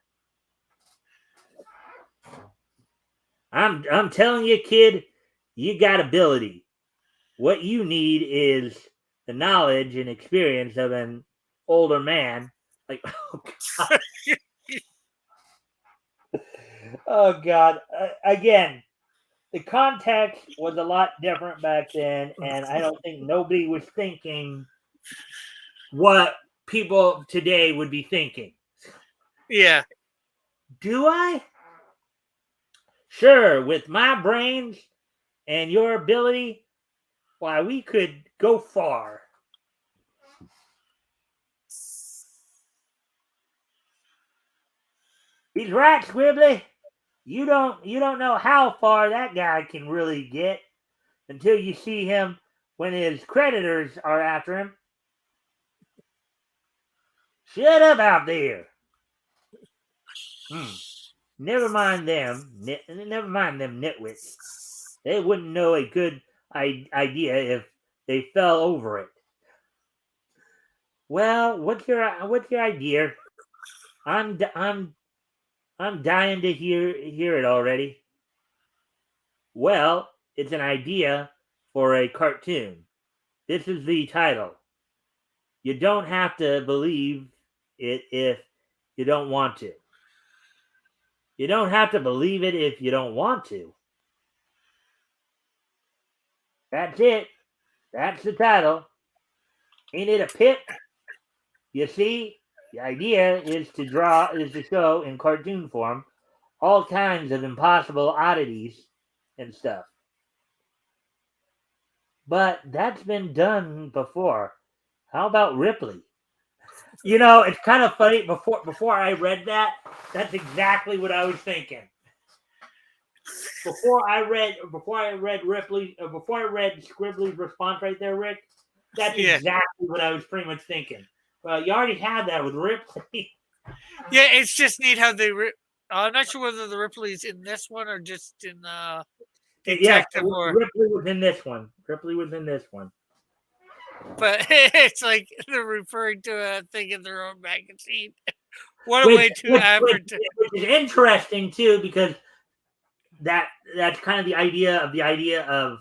I'm telling you, kid, you got ability. What you need is the knowledge and experience of an older man. Like, oh God. Oh God. Again, the context was a lot different back then, and I don't think nobody was thinking what people today would be thinking. Yeah. Do I? Sure, with my brains and your ability, why, we could go far. He's right, Squibbly. You don't know how far that guy can really get until you see him when his creditors are after him. Shut up out there. Never mind them. Never mind them nitwits. They wouldn't know a good idea if they fell over it. Well, what's your idea? I'm dying to hear it already. Well, it's an idea for a cartoon. This is the title. You don't have to believe it if you don't want to. You don't have to believe it if you don't want to. That's it. That's the title. Ain't it a pip? You see, the idea is to show in cartoon form all kinds of impossible oddities and stuff. But that's been done before. How about Ripley? It's kind of funny. Before I read that, that's exactly what I was thinking. Before I read Squibbly's response right there, Rick, that's exactly what I was pretty much thinking. Well, you already had that with Ripley. Yeah, it's just neat how they. I'm not sure whether the Ripley's in this one or just in Detective. Ripley was in this one. But it's like they're referring to a thing in their own magazine. What a way to advertise. Which is interesting too, because that's kind of the idea of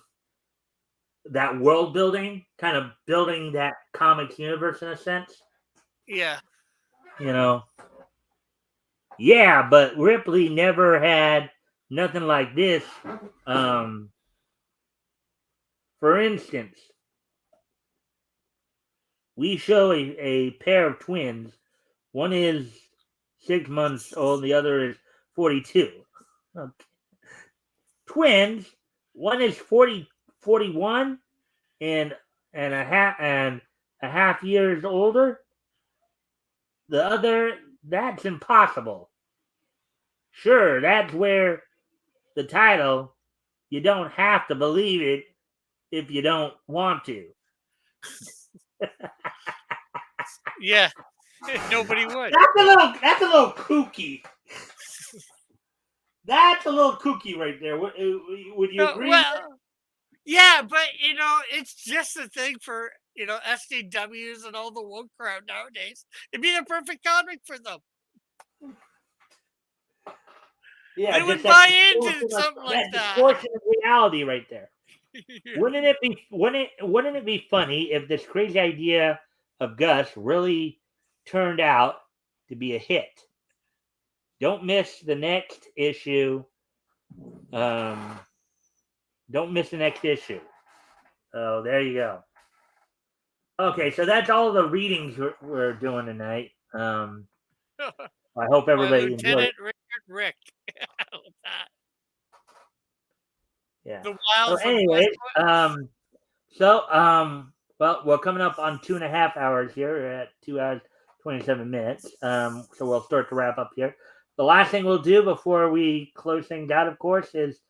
that world building, kind of building that comics universe in a sense. Yeah. You know, yeah, but Ripley never had nothing like this. For instance, we show a pair of twins. One is 6 months old, the other is 42. Okay. Twins, one is 41 and a half years older. The other, that's impossible. Sure, that's where the title, you don't have to believe it if you don't want to. Yeah. Nobody would. That's a little kooky. That's a little kooky right there. Would you No, agree? well, yeah, but it's just a thing for SJWs and all the woke crowd nowadays. It'd be the perfect comic for them. Yeah, They just would that buy distortion into something like that that. distortion of reality right there. Yeah. Wouldn't it be funny if this crazy idea of Gus really turned out to be a hit? Don't miss the next issue. Don't miss the next issue. Oh, there you go. Okay, so that's all the readings we're doing tonight. I hope By everybody enjoyed it. Lieutenant Richard Rick. With that. Yeah. The So, Wilds of anyways, Westwood. well, we're coming up on 2.5 hours here. We're at 2 hours 27 minutes. So we'll start to wrap up here. The last thing we'll do before we close things out, of course, is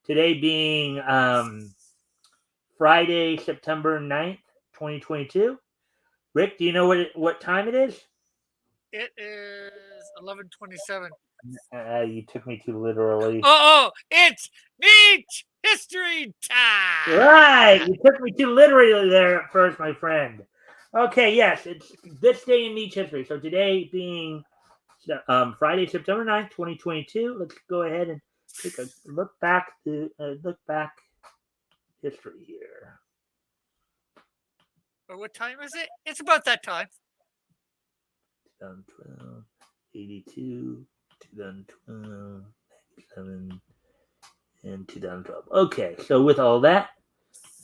today being Friday, September 9th, 2022. Rick, do you know what time it is? It is 11:27. You took me too literally. Oh, it's neat history time. Right, you took me too literally there at first, my friend. Okay, yes, it's this day in Nietzsche history. So today being Friday, September 9th, 2022, let's go ahead and take a look back history here. Or what time is it? It's about that time. 2012, 82, 2012, 97, and 2012. Okay, so with all that,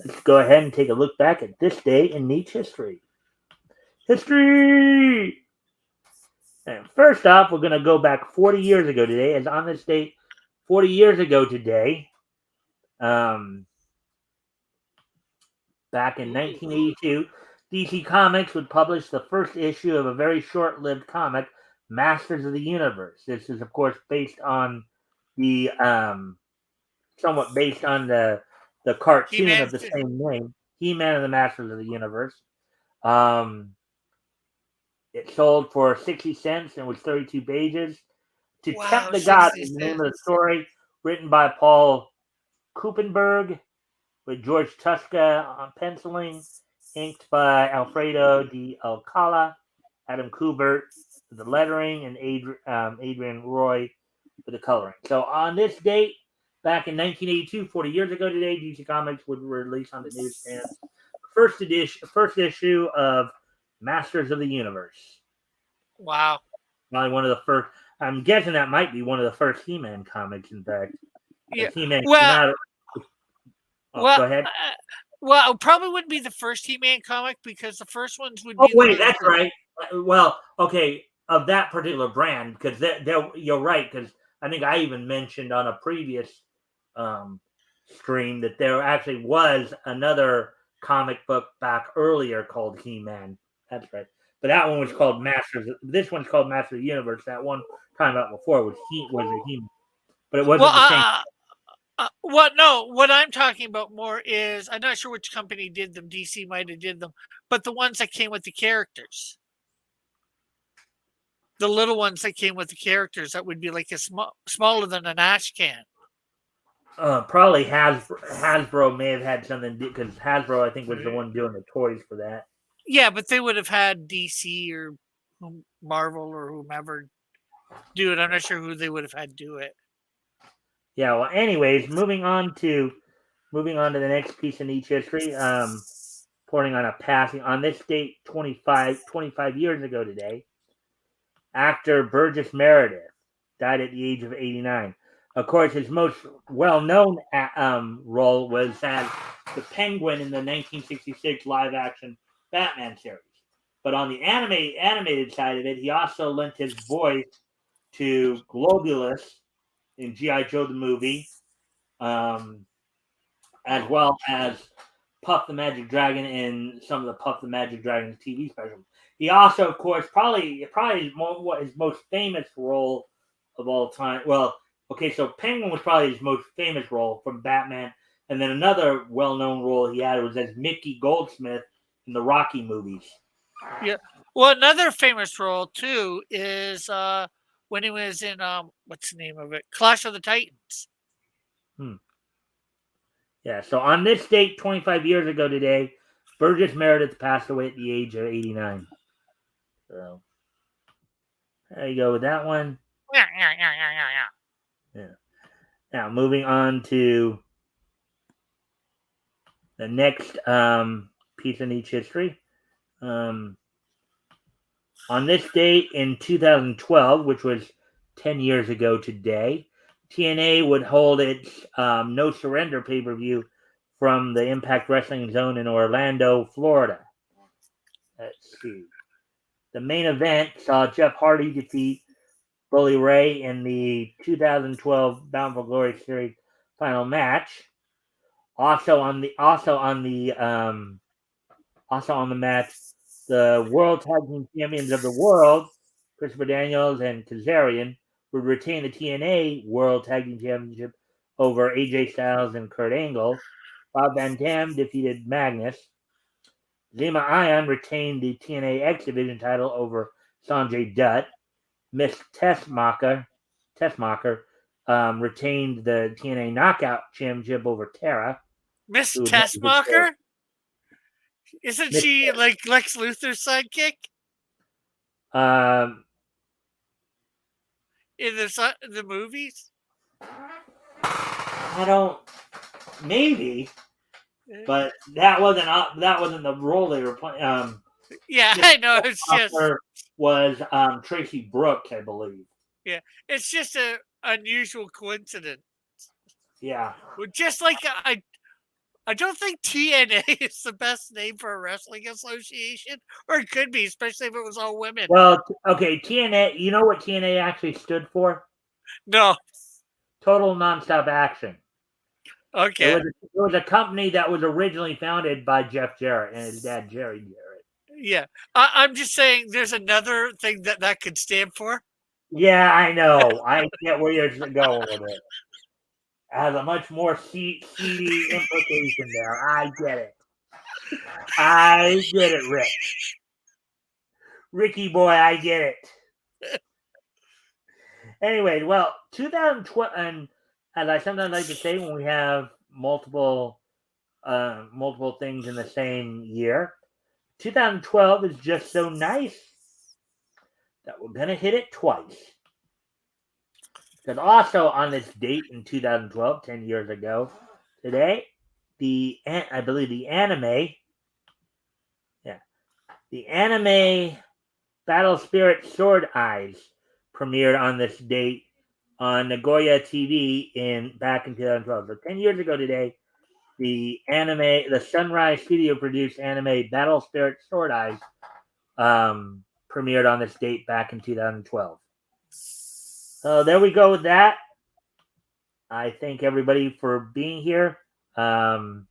let's go ahead and take a look back at this day in Nietzsche history. History! And first off, we're going to go back 40 years ago today, as on this date, 40 years ago today, back in 1982, DC Comics would publish the first issue of a very short-lived comic, Masters of the Universe. This is, of course, based on the somewhat based on the cartoon He-Man. of the same name, He-Man and the Masters of the Universe. It sold for 60 cents and was 32 pages. To Wow, Tempt the God 60 is the name of the cents. story, written by Paul Kuppenberg, with George Tuska on penciling, inked by Alfredo de Alcala, Adam Kubert for the lettering, and Adrian Roy for the coloring. So on this date, back in 1982, 40 years ago today, DC Comics would release on the newsstands first issue of Masters of the Universe. Wow. Probably one of the first. I'm guessing that might be one of the first He-Man comics. In fact, Yeah. He-Man came Well, out. Go ahead. Well, it probably wouldn't be the first He-Man comic because the first ones would Oh be. wait, that's right. Well, okay, of that particular brand, because you're right. Because I think I even mentioned on a previous stream that there actually was another comic book back earlier called He-Man. That's right. But that one was called Masters. This one's called Masters of the Universe. That one time out before was a He-Man, but it wasn't the same. What I'm talking about more is I'm not sure which company did them. DC might have did them, but the ones that came with the characters, the little ones that came with the characters, that would be like a smaller than an ash can. Probably Hasbro may have had something because Hasbro I think was the one doing the toys for that. Yeah, but they would have had DC or Marvel or whomever do it. I'm not sure who they would have had do it. Yeah. Well, anyways, moving on to moving on to the next piece in each history. Reporting on a passing on this date 25 years ago today. Actor Burgess Meredith died at the age of 89. Of course, his most well-known role was as the Penguin in the 1966 live-action Batman series. But on the animated side of it, he also lent his voice to Globulus in G.I. Joe the movie, as well as Puff the Magic Dragon in some of the Puff the Magic Dragon TV specials. He also, of course, probably his most famous role of all time. Well, okay, so Penguin was probably his most famous role from Batman, and then another well-known role he had was as Mickey Goldsmith in the Rocky movies. Yeah. Well, another famous role too is when he was in what's the name of it? Clash of the Titans. Yeah, so on this date, 25 years ago today, Burgess Meredith passed away at the age of 89. So there you go with that one. Yeah. Yeah. Now moving on to the next piece in each history. On this date in 2012, which was 10 years ago today, TNA would hold its No Surrender pay-per-view from the Impact Wrestling Zone in Orlando, Florida. Let's see. The main event saw Jeff Hardy defeat Bully Ray in the 2012 Bound for Glory series final match. Also on the match, the World Tag Team Champions of the World, Christopher Daniels and Kazarian, would retain the TNA World Tag Team Championship over AJ Styles and Kurt Angle. Bob Van Dam defeated Magnus. Zema Ion retained the TNA X Division title over Sanjay Dutt. Miss Tessmacher retained the TNA Knockout Championship over Tara. Miss Tessmacher? Isn't she like Lex Luthor's sidekick? In the movies? I don't. Maybe, but that wasn't the role they were playing. Yeah, I know. It's just was Tracy Brooks, I believe. Yeah, it's just an unusual coincidence. Yeah. Just like I don't think TNA is the best name for a wrestling association, or it could be, especially if it was all women. Well, okay, TNA. You know what TNA actually stood for? No. Total Nonstop Action. Okay. It was a company that was originally founded by Jeff Jarrett and his dad, Jerry Jarrett. Yeah. I'm just saying there's another thing that could stand for. Yeah, I know. I get where you're going with it. It has a much more seedy implication there. I get it. Rick. Ricky boy, I get it. Anyway, well, 2012, and as I sometimes like to say, when we have multiple things in the same year, 2012 is just so nice that we're gonna hit it twice. Because also on this date in 2012, 10 years ago, today, I believe the anime Battle Spirit Sword Eyes premiered on this date on Nagoya TV back in 2012. So 10 years ago today, the Sunrise Studio produced anime Battle Spirit Sword Eyes premiered on this date back in 2012. So there we go with that. I thank everybody for being here. And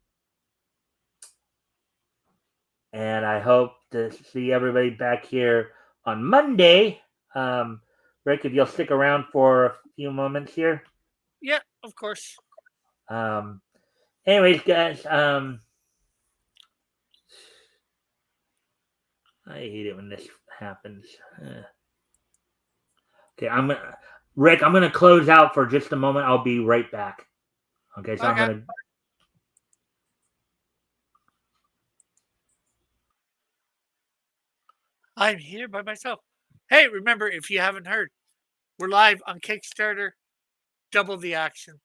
I hope to see everybody back here on Monday. Rick, if you'll stick around for a few moments here. Yeah, of course. Anyways, guys, I hate it when this happens. Okay, Rick, I'm gonna close out for just a moment. I'll be right back. Okay, so Okay. I'm here by myself. Hey, remember, if you haven't heard, we're live on Kickstarter. Double the action.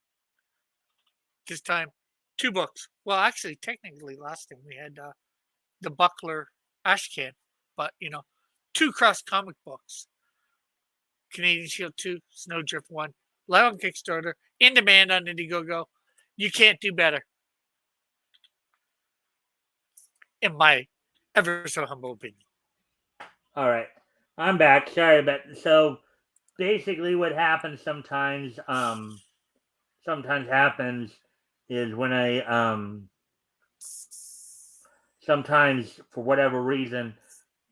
This time, 2 books. Well, actually, technically, last time we had the Buckler Ashcan, but 2 cross comic books: Canadian Shield 2, Snowdrift 1, live on Kickstarter, in demand on Indiegogo. You can't do better, in my ever so humble opinion. All right, I'm back. Sorry, but so basically, what happens sometimes, happens is when I sometimes for whatever reason,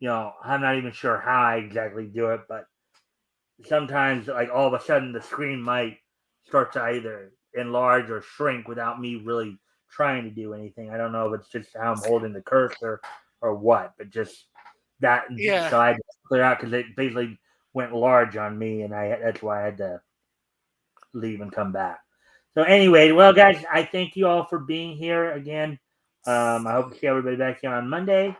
I'm not even sure how I exactly do it, but sometimes like all of a sudden the screen might start to either enlarge or shrink without me really trying to do anything. I don't know if it's just how I'm holding the cursor or what, but just that. Yeah. So I had to clear out because it basically went large on me, and that's why I had to leave and come back. So anyway, well, guys, I thank you all for being here again. I hope to see everybody back here on Monday,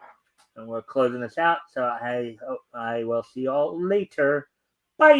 and we're closing this out. So I will see you all later. Bye.